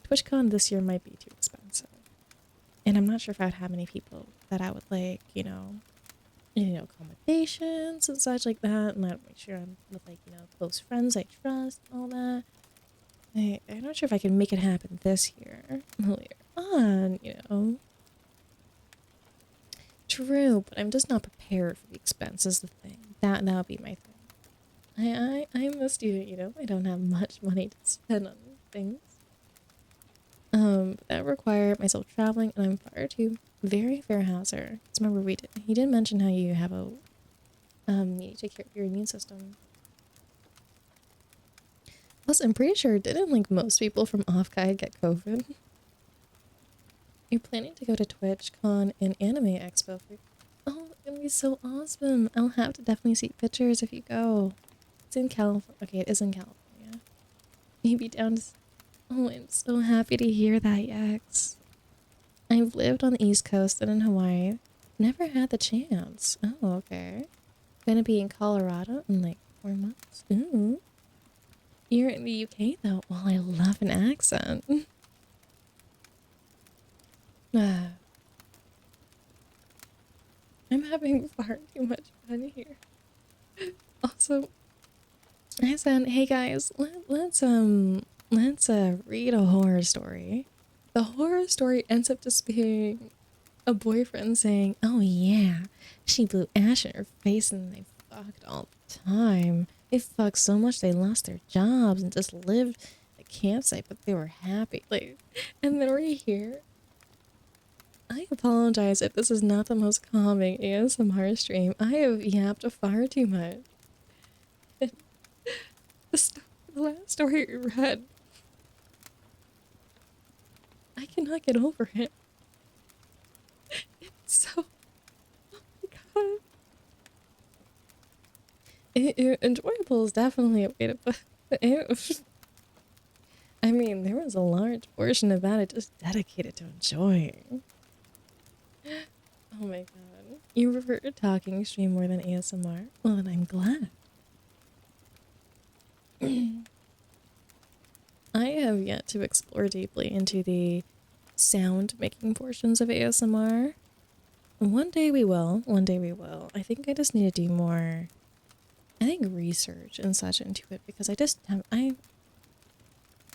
TwitchCon this year might be too expensive. And I'm not sure if I would have many people that I would like, accommodations and such like that. And I'd make sure I'm with close friends I trust and all that. I'm not sure if I can make it happen this year. Later on. True, but I'm just not prepared for the expense is the thing. That would be my thing. I'm a student, I don't have much money to spend on things. That required myself traveling, and I'm far too very fair houser. Because remember, he did mention how you have you need to take care of your immune system. Plus, I'm pretty sure didn't most people from Offguide get COVID? You're planning to go to TwitchCon and Anime Expo. Oh, it's gonna be so awesome. I'll have to definitely see pictures if you go. It's in California. Okay, it is in California. Maybe down to... Oh, I'm so happy to hear that, Yax. I've lived on the East Coast and in Hawaii. Never had the chance. Oh, okay. Gonna be in Colorado in 4 months. Ooh. You're in the UK though. Well, I love an accent. I'm having far too much fun here. Also, I said, hey guys, let's read a horror story. The horror story ends up just being a boyfriend saying, oh yeah, she blew ash in her face and they fucked all the time. They fucked so much they lost their jobs and just lived at a campsite, but they were happy. And then we're here. I apologize if this is not the most calming ASMR stream. I have yapped far too much. The last story we read, I cannot get over it. It's so... Oh my god. Enjoyable is definitely a way to put it. I mean, there was a large portion of that I just dedicated to enjoying. Oh my god. You prefer a talking stream more than ASMR? Well, then I'm glad. I have yet to explore deeply into the sound making portions of ASMR. One day we will. One day we will. I think I just need to do more, research and such into it because I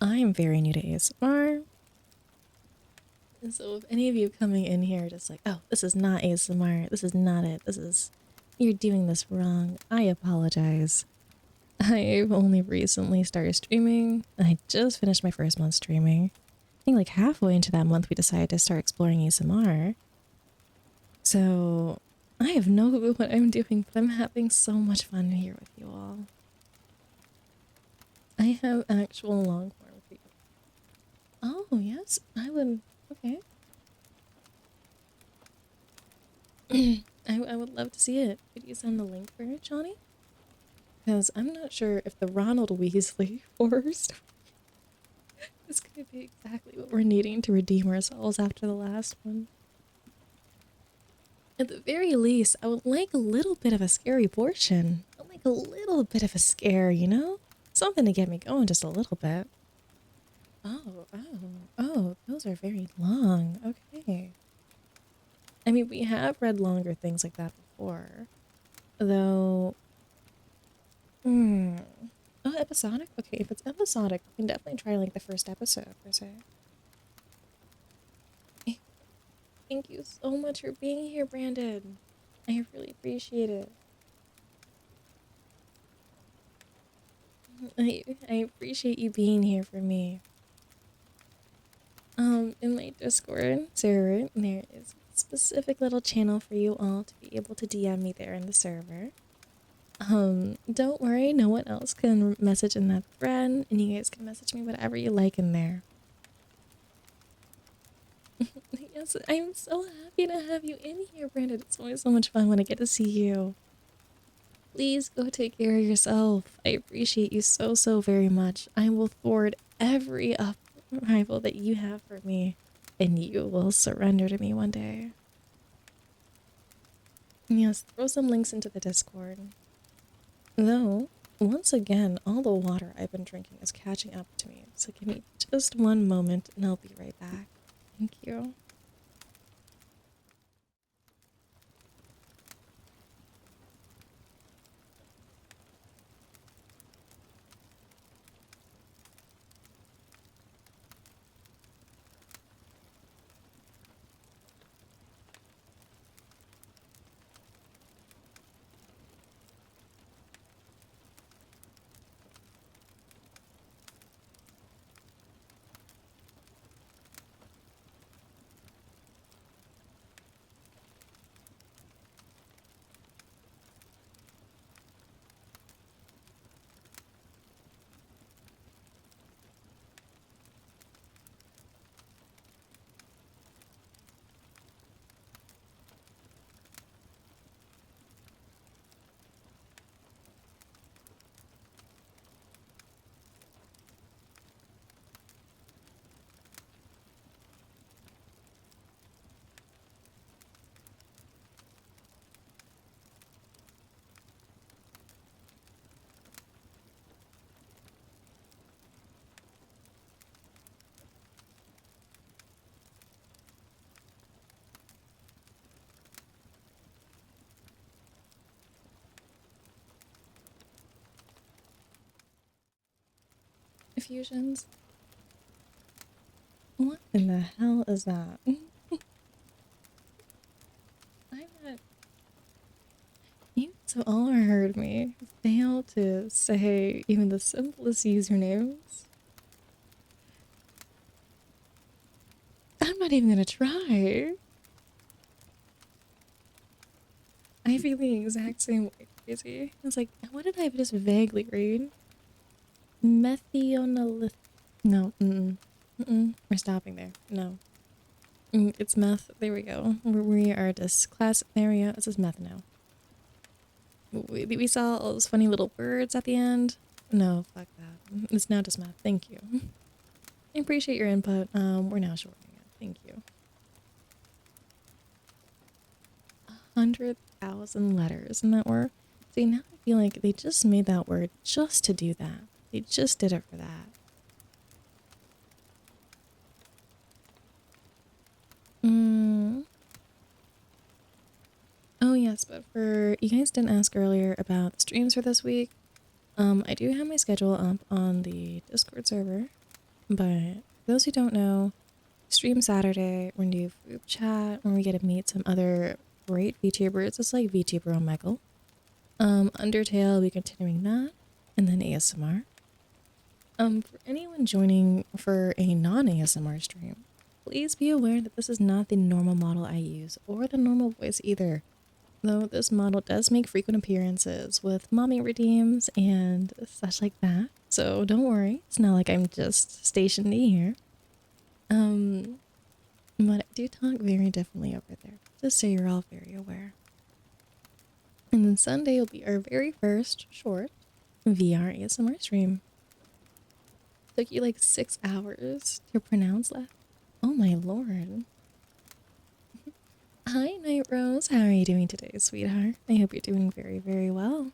am very new to ASMR. And so if any of you coming in here just like, oh, this is not ASMR, this is not it, you're doing this wrong, I apologize. I've only recently started streaming. I just finished my first month streaming. I think halfway into that month we decided to start exploring ASMR. So I have no clue what I'm doing, but I'm having so much fun here with you all. I have actual long form for you. Oh, yes, I would. Okay. I would love to see it. Could you send the link for it, Johnny? Because I'm not sure if the Ronald Weasley horror story is going to be exactly what we're needing to redeem ourselves after the last one. At the very least, I would like a little bit of a scary portion. I'd like a little bit of a scare, Something to get me going just a little bit. Oh, those are very long. Okay. I mean, we have read longer things like that before. Though... Oh, episodic? Okay, if it's episodic, we can definitely try the first episode, per se. Thank you so much for being here, Brandon. I really appreciate it. I appreciate you being here for me. In my Discord server, there is specific little channel for you all to be able to DM me there in the server. Don't worry, no one else can message in that thread, and you guys can message me whatever you like in there. Yes, I'm so happy to have you in here, Brandon. It's always so much fun when I get to see you. Please go take care of yourself. I appreciate you so, so very much. I will thwart every upheaval that you have for me, and you will surrender to me one day. Yes, throw some links into the Discord. Though, once again, all the water I've been drinking is catching up to me, so give me just one moment and I'll be right back. Thank you. Fusions? What in the hell is that? I'm not. You so all heard me fail to say even the simplest usernames. I'm not even gonna try. I feel the exact same way, crazy. I was like, what did I just vaguely read? Methionolith. No, we're stopping there. No. It's meth. There we go. We are this class. There we go. This is meth now. We saw all those funny little birds at the end. No, fuck that. It's now just meth. Thank you. I appreciate your input. We're now shortening it. Thank you. 100,000 letters in that word. See, now I feel like they just made that word just to do that. They just did it for that. Oh yes, but for you guys didn't ask earlier about the streams for this week. I do have my schedule up on the Discord server, but for those who don't know, stream Saturday, we're gonna do group chat where we get to meet some other great VTubers, just like VTuber on Michael. Undertale, we'll be continuing that, and then ASMR. For anyone joining for a non-ASMR stream, please be aware that this is not the normal model I use, or the normal voice either. Though this model does make frequent appearances with mommy redeems and such like that. So don't worry, it's not like I'm just stationed here. But I do talk very differently over there, just so you're all very aware. And then Sunday will be our very first short VR ASMR stream. Took you like 6 hours to pronounce that. Oh my lord. Hi, Night Rose. How are you doing today, sweetheart? I hope you're doing very, very well.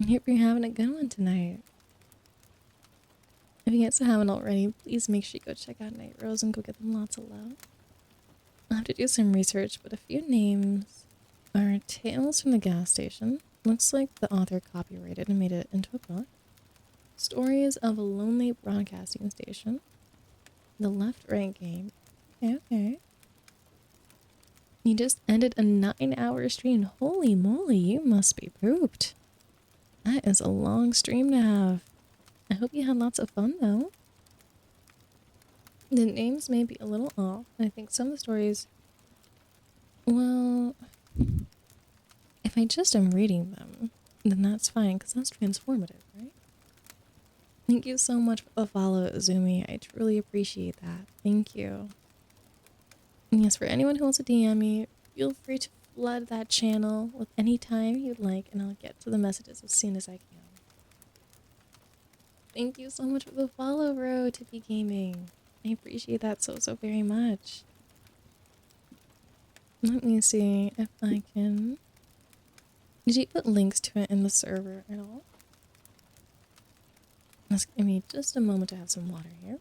I hope you're having a good one tonight. If you guys haven't already, please make sure you go check out Night Rose and go get them lots of love. I'll have to do some research, but a few names are Tales from the Gas Station. Looks like the author copyrighted and made it into a book. Stories of a Lonely Broadcasting Station. The Left Right Game. Okay. You just ended a 9-hour stream. Holy moly, you must be pooped. That is a long stream to have. I hope you had lots of fun though. The names may be a little off. I think some of the stories If I just am reading them, then that's fine, because that's transformative, right? Thank you so much for the follow, Zumi. I truly appreciate that. Thank you. And yes, for anyone who wants to DM me, feel free to flood that channel with any time you'd like, and I'll get to the messages as soon as I can. Thank you so much for the follow, bro, Tippy Gaming. I appreciate that so very much. Let me see if I can... Did you put links to it in the server at all? Let's give me just a moment to have some water here.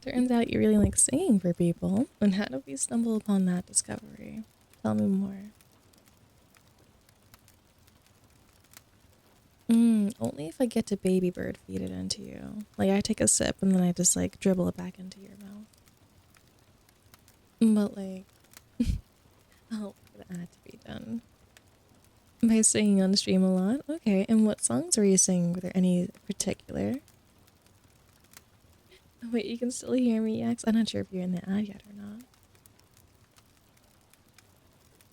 Turns out you really like singing for people. And how did we stumble upon that discovery? Tell me more. Only if I get to baby bird feed it into you. Like I take a sip and then I just like dribble it back into your mouth. But like, I'll wait for that to be done. By singing on stream a lot? Okay, and what songs were you singing? Were there any particular? Oh, wait, you can still hear me, Yax? I'm not sure if you're in the ad yet or not.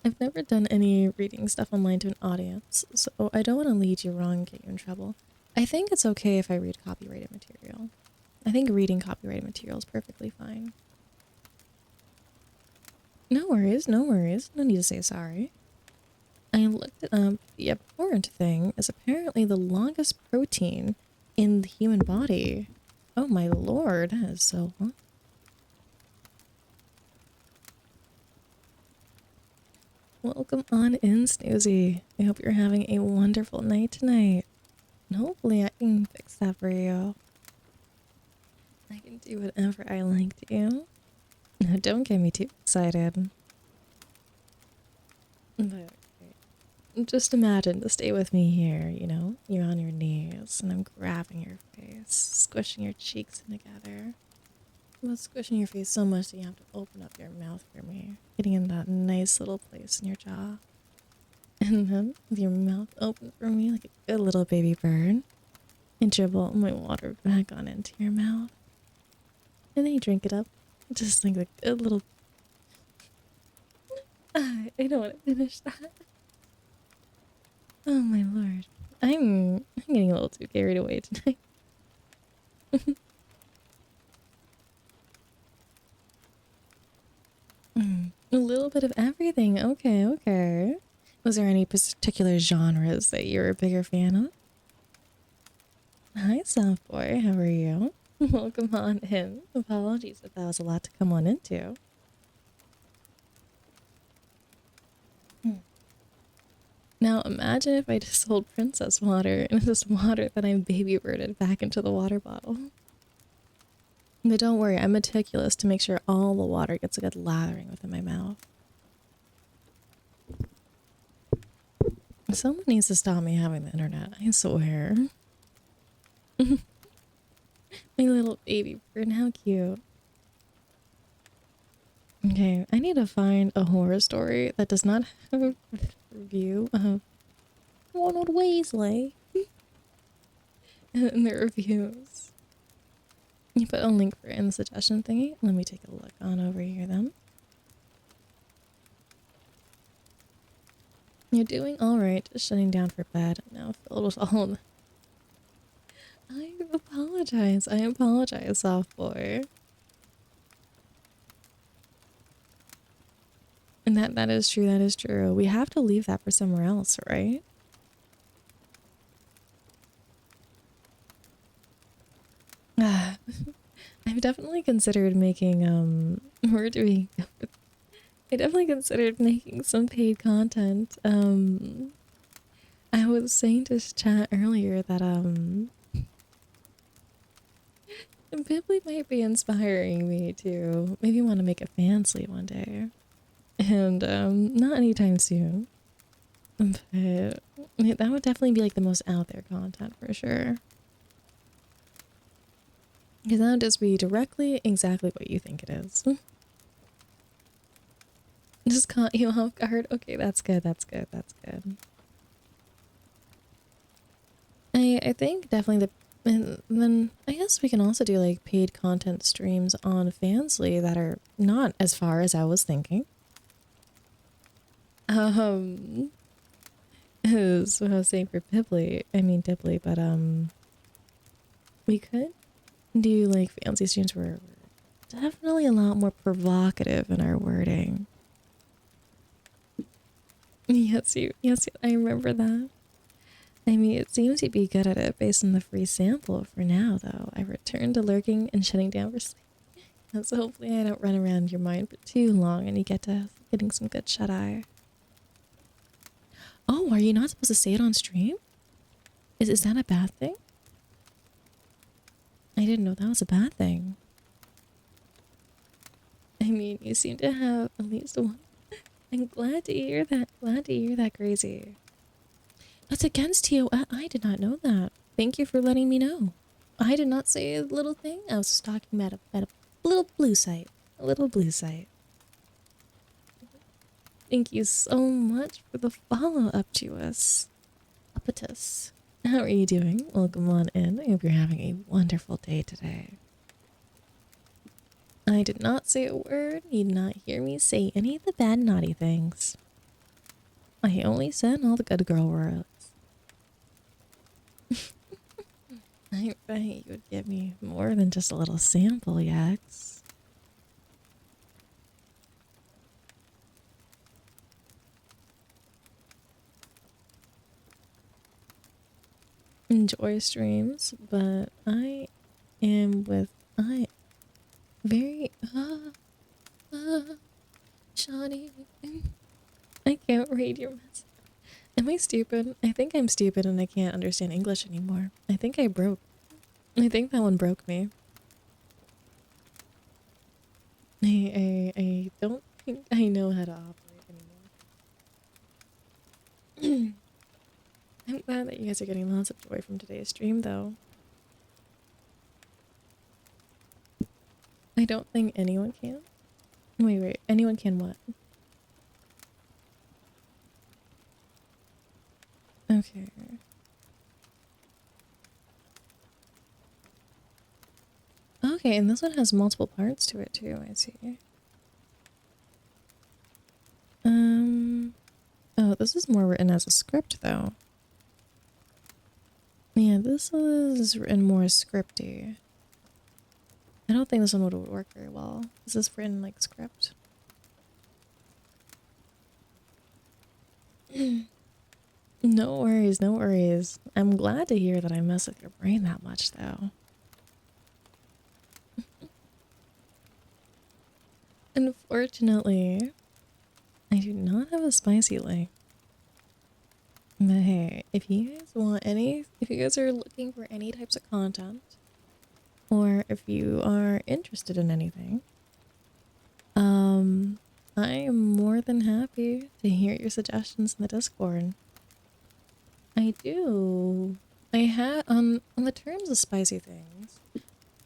I've never done any reading stuff online to an audience, so I don't want to lead you wrong and get you in trouble. I think it's okay if I read copyrighted material. I think reading copyrighted material is perfectly fine. No worries, no worries. No need to say sorry. I looked it up. The abhorrent thing is apparently the longest protein in the human body. Oh my lord, that is so long. Welcome on in, Snoozy. I hope you're having a wonderful night tonight. And hopefully I can fix that for you. I can do whatever I like to. Now don't get me too excited. But just imagine to stay with me here, you know? You're on your knees and I'm grabbing your face, squishing your cheeks in together. I'm squishing your face so much that you have to open up your mouth for me, getting in that nice little place in your jaw. And then, with your mouth open for me like a good little baby bird, I dribble my water back on into your mouth. And then you drink it up, just like a good little... I don't want to finish that. Oh my lord. I'm getting a little too carried away tonight. A little bit of everything. Okay, okay. Was there any particular genres that you were a bigger fan of? Hi, soft boy. How are you? Welcome on in. Apologies if that was a lot to come on into. Now imagine if I just sold princess water and this water that I baby birded back into the water bottle. But don't worry, I'm meticulous to make sure all the water gets a good lathering within my mouth. Someone needs to stop me having the internet, I swear. My little baby bird, how cute. Okay, I need to find a horror story that does not have a review of Ronald Weasley in the reviews. You put a link for it in the suggestion thingy. Let me take a look on over here then. You're doing alright, just shutting down for bed. Now filled with all... I apologize, soft boy. And that is true. We have to leave that for somewhere else, right? I've definitely considered making, where do we go? I definitely considered making some paid content. I was saying to chat earlier that, Bibli might be inspiring me to maybe want to make a fan sleep one day. And, not anytime soon. But that would definitely be like the most out there content for sure. Because that would just be directly exactly what you think it is. Just caught you off guard. Okay, that's good. I think definitely and then I guess we can also do like paid content streams on Fansly that are not as far as I was thinking. Um, is what I was saying for Pibly. I mean Dibbly, but we could do like fancy streams where we're definitely a lot more provocative in our wording. Yes, I remember that. I mean, it seems you'd be good at it based on the free sample for now, though. I return to lurking and shutting down for sleep. So hopefully I don't run around your mind for too long and you get to getting some good shut-eye. Oh, are you not supposed to say it on stream? Is that a bad thing? I didn't know that was a bad thing. I mean, you seem to have at least one. I'm glad to hear that. Glad to hear that, Crazy. That's against TOS. I did not know that. Thank you for letting me know. I did not say a little thing. I was just talking about a little blue site. A little blue site. Thank you so much for the follow up to us. Upatus. How are you doing? Welcome on in. I hope you're having a wonderful day today. I did not say a word. You did not hear me say any of the bad naughty things. I only said all the good girl words. I bet you would give me more than just a little sample, Yax. Enjoy streams, but I am with very Shawnee. I can't read your message. Am I stupid? I think I'm stupid and I can't understand English anymore. I think I broke. I think that one broke me. I don't think I know how to operate anymore. I'm glad that you guys are getting lots of joy from today's stream, though. I don't think anyone can. Wait. Anyone can what? Okay. Okay, and this one has multiple parts to it too, I see. Oh, this is more written as a script though. Yeah, this is written more scripty. I don't think this one would work very well. This is written like script. No worries, no worries. I'm glad to hear that I mess with your brain that much though. Unfortunately, I do not have a spicy link. But hey, if you guys want if you guys are looking for any types of content, or if you are interested in anything, I am more than happy to hear your suggestions in the Discord. I do. I have on the terms of spicy things,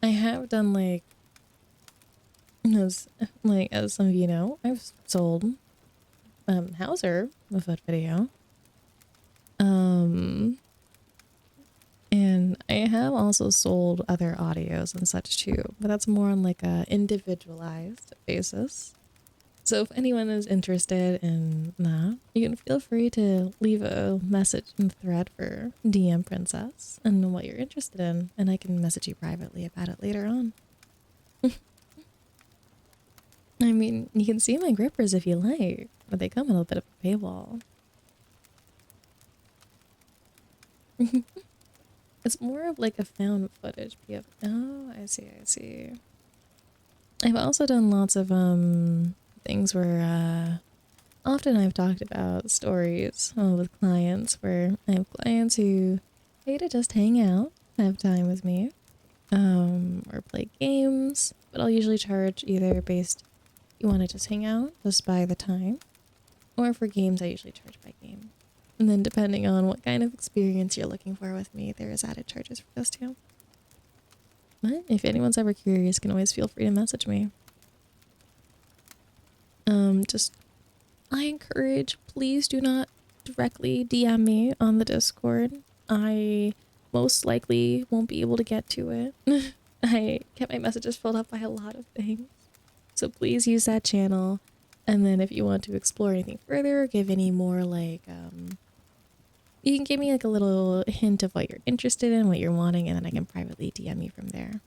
I have done as some of you know, I've sold Hauser a foot video. And I have also sold other audios and such too, but that's more on like a individualized basis. So if anyone is interested in that, you can feel free to leave a message in the thread for DM Princess and what you're interested in, and I can message you privately about it later on. I mean, you can see my grippers if you like, but they come with a bit of a paywall. It's more of like a found footage PF. Oh, I see. I've also done lots of things where often I've talked about stories with clients where I have clients who pay to just hang out, have time with me, or play games, but I'll usually charge either based you want to just hang out just by the time, or for games I usually charge by game. And then depending on what kind of experience you're looking for with me, there is added charges for those too. But if anyone's ever curious, you can always feel free to message me. I encourage, please do not directly DM me on the Discord. I most likely won't be able to get to it. I get my messages filled up by a lot of things. So please use that channel. And then if you want to explore anything further, give any more like, you can give me like a little hint of what you're interested in, what you're wanting, and then I can privately DM you from there.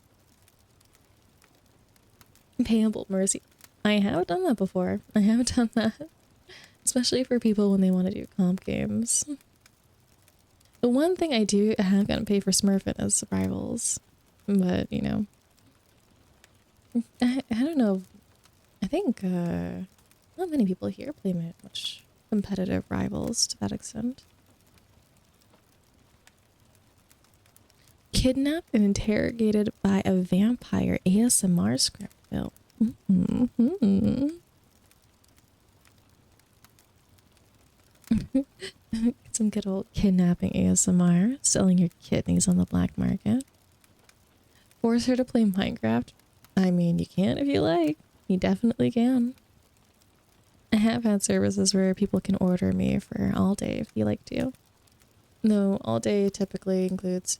Payable mercy. I have done that before. I have done that. Especially for people when they want to do comp games. The one thing I have gotten paid for Smurfing is Rivals. But, you know. I don't know. I think not many people here play much competitive Rivals to that extent. Kidnapped and interrogated by a vampire ASMR script film. Some good old kidnapping ASMR, selling your kidneys on the black market. Force her to play Minecraft. I mean, you can if you like. You definitely can. I have had services where people can order me for all day if you like to. No, all day typically includes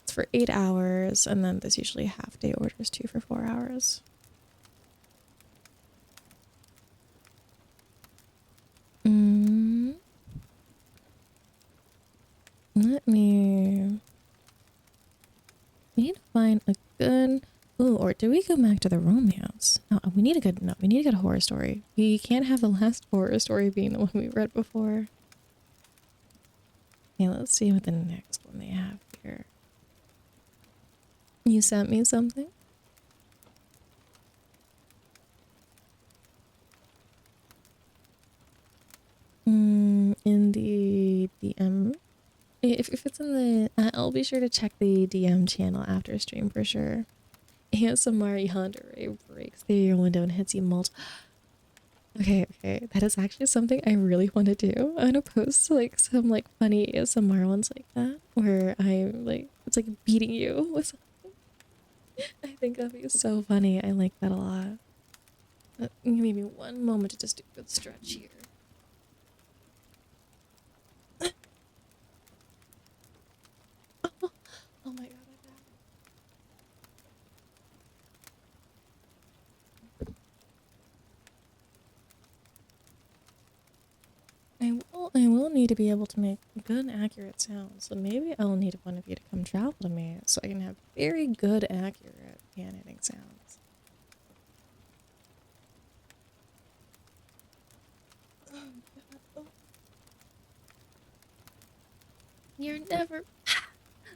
it's for 8 hours, and then there's usually half day orders too for 4 hours. Let me need to find a good. Ooh, or do we go back to the romance? No, we need a good. No, we need a good horror story. We can't have the last horror story being the one we read before. Okay, let's see what the next one they have here. You sent me something? In the DM. If it's in the, I'll be sure to check the DM channel after stream for sure. ASMR yandere breaks through your window and hits you Okay, that is actually something I really want to do. I'm gonna post like some like funny ASMR ones like that, where I'm like, it's like beating you with something. I think that'd be so funny. I like that a lot. Give me one moment to just do a good stretch here. Oh my god. I will need to be able to make good, accurate sounds. So maybe I'll need one of you to come travel to me so I can have very good, accurate pan hitting sounds. Oh god. Oh. You're never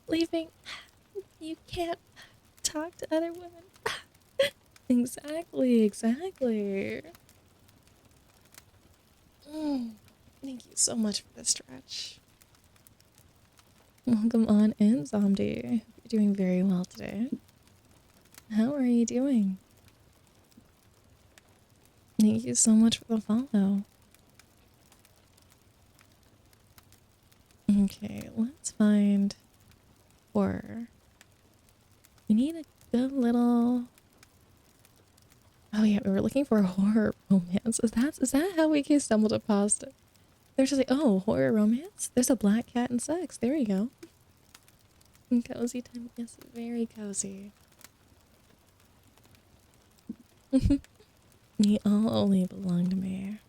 leaving. You can't talk to other women. Exactly. Thank you so much for the stretch. Welcome on in, Zombie. You're doing very well today. How are you doing? Thank you so much for the follow. Okay, let's find horror. We need a good little. Oh yeah, we were looking for a horror romance. Is that how we stumbled upon it? They're just like, oh, horror romance? There's a black cat and sex. There you go. Cozy time. Yes, very cozy. You all only belong to me.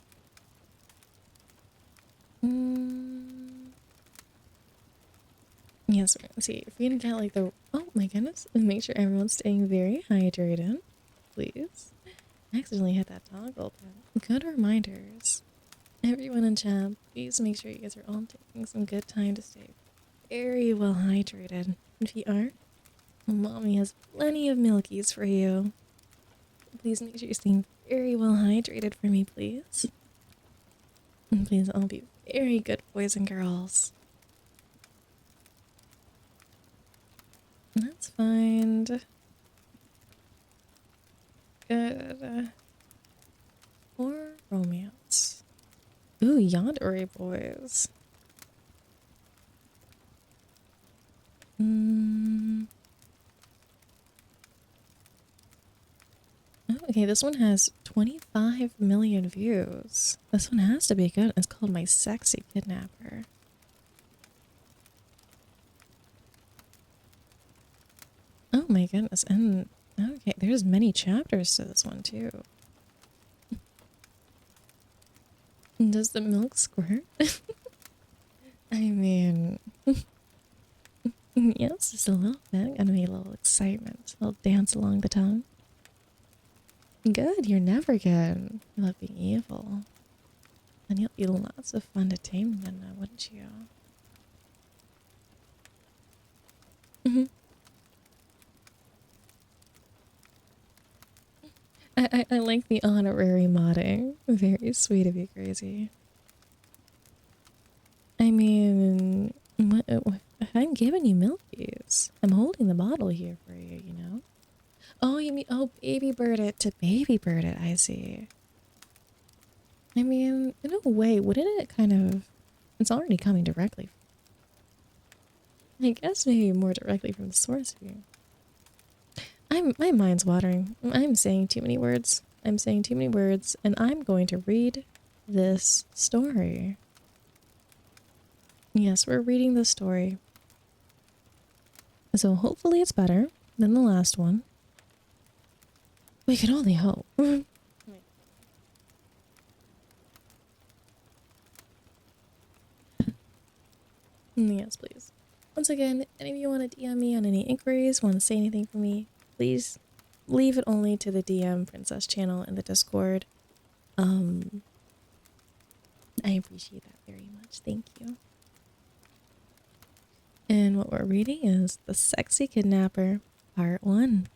Yes, let's see. If we can get like the. Oh my goodness. And make sure everyone's staying very hydrated. Please. I accidentally hit that toggle button. Good reminders. Everyone in chat, please make sure you guys are all taking some good time to stay very well hydrated. If you aren't, mommy has plenty of milkies for you. Please make sure you're staying very well hydrated for me, please. And please all be very good boys and girls. Let's find good horror romance. Ooh, Yandere boys. Oh, okay, this one has 25 million views. This one has to be good. It's called My Sexy Kidnapper. my goodness. And okay, there's many chapters to this one too. Does the milk squirt? I mean, yes, just a little bit. Gonna be a little excitement. A little dance along the tongue. Good, you're never good. You love being evil. And you'll be lots of fun to tame then, wouldn't you? Mhm. I like the honorary modding. Very sweet of you, Crazy. I mean, what, I'm giving you milkies. I'm holding the bottle here for you, you know? Oh, you mean, oh, baby bird it to baby bird it, I see. I mean, in a way, wouldn't it kind of, it's already coming directly. I guess maybe more directly from the source view. My mind's watering. I'm saying too many words. I'm saying too many words, and I'm going to read this story. Yes, we're reading the story. So hopefully it's better than the last one. We can only hope. Yes, please. Once again, any of you want to DM me on any inquiries, want to say anything for me, please leave it only to the DM Princess channel in the Discord. I appreciate that very much. Thank you. And what we're reading is The Sexy Kidnapper, Part 1.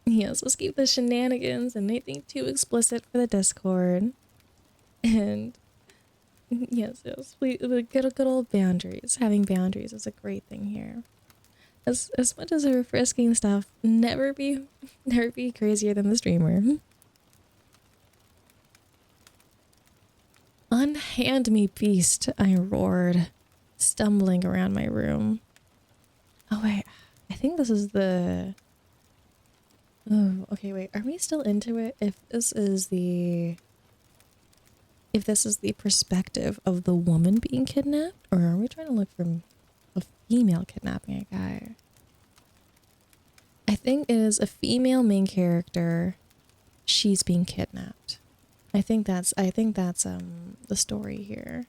Yes, let's keep the shenanigans and anything too explicit for the Discord. And yes, we good old boundaries. Having boundaries is a great thing here. As much as we're frisking stuff, never be crazier than the streamer. Unhand me, beast, I roared, stumbling around my room. Oh wait, I think this is the... Oh, okay, wait, are we still into it? If this is the perspective of the woman being kidnapped, or are we trying to look for a female kidnapping a guy? I think it is a female main character. She's being kidnapped. I think that's the story here.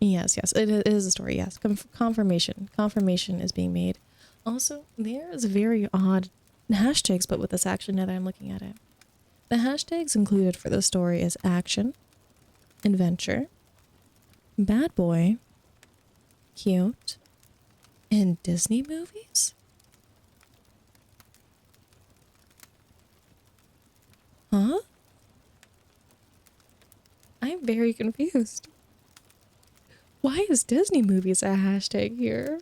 Yes, it is a story. Yes, confirmation is being made. Also, there's very odd hashtags, but with this action now that I'm looking at it. The hashtags included for the story is action, adventure, bad boy, cute, and Disney movies? Huh? I'm very confused. Why is Disney movies a hashtag here?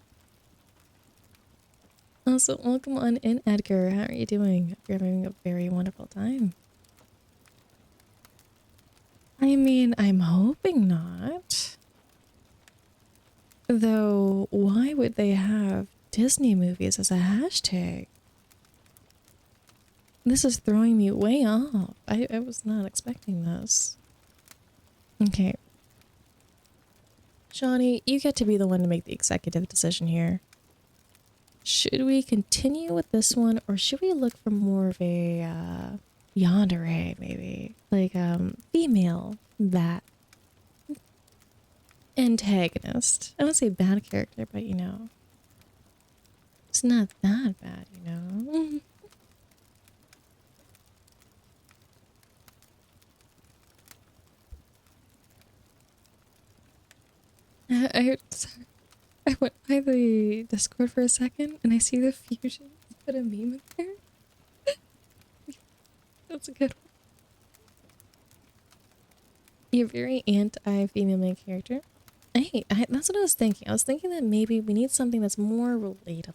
Also, welcome on in, Edgar. How are you doing? You're having a very wonderful time. I mean, I'm hoping not. Though, why would they have Disney movies as a hashtag? This is throwing me way off. I was not expecting this. Okay. Shawnee, you get to be the one to make the executive decision here. Should we continue with this one, or should we look for more of a yandere, maybe? Like female bat antagonist. I don't say bad character, but you know, it's not that bad, you know. Sorry. I went by the Discord for a second and I see the fusions put a meme in there. That's a good one. You're very anti-female main character. Hey, that's what I was thinking. I was thinking that maybe we need something that's more relatable.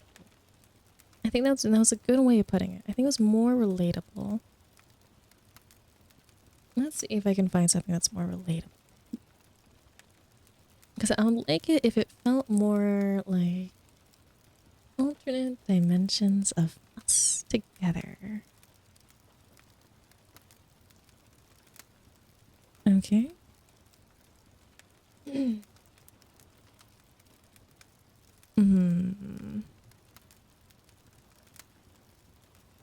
I think that was a good way of putting it. I think it was more relatable. Let's see if I can find something that's more relatable. Because I would like it if it felt more like alternate dimensions of us together. Okay. Hmm.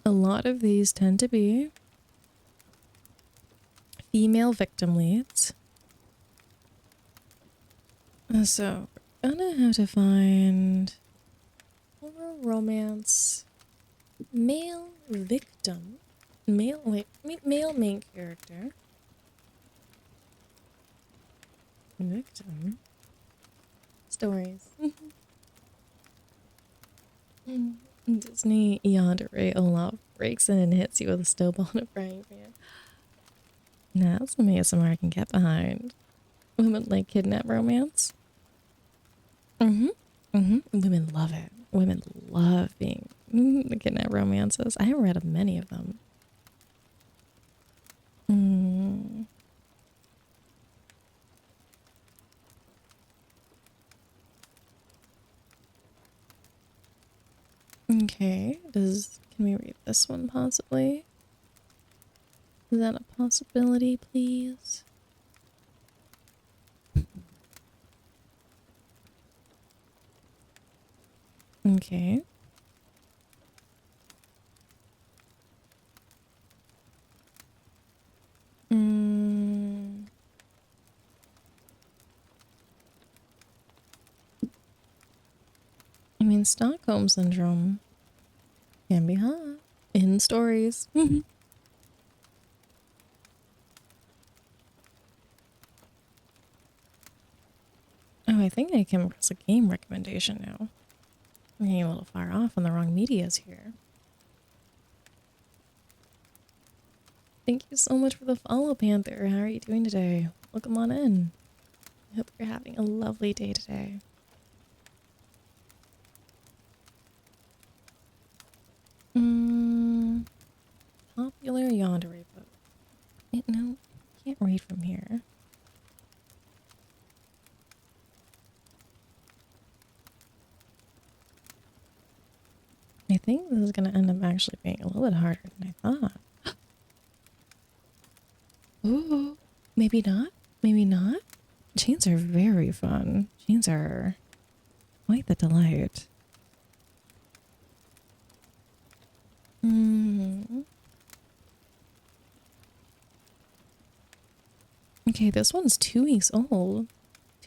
A lot of these tend to be female victim leads. So we're gonna have to find horror romance male victim. Male main character. Victim. Stories. Disney yandere Olaf breaks in and hits you with a snowball in a frying pan. Now that's some ASMR I can get behind. Women like kidnap romance. Women love it. Women love being the kidnap romances. I haven't read of many of them. Okay, can we read this one possibly? Is that a possibility, please? Okay. I mean, Stockholm Syndrome can be hot in stories. Oh, I think I came across a game recommendation now. I'm getting a little far off on the wrong medias here. Thank you so much for the follow, Panther. How are you doing today? Welcome on in. I hope you're having a lovely day today. Popular yandere book. No, can't read from here. I think this is going to end up actually being a little bit harder than I thought. Ooh, maybe not. Maybe not. Chains are very fun. Chains are quite the delight. Okay, this one's 2 weeks old.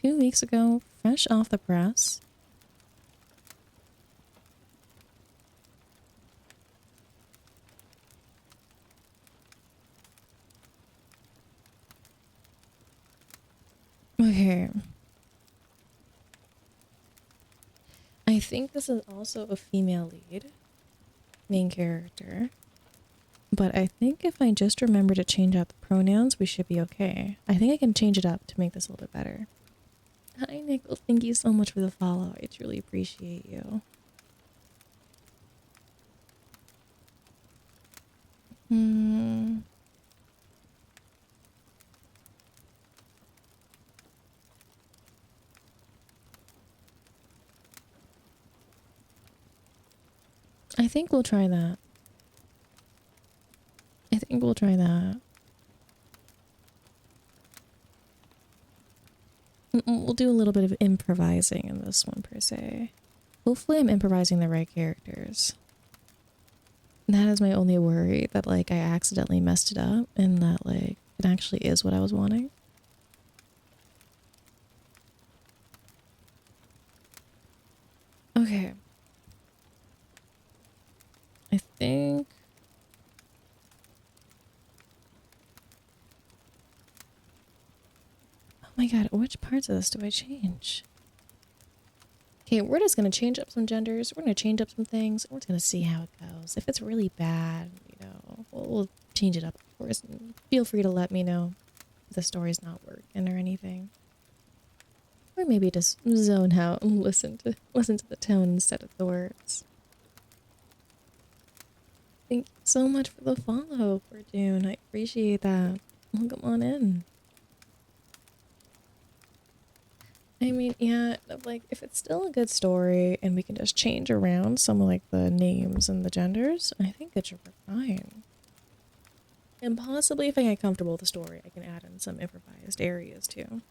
2 weeks ago, fresh off the press. Okay. I think this is also a female lead, main character. But I think if I just remember to change out the pronouns, we should be okay. I think I can change it up to make this a little bit better. Hi, Nickel. Thank you so much for the follow. I truly appreciate you. I think we'll try that. I think we'll try that. We'll do a little bit of improvising in this one, per se. Hopefully I'm improvising the right characters. That is my only worry, that, like, I accidentally messed it up and that, like, it actually is what I was wanting. Okay. I think... Oh my god, which parts of this do I change? Okay, we're just gonna change up some genders. We're gonna change up some things. We're just gonna see how it goes. If it's really bad, you know, we'll change it up, of course. And feel free to let me know if the story's not working or anything. Or maybe just zone out and listen to the tone instead of the words. Thank you so much for the follow, Fortune. I appreciate that. Welcome on in. I mean, yeah, like, if it's still a good story and we can just change around some of, like, the names and the genders, I think it should work fine. And possibly if I get comfortable with the story, I can add in some improvised areas too.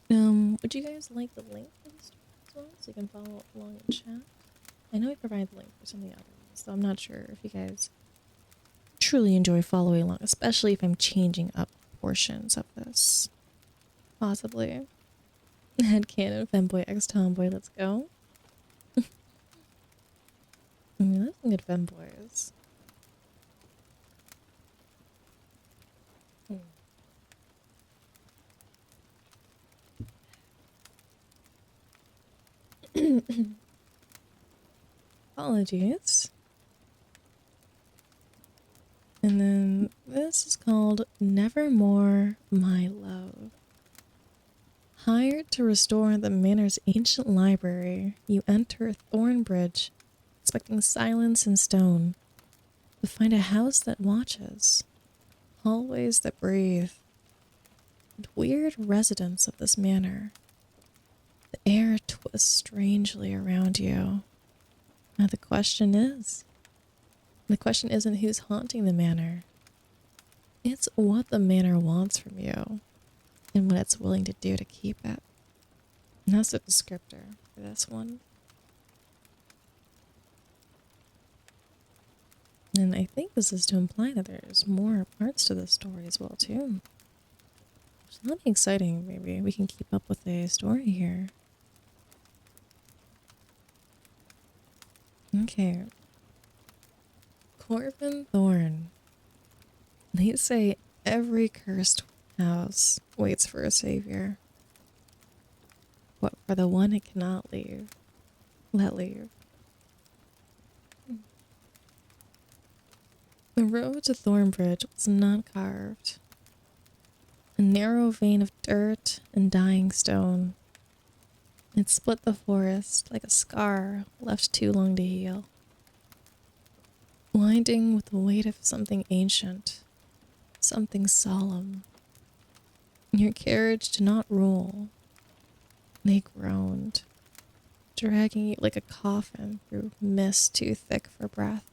Would you guys like the link for the story as well, so you can follow along in chat? I know I provide the link for some of the other ones, so I'm not sure if you guys truly enjoy following along, especially if I'm changing up portions of this. Possibly. Headcanon, femboy, ex-tomboy, let's go. I mean, that's some good femboys. Apologies. And then this is called Nevermore, My Love. Hired to restore the manor's ancient library, you enter Thornbridge, expecting silence and stone, to find a house that watches, hallways that breathe, and weird residents of this manor. The air twists strangely around you. Now the question isn't who's haunting the manor. It's what the manor wants from you and what it's willing to do to keep it. And that's the descriptor for this one. And I think this is to imply that there's more parts to the story as well, too. Which is not exciting. Maybe we can keep up with a story here. Okay. Corvin Thorn. They say every cursed house waits for a savior. But for the one it cannot leave, let leave. The road to Thornbridge was not carved. A narrow vein of dirt and dying stone. It split the forest like a scar left too long to heal. Winding with the weight of something ancient, something solemn. Your carriage did not roll. They groaned, dragging you like a coffin through mist too thick for breath.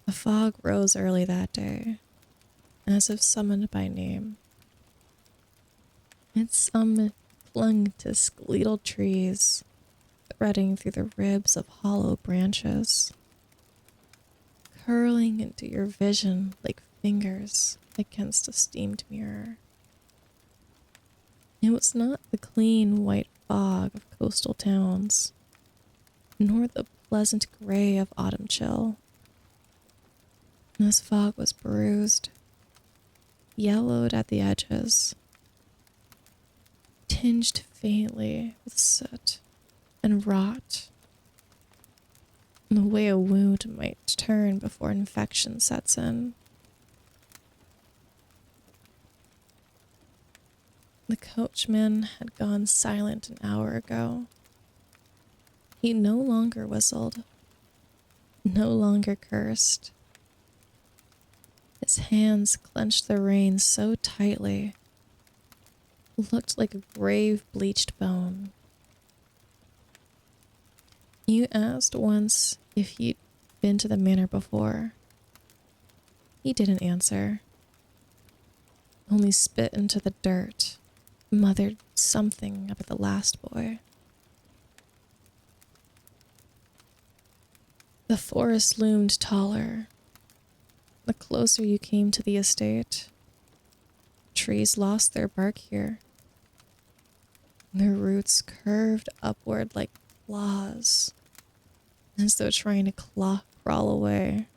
A fog rose early that day, as if summoned by name. Its summit clung to skeletal trees, threading through the ribs of hollow branches, curling into your vision like fingers against a steamed mirror. It was not the clean white fog of coastal towns, nor the pleasant gray of autumn chill. This fog was bruised, yellowed at the edges, tinged faintly with soot and rot, the way a wound might turn before infection sets in. The coachman had gone silent an hour ago. He no longer whistled, no longer cursed. His hands clenched the reins so tightly, looked like a grave bleached bone. You asked once if he'd been to the manor before. He didn't answer, only spit into the dirt, muttered something about the last boy. The forest loomed taller. The closer you came to the estate, trees lost their bark here. Their roots curved upward like claws, as though trying to crawl away.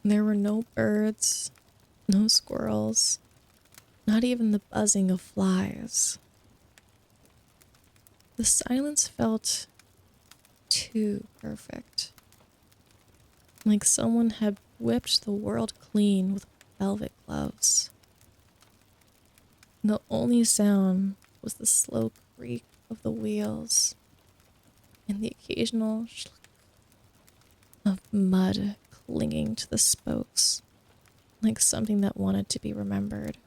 There were no birds, no squirrels, not even the buzzing of flies. The silence felt too perfect. Like someone had whipped the world clean with velvet gloves. The only sound was the slow creak of the wheels and the occasional shlick of mud clinging to the spokes, like something that wanted to be remembered.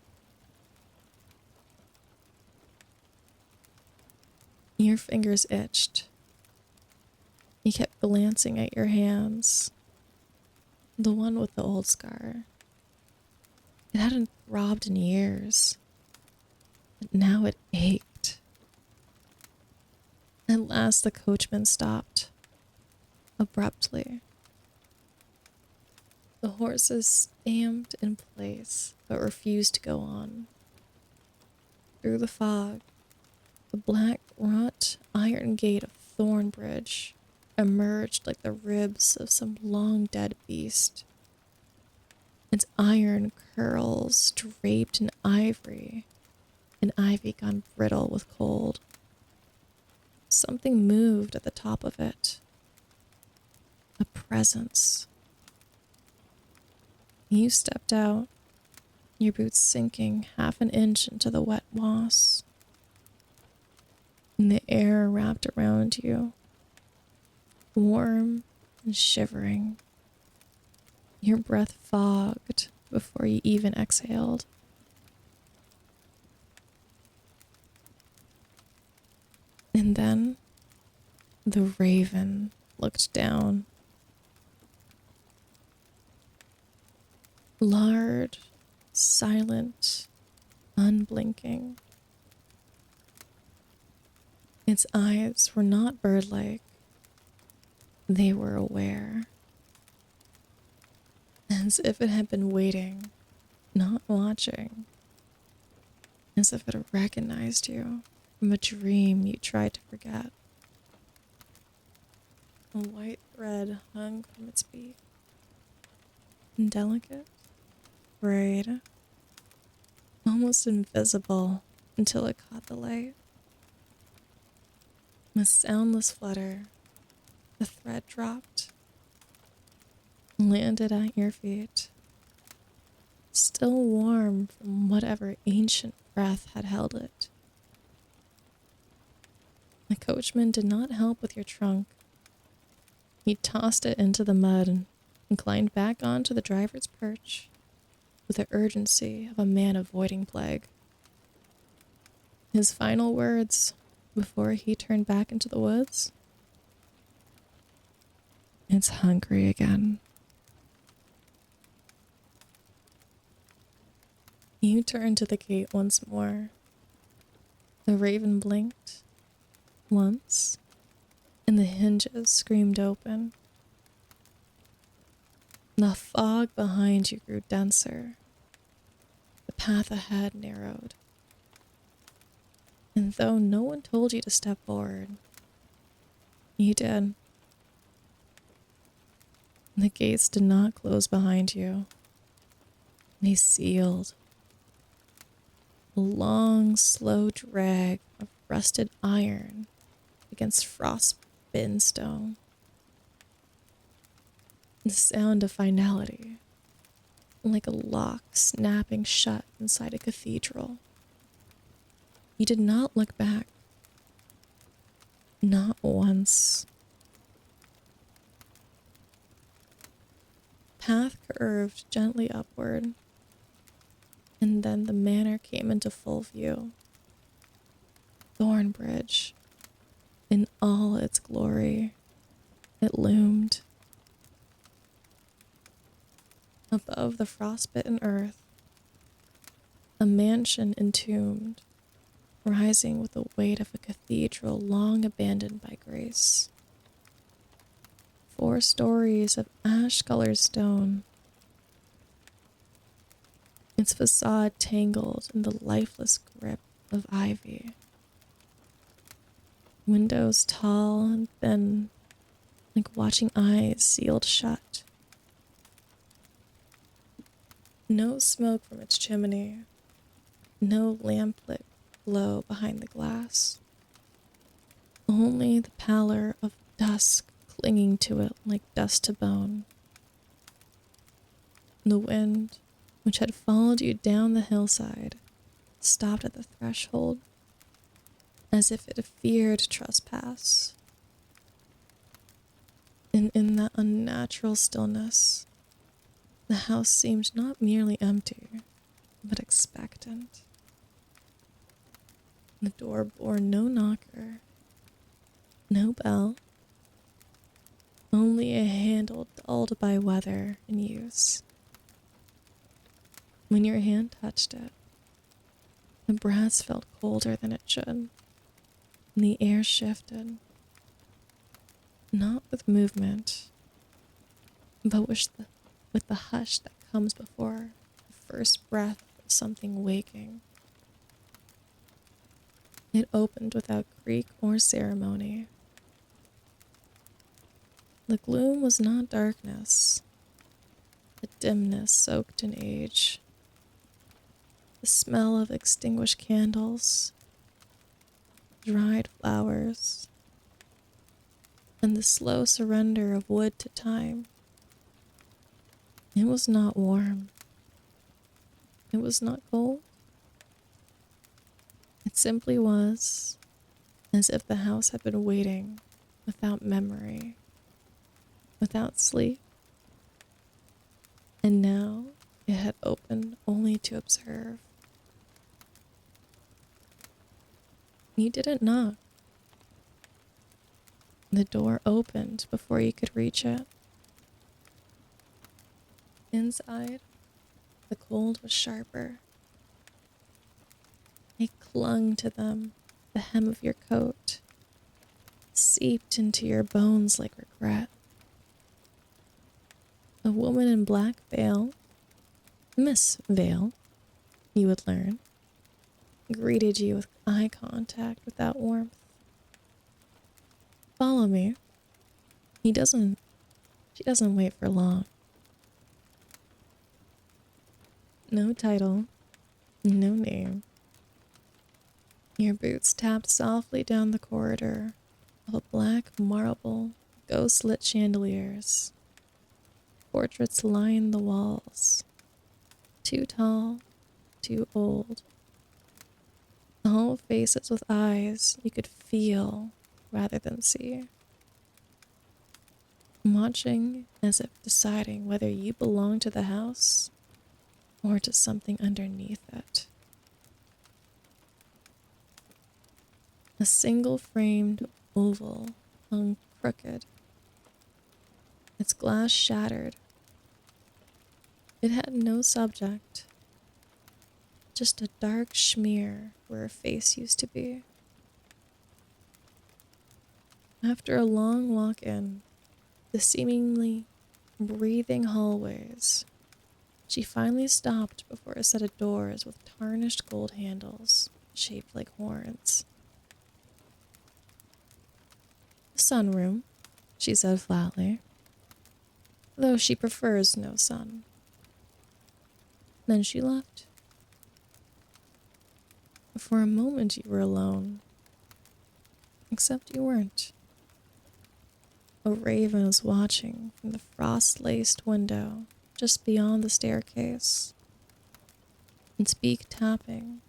Your fingers itched. You kept glancing at your hands. The one with the old scar. It hadn't throbbed in years, but now it ached. At last the coachman stopped, abruptly. The horses stamped in place, but refused to go on. Through the fog, the black wrought iron gate of Thornbridge emerged like the ribs of some long-dead beast. Its iron curls draped in ivory, and ivy gone brittle with cold. Something moved at the top of it. A presence. You stepped out, your boots sinking half an inch into the wet moss. And the air wrapped around you, warm and shivering. Your breath fogged before you even exhaled. And then the raven looked down. Large, silent, unblinking. Its eyes were not bird-like. They were aware. As if it had been waiting, not watching. As if it had recognized you from a dream you tried to forget. A white thread hung from its beak. Delicate, frayed, almost invisible until it caught the light. With soundless flutter, the thread dropped, landed at your feet, still warm from whatever ancient breath had held it. The coachman did not help with your trunk. He tossed it into the mud and climbed back onto the driver's perch with the urgency of a man avoiding plague. His final words before he turned back into the woods? It's hungry again. You turned to the gate once more. The raven blinked once, and the hinges screamed open. The fog behind you grew denser. The path ahead narrowed. And though no one told you to step forward, you did. The gates did not close behind you. They sealed. A long, slow drag of rusted iron against frost-bitten stone. The sound of finality, like a lock snapping shut inside a cathedral. You did not look back. Not once. Path curved gently upward, and then the manor came into full view. Thornbridge, in all its glory, it loomed. Above the frostbitten earth, a mansion entombed, rising with the weight of a cathedral long abandoned by grace. 4 stories of ash-colored stone, its facade tangled in the lifeless grip of ivy. Windows tall and thin, like watching eyes sealed shut. No smoke from its chimney, no lamplit glow behind the glass. Only the pallor of dusk clinging to it like dust to bone. The wind, which had followed you down the hillside, stopped at the threshold, as if it feared trespass. And in that unnatural stillness, the house seemed not merely empty, but expectant. The door bore no knocker, no bell, only a handle dulled by weather and use. When your hand touched it, the brass felt colder than it should, and the air shifted, not with movement, but with the hush that comes before the first breath of something waking. It opened without creak or ceremony. The gloom was not darkness, a dimness soaked in age. The smell of extinguished candles, dried flowers, and the slow surrender of wood to time. It was not warm. It was not cold. It simply was as if the house had been waiting without memory, without sleep, and now it had opened only to observe. You didn't knock. The door opened before you could reach it. Inside, the cold was sharper. It clung to them, the hem of your coat, seeped into your bones like regret. A woman in black veil, Miss Veil, you would learn, greeted you with eye contact without warmth. Follow me. She doesn't wait for long. No title, no name. Your boots tapped softly down the corridor of a black marble, ghost-lit chandeliers. Portraits lined the walls. Too tall, too old. All faces with eyes you could feel rather than see. Watching as if deciding whether you belong to the house or to something underneath it. A single framed oval hung crooked, its glass shattered. It had no subject, just a dark smear where a face used to be. After a long walk in the seemingly breathing hallways, she finally stopped before a set of doors with tarnished gold handles shaped like horns. The sunroom, she said flatly, though she prefers no sun. Then she left. For a moment you were alone, except you weren't. A raven was watching from the frost-laced window just beyond the staircase, its beak tapping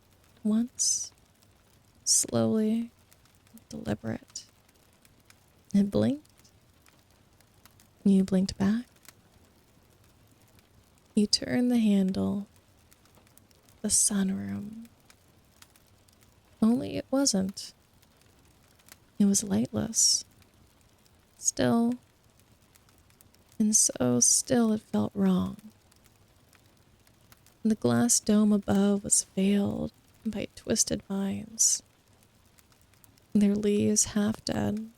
once, slowly, deliberate. It blinked. You blinked back. You turned the handle. The sunroom. Only it wasn't. It was lightless. Still, and so still it felt wrong. The glass dome above was veiled by twisted vines, their leaves half dead,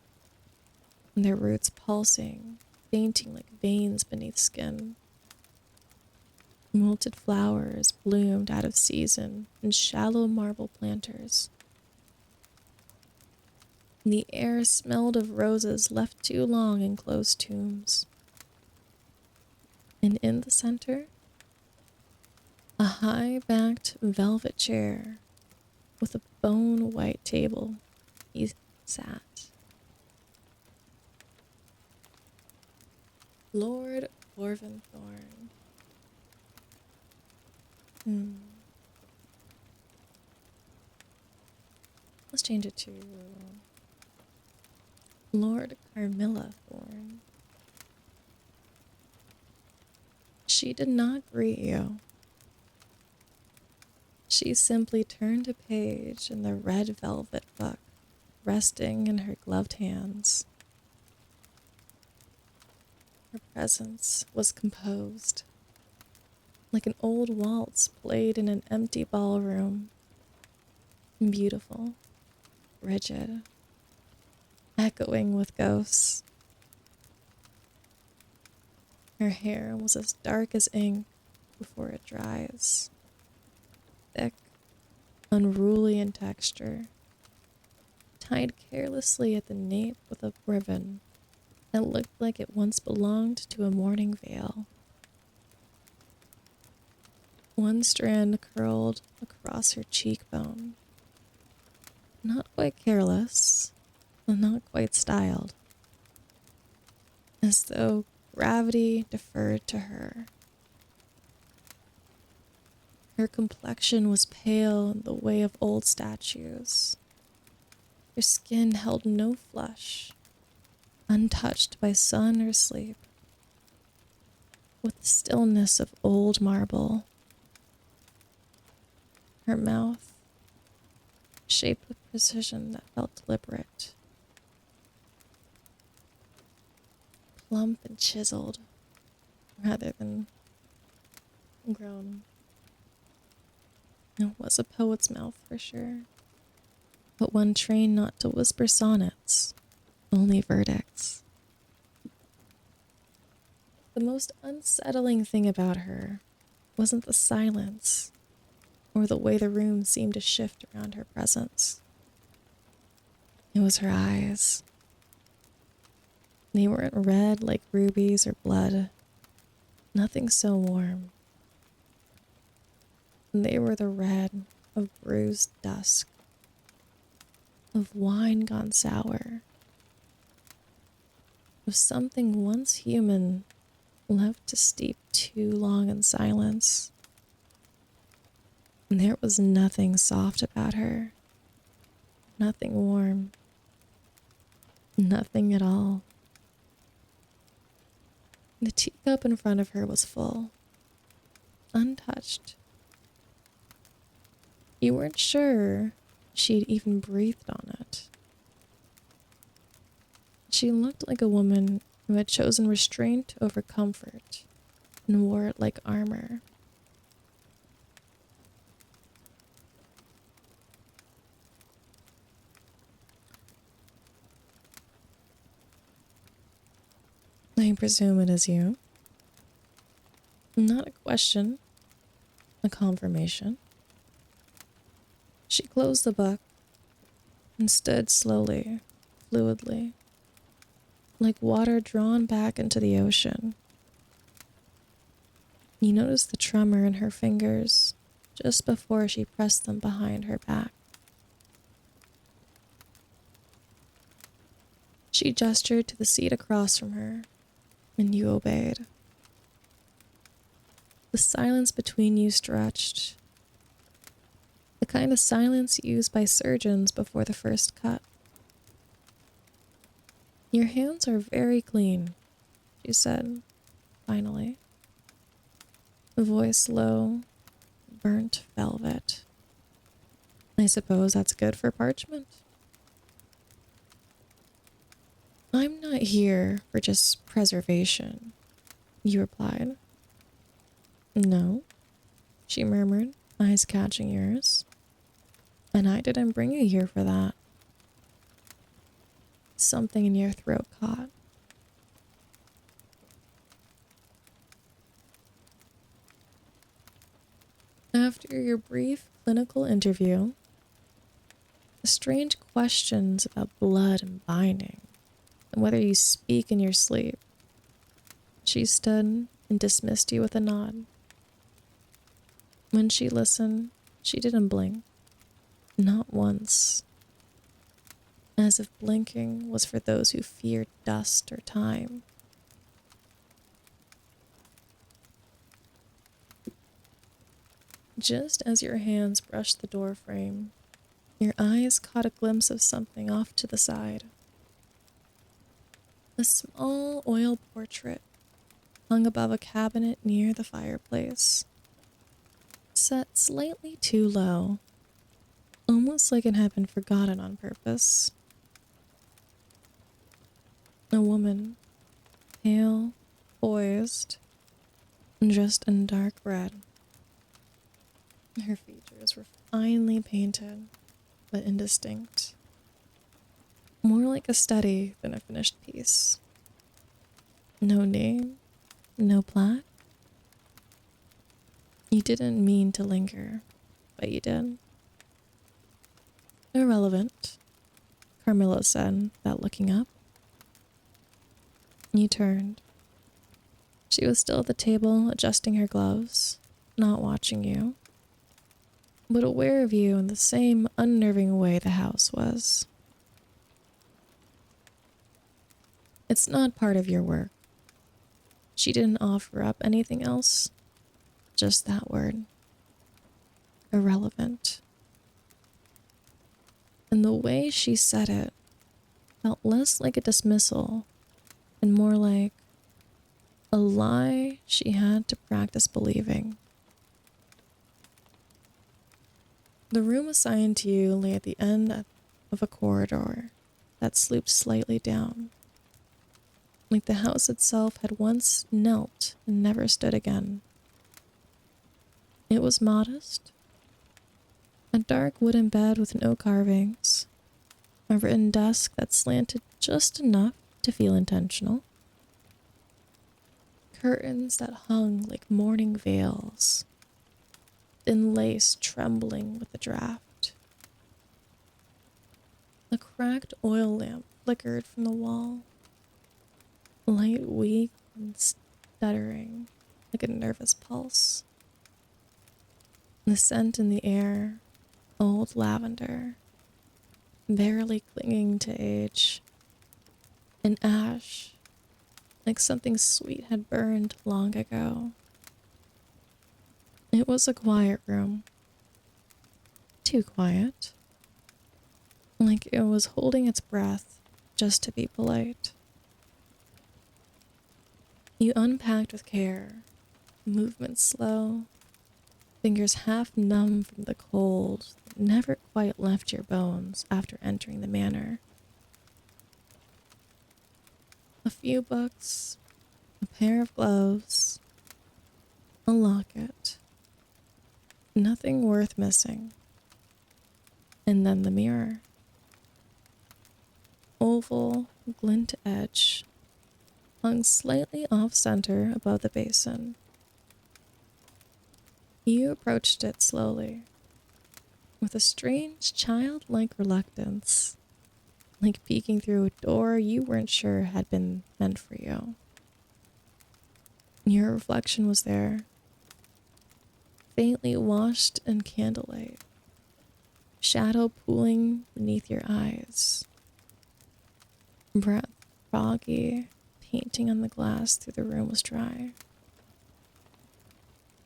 and their roots pulsing, fainting like veins beneath skin. Wilted flowers bloomed out of season in shallow marble planters. The air smelled of roses left too long in closed tombs. And in the center, a high-backed velvet chair with a bone-white table, he sat. Lord Orvanthorn. Let's change it to Lord Carmilla Thorn. She did not greet you. She simply turned a page in the red velvet book, resting in her gloved hands. Her presence was composed, like an old waltz played in an empty ballroom. Beautiful, rigid, echoing with ghosts. Her hair was as dark as ink before it dries, thick, unruly in texture, tied carelessly at the nape with a ribbon that looked like it once belonged to a mourning veil. One strand curled across her cheekbone, not quite careless, and not quite styled, as though gravity deferred to her. Her complexion was pale in the way of old statues. Her skin held no flush, untouched by sun or sleep, with the stillness of old marble. Her mouth, shaped with precision that felt deliberate, plump and chiseled, rather than grown. It was a poet's mouth for sure, but one trained not to whisper sonnets, only verdicts. The most unsettling thing about her wasn't the silence or the way the room seemed to shift around her presence. It was her eyes. They weren't red like rubies or blood, nothing so warm. They were the red of bruised dusk, of wine gone sour, of something once human left to steep too long in silence. And there was nothing soft about her, nothing warm, nothing at all. The teacup in front of her was full, untouched. You weren't sure she'd even breathed on it. She looked like a woman who had chosen restraint over comfort and wore it like armor. I presume it is you. Not a question, a confirmation. She closed the book and stood slowly, fluidly, like water drawn back into the ocean. You noticed the tremor in her fingers just before she pressed them behind her back. She gestured to the seat across from her, and you obeyed. The silence between you stretched, the kind of silence used by surgeons before the first cut. Your hands are very clean, she said, finally. The voice low, burnt velvet. I suppose that's good for parchment. I'm not here for just preservation, you replied. No, she murmured, eyes catching yours. And I didn't bring you here for that. Something in your throat caught. After your brief clinical interview, the strange questions about blood and binding, and whether you speak in your sleep, she stood and dismissed you with a nod. When she listened, she didn't blink. Not once. As if blinking was for those who feared dust or time. Just as your hands brushed the door frame, your eyes caught a glimpse of something off to the side. A small oil portrait hung above a cabinet near the fireplace, set slightly too low, almost like it had been forgotten on purpose. A woman, pale, poised, dressed in dark red. Her features were finely painted, but indistinct, more like a study than a finished piece. No name, no plaque. You didn't mean to linger, but you did. Irrelevant, Carmilla said, without looking up. You turned. She was still at the table, adjusting her gloves, not watching you, but aware of you in the same unnerving way the house was. It's not part of your work. She didn't offer up anything else, just that word. Irrelevant. And the way she said it felt less like a dismissal and more like a lie she had to practice believing. The room assigned to you lay at the end of a corridor that sloped slightly down, like the house itself had once knelt and never stood again. It was modest. A dark wooden bed with no carvings, a written desk that slanted just enough to feel intentional, curtains that hung like mourning veils, thin lace trembling with the draft. A cracked oil lamp flickered from the wall, light weak and stuttering like a nervous pulse. The scent in the air, old lavender, barely clinging to age, and ash, like something sweet had burned long ago. It was a quiet room. Too quiet. Like it was holding its breath just to be polite. You unpacked with care, movements slow, fingers half numb from the cold that never quite left your bones after entering the manor. A few books, a pair of gloves, a locket. Nothing worth missing. And then the mirror. Oval, glint edge, hung slightly off-center above the basin. You approached it slowly, with a strange childlike reluctance, like peeking through a door you weren't sure had been meant for you. Your reflection was there, faintly washed in candlelight, shadow pooling beneath your eyes, breath foggy, painting on the glass through the room was dry.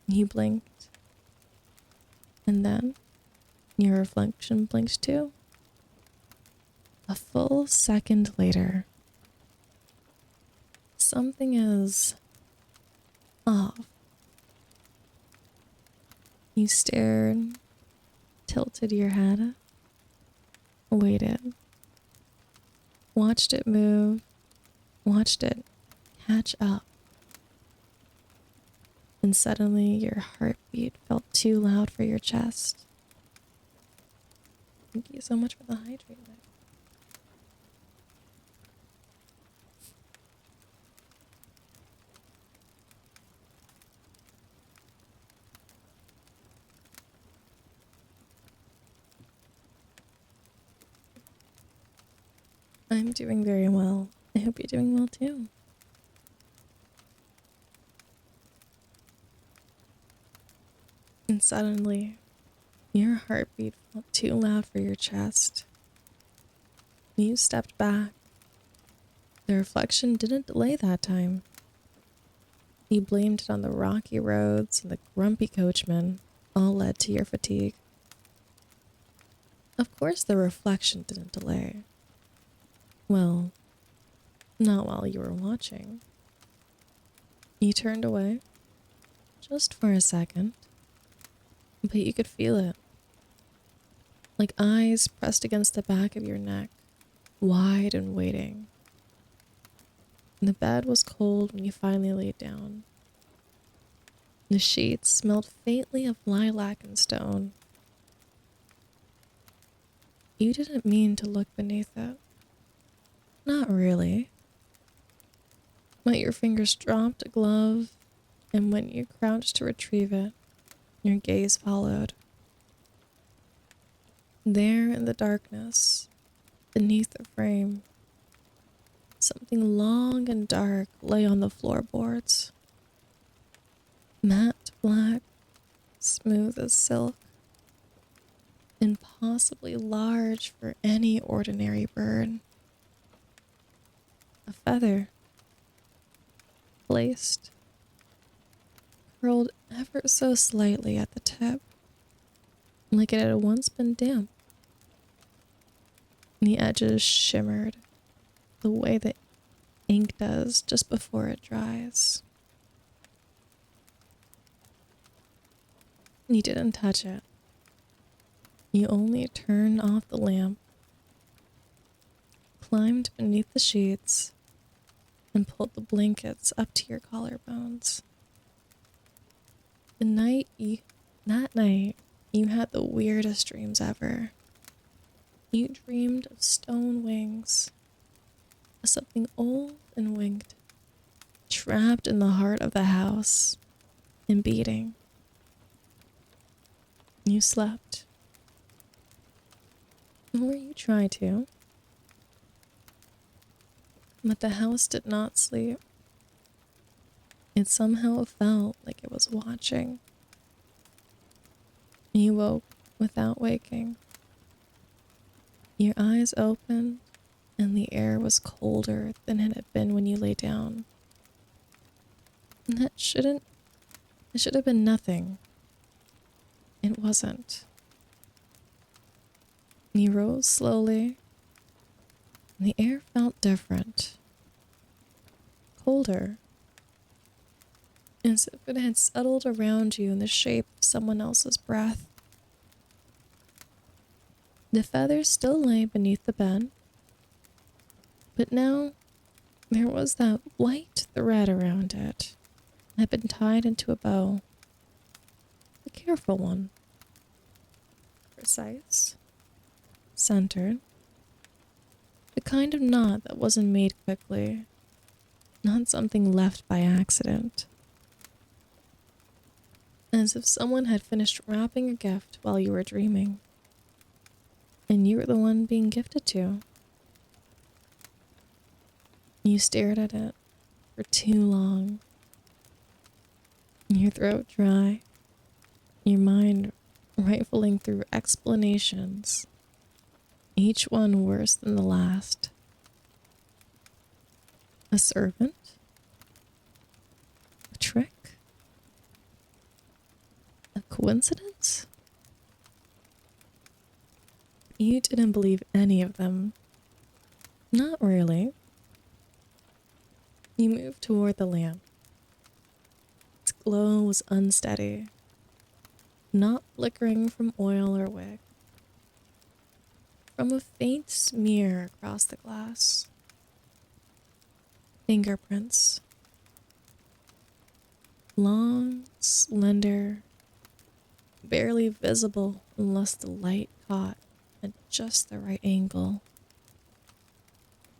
You blinked, and then your reflection blinked too. A full second later, something is off. You stared, tilted your head, waited, watched it move, watched it catch up. And suddenly your heartbeat felt too loud for your chest. Thank you so much for the hydrate. I'm doing very well. I hope you're doing well too. And suddenly, your heartbeat felt too loud for your chest. You stepped back. The reflection didn't delay that time. You blamed it on the rocky roads and the grumpy coachman, all led to your fatigue. Of course the reflection didn't delay. Well, not while you were watching. You turned away, just for a second, but you could feel it. Like eyes pressed against the back of your neck, wide and waiting. The bed was cold when you finally laid down. The sheets smelled faintly of lilac and stone. You didn't mean to look beneath it. Not really. But your fingers dropped a glove, and when you crouched to retrieve it, your gaze followed. There in the darkness, beneath the frame, something long and dark lay on the floorboards. Matte black, smooth as silk, impossibly large for any ordinary bird. A feather, placed, curled ever so slightly at the tip, like it had once been damp. The edges shimmered the way that ink does just before it dries. You didn't touch it. You only turned off the lamp, climbed beneath the sheets, and pulled the blankets up to your collarbones. That night, you had the weirdest dreams ever. You dreamed of stone wings, of something old and winged, trapped in the heart of the house and beating. You slept. Or you tried to. But the house did not sleep. It somehow felt like it was watching. You woke without waking. Your eyes opened, and the air was colder than it had been when you lay down. And it should have been nothing. It wasn't. You rose slowly, and the air felt different. Colder. As if it had settled around you in the shape of someone else's breath. The feather still lay beneath the bed, but now there was that white thread around it that had been tied into a bow. A careful one. Precise. Centered. The kind of knot that wasn't made quickly. Not something left by accident. As if someone had finished wrapping a gift while you were dreaming. And you were the one being gifted to. You stared at it for too long. Your throat dry. Your mind rifling through explanations. Each one worse than the last. A servant? A trick? A coincidence? You didn't believe any of them. Not really. You moved toward the lamp. Its glow was unsteady, not flickering from oil or wick. From a faint smear across the glass. Fingerprints. Long, slender, barely visible unless the light caught at just the right angle.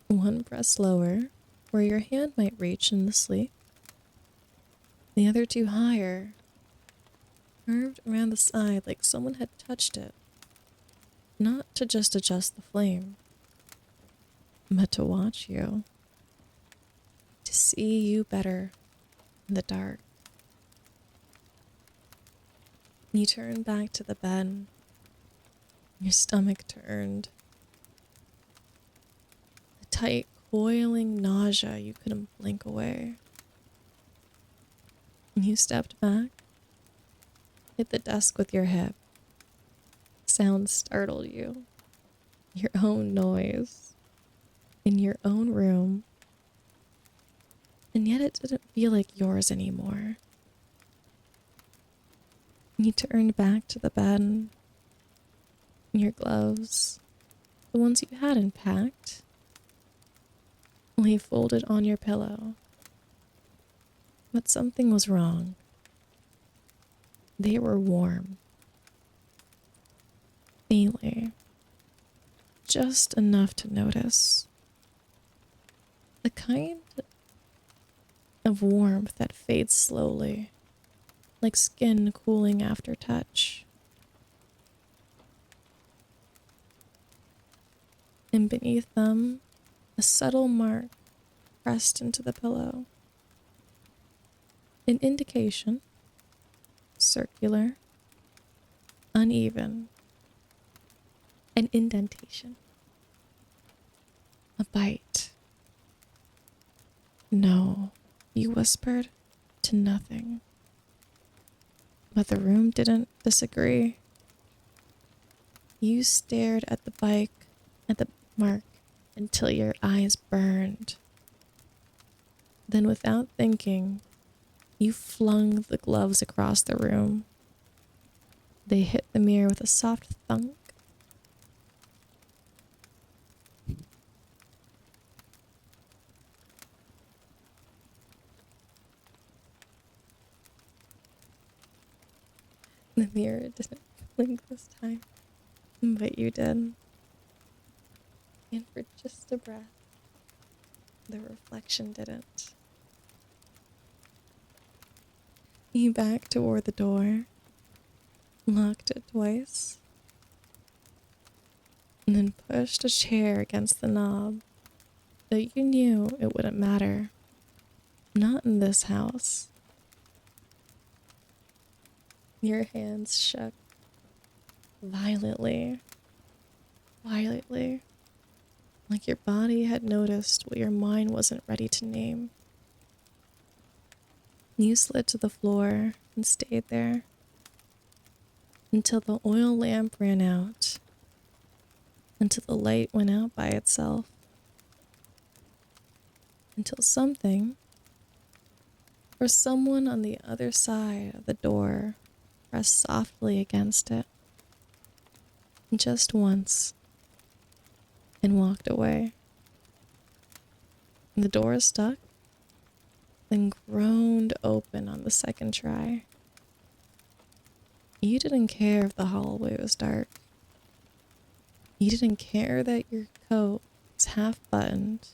One pressed lower, where your hand might reach in the sleep. The other two higher, curved around the side like someone had touched it. Not to just adjust the flame, but to watch you. To see you better in the dark. You turned back to the bed. Your stomach turned. A tight, coiling nausea you couldn't blink away. You stepped back, hit the desk with your hip. Sound startled you. Your own noise. In your own room. And yet it didn't feel like yours anymore. You turned back to the bed. Your gloves, the ones you hadn't packed, lay folded on your pillow. But something was wrong. They were warm, faintly, just enough to notice. The kind of warmth that fades slowly, like skin cooling after touch. And beneath them, a subtle mark pressed into the pillow. An indication, circular, uneven, an indentation, a bite. No, you whispered to nothing. But the room didn't disagree. You stared at the bike, at the mark, until your eyes burned. Then, without thinking, you flung the gloves across the room. They hit the mirror with a soft thunk. The mirror didn't blink this time, but you did. And for just a breath, the reflection didn't. You backed toward the door, locked it twice, and then pushed a chair against the knob. But you knew it wouldn't matter. Not in this house. Your hands shook violently, like your body had noticed what your mind wasn't ready to name. You slid to the floor and stayed there until the oil lamp ran out, until the light went out by itself, until something or someone on the other side of the door pressed softly against it, just once, and walked away. The door stuck, then groaned open on the second try. You didn't care if the hallway was dark. You didn't care that your coat was half buttoned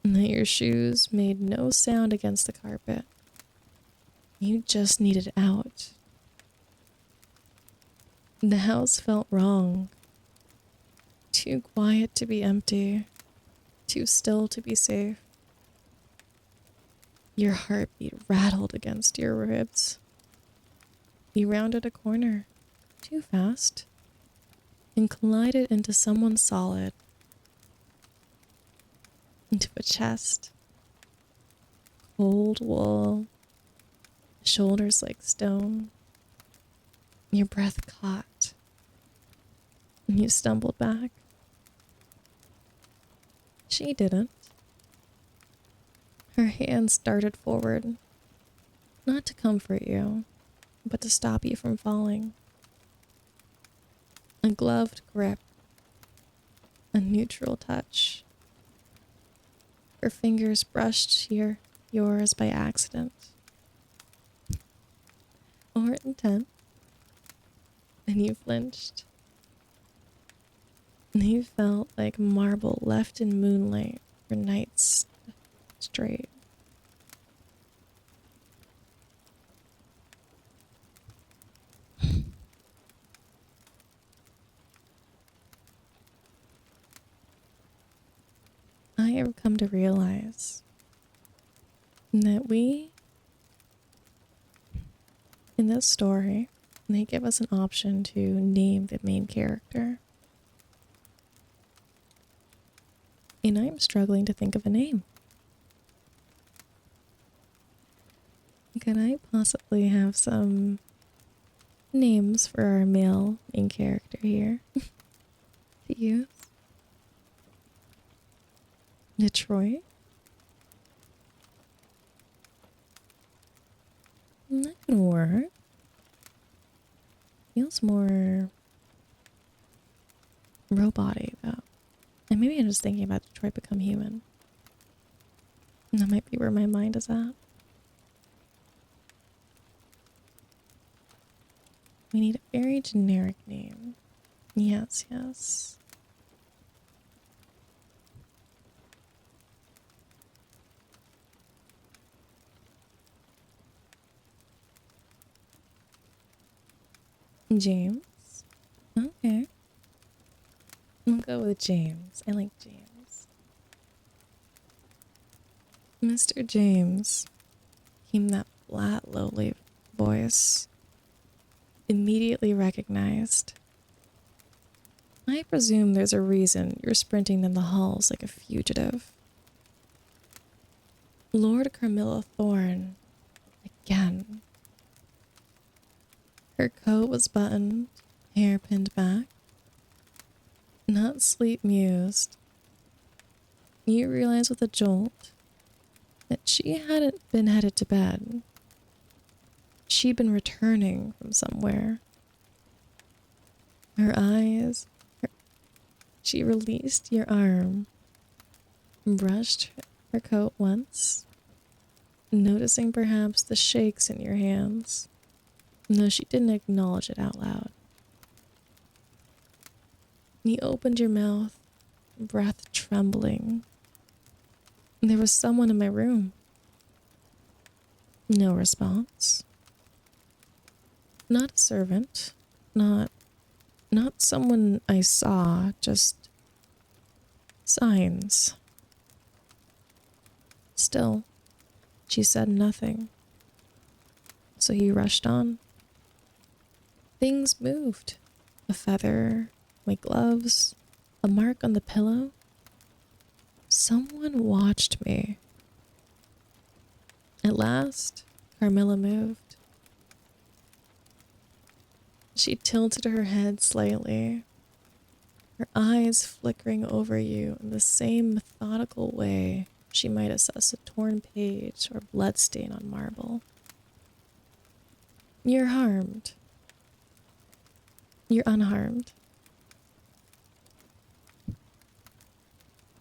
and that your shoes made no sound against the carpet. You just needed out. The house felt wrong. Too quiet to be empty. Too still to be safe. Your heartbeat rattled against your ribs. You rounded a corner, too fast, and collided into someone solid. Into a chest. Cold wool. Shoulders like stone. Your breath caught. And you stumbled back. She didn't. Her hands darted forward, not to comfort you, but to stop you from falling. A gloved grip, a neutral touch. Her fingers brushed yours by accident. Or intent. And you flinched. And you felt like marble left in moonlight for nights straight. I have come to realize that we, in this story, they give us an option to name the main character. And I'm struggling to think of a name. Could I possibly have some names for our male main character here to use? Detroit? That could work. Feels more robot-y though. And maybe I'm just thinking about Detroit Become Human. That might be where my mind is at. We need a very generic name. Yes, yes. James? Okay. We'll go with James. I like James. Mr. James came that flat, lowly voice. Immediately recognized. I presume there's a reason you're sprinting in the halls like a fugitive. Lord Carmilla Thorne. Again. Her coat was buttoned, hair pinned back. Not sleep mused. You realize with a jolt that she hadn't been headed to bed. She'd been returning from somewhere. Her eyes. She released your arm, brushed her coat once, noticing perhaps the shakes in your hands, though she didn't acknowledge it out loud. You opened your mouth, breath trembling. There was someone in my room. No response. Not a servant, not someone I saw, just signs. Still, she said nothing. So he rushed on. Things moved. A feather, my gloves, a mark on the pillow. Someone watched me. At last, Carmilla moved. She tilted her head slightly, her eyes flickering over you in the same methodical way she might assess a torn page or bloodstain on marble. You're harmed. You're unharmed.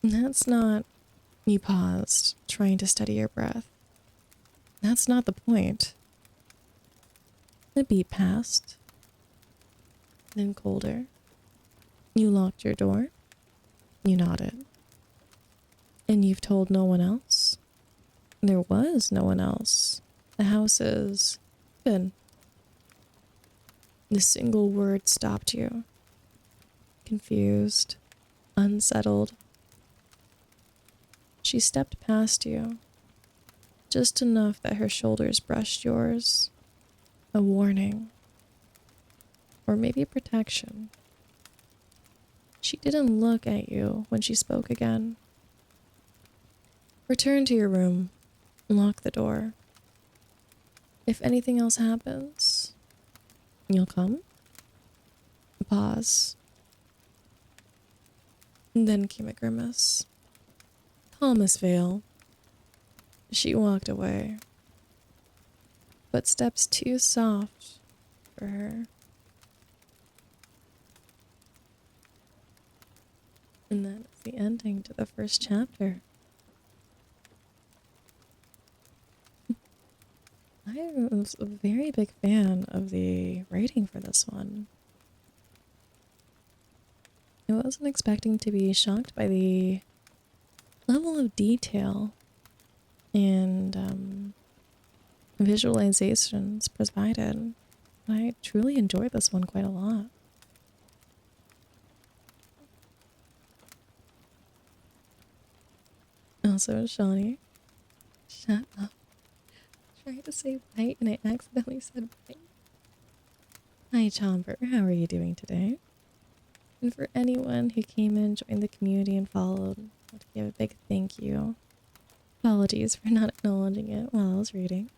That's not... You paused, trying to steady your breath. That's not the point. The beat passed. Then colder. You locked your door. You nodded. And you've told no one else? There was no one else. The house is... good. The single word stopped you. Confused. Unsettled. She stepped past you. Just enough that her shoulders brushed yours. A warning. Or maybe protection. She didn't look at you when she spoke again. Return to your room. Lock the door. If anything else happens, you'll come? A pause. And then came a grimace. Calm as Vale. She walked away. Footsteps too soft for her. And that's the ending to the first chapter. I was a very big fan of the writing for this one. I wasn't expecting to be shocked by the level of detail and visualizations provided. I truly enjoyed this one quite a lot. Also, Shawnee, shut up. I tried to say bite and I accidentally said bite. Hi, Chomper. How are you doing today? And for anyone who came in, joined the community, and followed, I want to give a big thank you. Apologies for not acknowledging it while I was reading.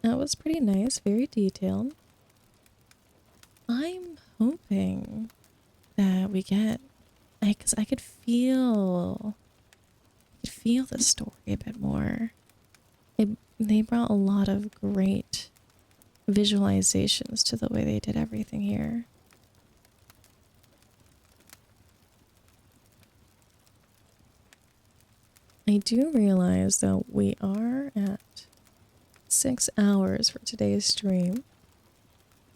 That was pretty nice, very detailed. I'm hoping that we get, because I could feel the story a bit more. They brought a lot of great visualizations to the way they did everything here. I do realize that we are at 6 hours for today's stream.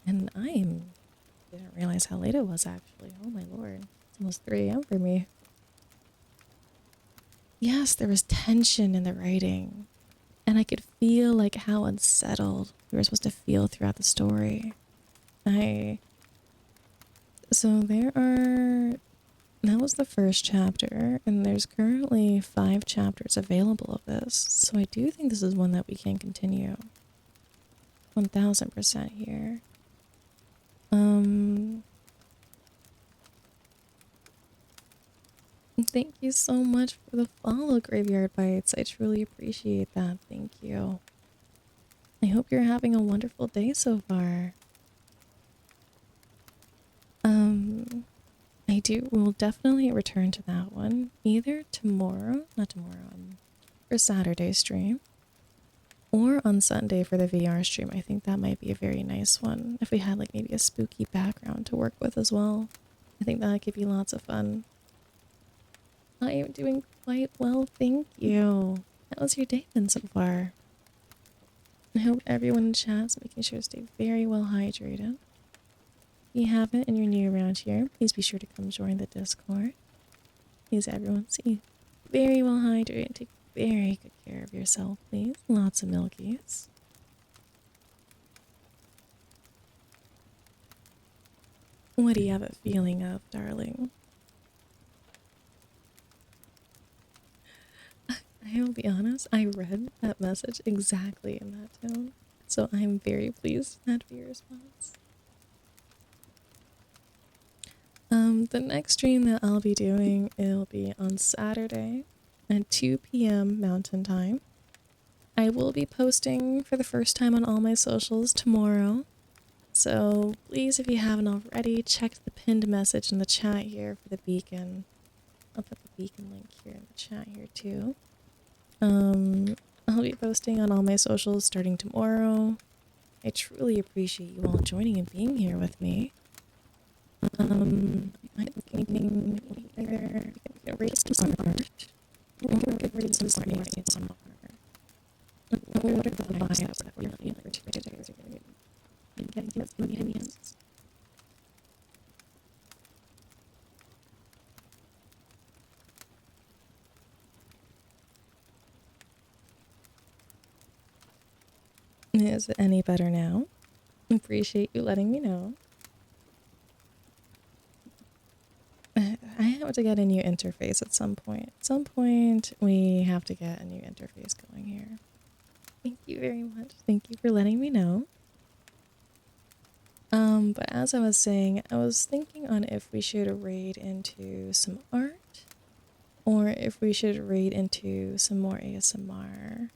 And didn't realize how late it was actually. Oh my lord. It's almost 3 a.m. for me. Yes, there was tension in the writing. And I could feel like how unsettled we were supposed to feel throughout the story. I so there are that was the first chapter, and there's currently 5 chapters available of this. So I do think this is one that we can continue. 1000% here. Um Thank you so much for the follow, Graveyard Bites. I truly appreciate that. Thank you. I hope you're having a wonderful day so far. I do. We'll definitely return to that one either tomorrow, not tomorrow, for Saturday stream, or on Sunday for the VR stream. I think that might be a very nice one if we had like maybe a spooky background to work with as well. I think that could be lots of fun. I am doing quite well, thank you. How's your day been so far? I hope everyone in chat's making sure to stay very well hydrated. If you haven't and you're new around here, please be sure to come join the Discord. Please, everyone, stay very well hydrated and take very good care of yourself, please. Lots of milkies. What do you have a feeling of, darling? I will be honest, I read that message exactly in that tone. So I'm very pleased with that for your response. The next stream that I'll be doing, it'll be on Saturday at 2 p.m. Mountain Time. I will be posting for the first time on all my socials tomorrow. So please, if you haven't already, check the pinned message in the chat here for the beacon. I'll put the beacon link here in the chat here too. I'll be posting on all my socials starting tomorrow. I truly appreciate you all joining and being here with me. I'm thinking either read some art or we could read some more. What are the vibes that we're feeling for today? Get some opinions. Is it any better now? Appreciate you letting me know. I have to get a new interface at some point. At some point, we have to get a new interface going here. Thank you very much. Thank you for letting me know. But as I was saying, I was thinking on if we should raid into some art or if we should raid into some more ASMR.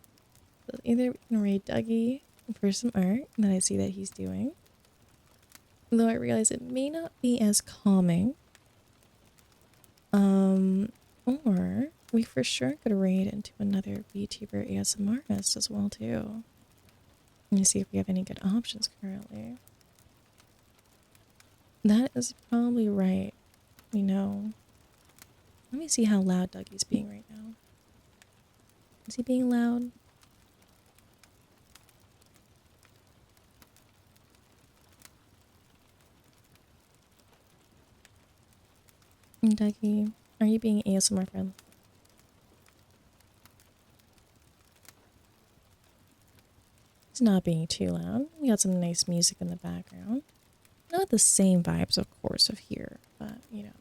So either we can raid Dougie for some art that I see that he's doing, though I realize it may not be as calming. Or we for sure could raid into another VTuber ASMRist as well too. Let me see if we have any good options currently. That is probably right. We know. Let me see how loud Dougie's being right now. Is he being loud? Dougie, are you being ASMR friendly? It's not being too loud. We got some nice music in the background. Not the same vibes, of course, of here, but you know.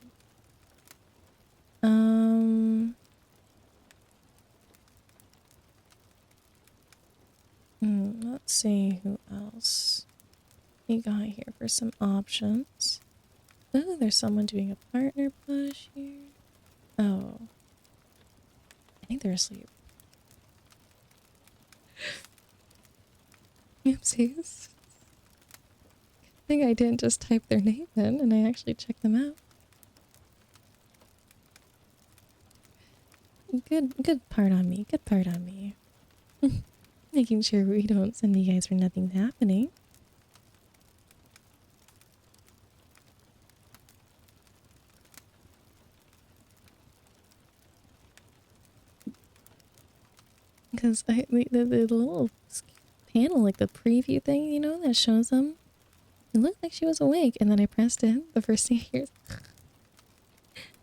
Let's see who else we got here for some options. Oh, there's someone doing a partner push here. Oh, I think they're asleep. Oopsies. I think I didn't just type their name in and I actually checked them out. Good part on me. Good part on me. Making sure we don't send you guys for nothing happening. Because the little panel, like the preview thing, you know, that shows them It looked like she was awake, and then I pressed it. The first thing I hear is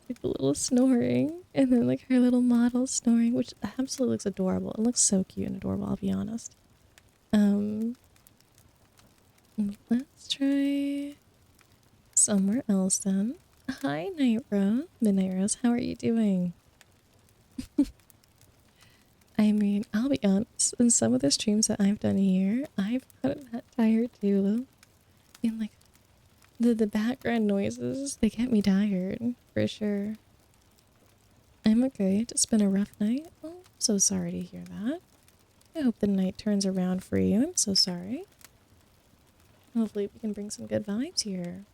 like a little snoring, and then like her little model snoring, which absolutely looks adorable. It looks so cute and adorable, I'll be honest. Um, let's try somewhere else then. Hi, Night Rose. Midnight Rose, how are you doing? I mean, I'll be honest, in some of the streams that I've done here, I've gotten that tired too. And like the background noises, they get me tired, for sure. I'm okay. It's been a rough night. Oh, I'm so sorry to hear that. I hope the night turns around for you. I'm so sorry. Hopefully we can bring some good vibes here.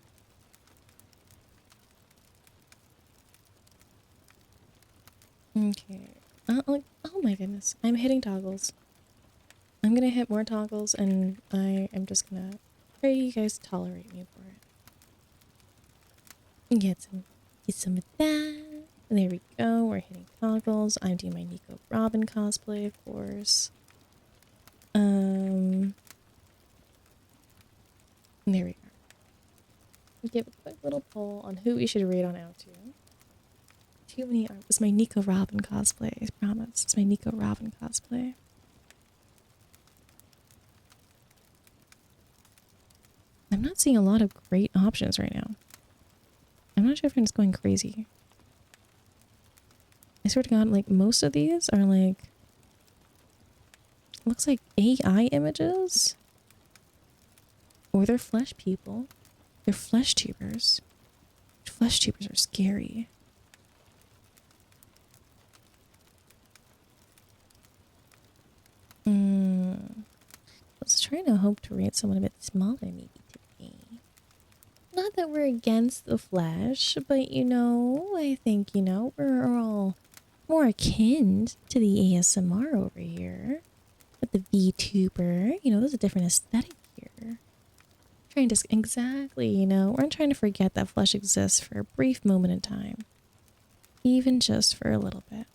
Okay. Oh my goodness. I'm hitting toggles. I'm gonna hit more toggles and I am just gonna pray you guys tolerate me for it. Get some of that. There we go. We're hitting toggles. I'm doing my Nico Robin cosplay, of course. There we go. Give a quick little poll on who we should read on out to. Too many arms. It's my Nico Robin cosplay, I promise. It's my Nico Robin cosplay. I'm not seeing a lot of great options right now. I'm not sure if I'm just going crazy. I swear to God, like, most of these are like... Looks like AI images? Or they're flesh people. They're flesh tubers. Flesh tubers are scary. Let's try to hope to rate someone a bit smaller maybe today. Not that we're against the flesh, but you know, I think, you know, we're all more akin to the ASMR over here. With the VTuber, you know, there's a different aesthetic here. Trying to, exactly, you know, we're trying to forget that flesh exists for a brief moment in time. Even just for a little bit.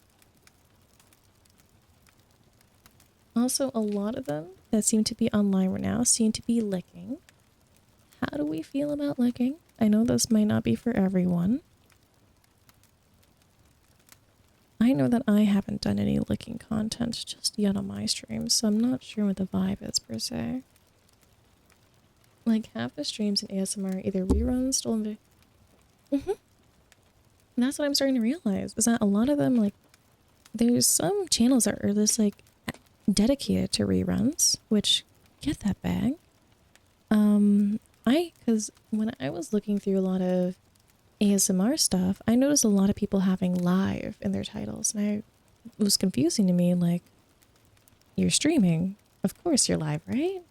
Also, a lot of them that seem to be online right now seem to be licking. How do we feel about licking? I know this might not be for everyone. I know that I haven't done any licking content just yet on my stream, so I'm not sure what the vibe is per se. Like, half the streams in ASMR are either reruns, stolen And that's what I'm starting to realize, is that a lot of them, like, there's some channels that are just, like, dedicated to reruns, which, get that bag. Because when I was looking through a lot of ASMR stuff, I noticed a lot of people having live in their titles, and it was confusing to me, like, you're streaming, of course you're live, right?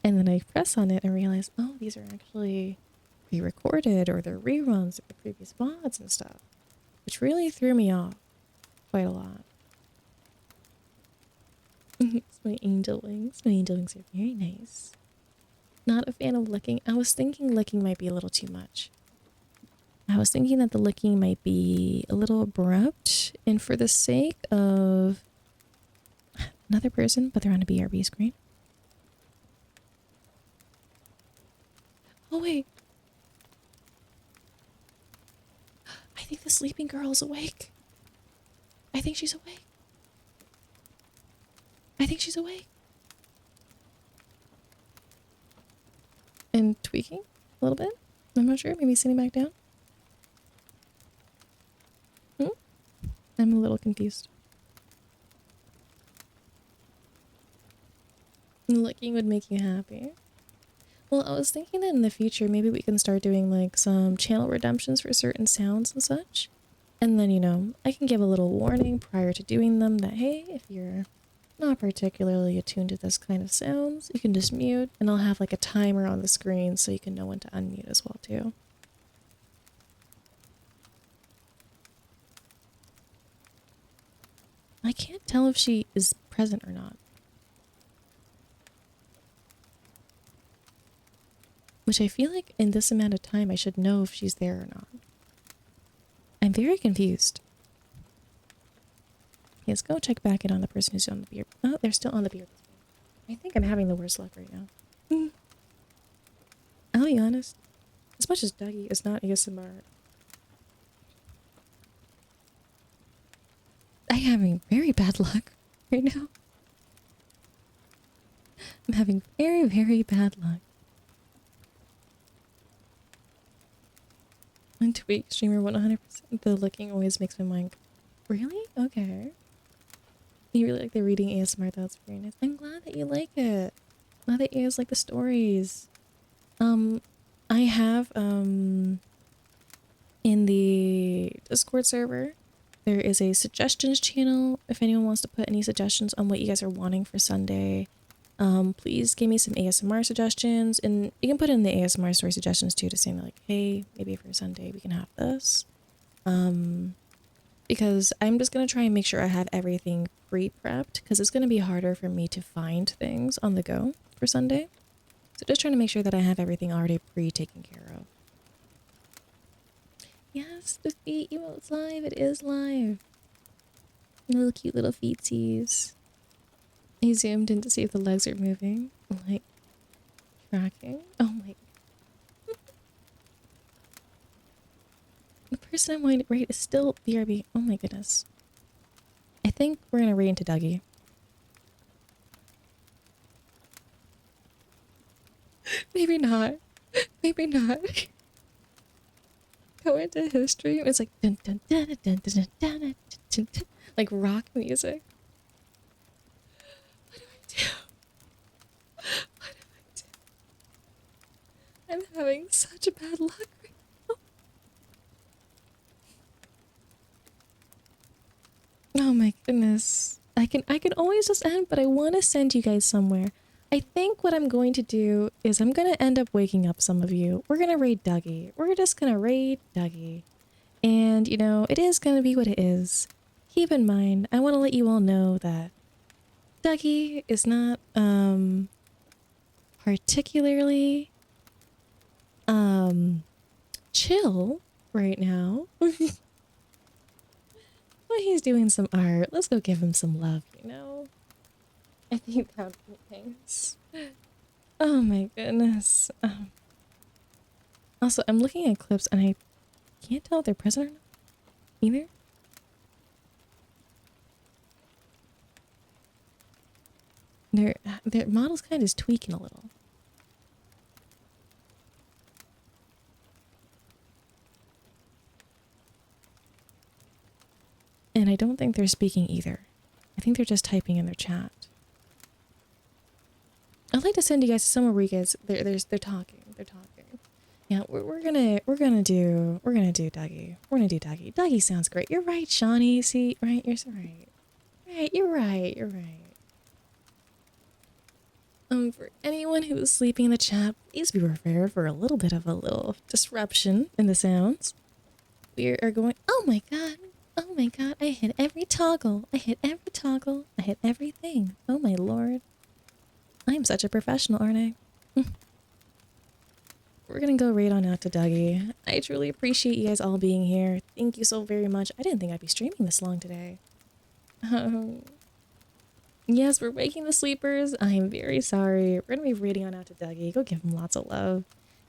And then I press on it and realize, oh, these are actually pre-recorded, or they're reruns of the previous VODs and stuff, which really threw me off quite a lot. It's my angel wings. My angel wings are very nice. Not a fan of licking. I was thinking licking might be a little too much. I was thinking that the licking might be a little abrupt, and for the sake of another person, but they're on a BRB screen. Oh wait. I think the sleeping girl is awake. I think she's awake. I think she's awake. And tweaking a little bit. I'm not sure. Maybe sitting back down. I'm a little confused. Licking would make you happy. Well, I was thinking that in the future, maybe we can start doing like some channel redemptions for certain sounds and such. And then, you know, I can give a little warning prior to doing them that, hey, if you're not particularly attuned to this kind of sounds, you can just mute, and I'll have like a timer on the screen so you can know when to unmute as well too. I can't tell if she is present or not. Which I feel like in this amount of time I should know if she's there or not. I'm very confused. Yes, go check back in on the person who's on the beard. Oh, they're still on the beard. I think I'm having the worst luck right now. be honest. As much as Dougie is not ASMR, I'm having very bad luck right now. I'm having very, very bad luck. And Tweak streamer 100%. The looking always makes my mind go, really? Okay. You really like the reading ASMR, that's very nice. I'm glad that you like it. Glad that you guys like the stories. I have, in the Discord server, there is a suggestions channel. If anyone wants to put any suggestions on what you guys are wanting for Sunday, please give me some ASMR suggestions, and you can put in the ASMR story suggestions too, to say like, hey, maybe for Sunday we can have this. Because I'm just gonna try and make sure I have everything pre-prepped, because it's gonna be harder for me to find things on the go for Sunday. So just trying to make sure that I have everything already pre-taken care of. Yes, the feet emote's live. It is live. Little cute little feetsies. I zoomed in to see if the legs are moving. Like, tracking. Oh my. The person I'm wanting to rate is still BRB. Oh my goodness. I think we're gonna rate into Dougie. Maybe not. Maybe not. Go into history. It's like dun dun dun dun dun dun dun dun dun, dun, like rock music. What do I do? What do I do? I'm having such a bad luck right now. Oh my goodness. I can always just end, but I want to send you guys somewhere. I think what I'm going to do is I'm going to end up waking up some of you. We're going to raid Dougie. We're just going to raid Dougie. And, you know, it is going to be what it is. Keep in mind, I want to let you all know that Dougie is not, particularly, chill right now. But he's doing some art. Let's go give him some love, you know? I think that would be nice. Oh my goodness. Also, I'm looking at clips and I can't tell if they're present or not either. Their model's kind of is tweaking a little. And I don't think they're speaking either. I think they're just typing in their chat. I'd like to send you guys somewhere where you guys they're talking. They're talking. Yeah, we're gonna do Dougie. We're gonna do Dougie. Dougie sounds great. You're right, Shawnee. See, right? You're so right. Right, you're right. You're right. For anyone who is sleeping in the chat, please be prepared for a little bit of a little disruption in the sounds. We are going. Oh my god. Oh my god. I hit every toggle. I hit every toggle. I hit everything. Oh my lord. I am such a professional, aren't I? We're gonna go right on out to Dougie. I truly appreciate you guys all being here. Thank you so very much. I didn't think I'd be streaming this long today. Yes, we're waking the sleepers. I am very sorry. We're gonna be raiding on out to Dougie. Go give him lots of love.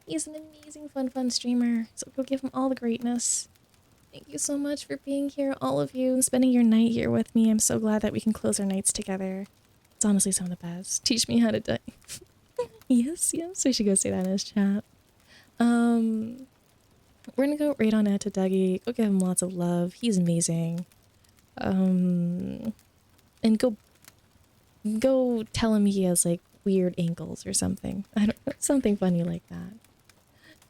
He's an amazing, fun streamer. So go give him all the greatness. Thank you so much for being here, all of you, and spending your night here with me. I'm so glad that we can close our nights together. It's honestly some of the best. Teach me how to die. Yes, we should go say that in his chat. We're gonna go right on out to Dougie. Go give him lots of love. He's amazing. And go tell him he has like weird ankles or something. I don't know, something funny like that.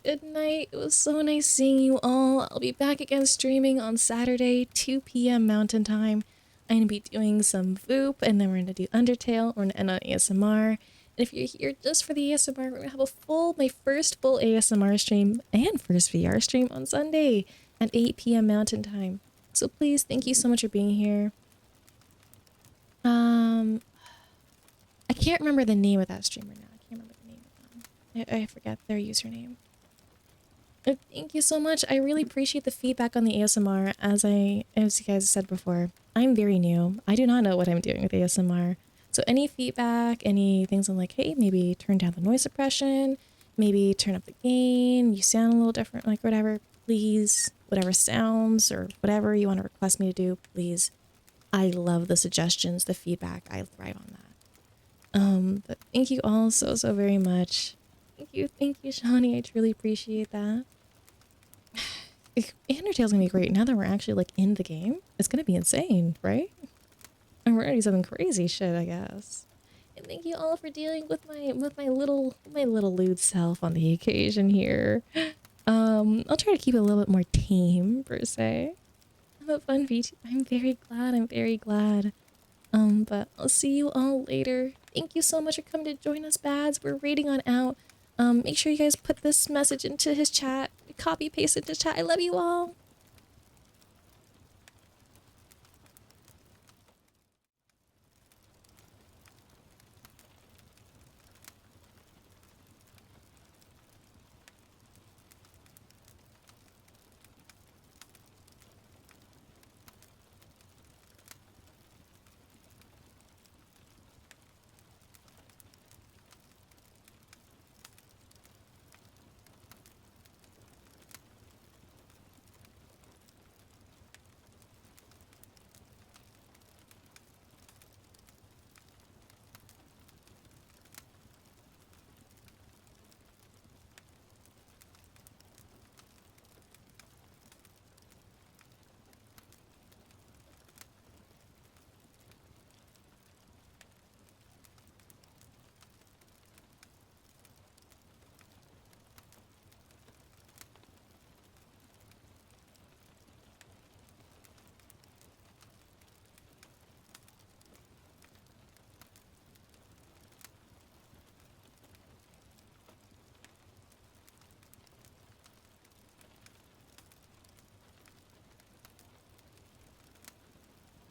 Good night. It was so nice seeing you all. I'll be back again streaming on Saturday, 2 p.m. Mountain Time. I'm gonna be doing some VOOP, and then we're gonna do Undertale. We're gonna end on ASMR. And if you're here just for the ASMR, we're gonna have my first full ASMR stream and first VR stream on Sunday at 8 p.m. Mountain Time. So please, thank you so much for being here. I can't remember the name of that streamer now. I can't remember the name of them. I forget their username. Thank you so much. I really appreciate the feedback on the ASMR. As you guys said before, I'm very new. I do not know what I'm doing with ASMR. So any feedback, any things I'm like, hey, maybe turn down the noise suppression, maybe turn up the gain, you sound a little different, like whatever, please, whatever sounds or whatever you want to request me to do, please. I love the suggestions, the feedback. I thrive on that. But thank you all so, so very much. Thank you, Shawnee. I truly appreciate that. Undertale's gonna be great now that we're actually like in the game. It's gonna be insane, right? And we're gonna do something crazy shit, I guess. And thank you all for dealing with my little lewd self on the occasion here. I'll try to keep it a little bit more tame per se. Have a fun beach. I'm very glad. I'm very glad. But I'll see you all later. Thank you so much for coming to join us, Bads. We're raiding on out. Make sure you guys put this message into his chat. Copy paste it to chat. I love you all.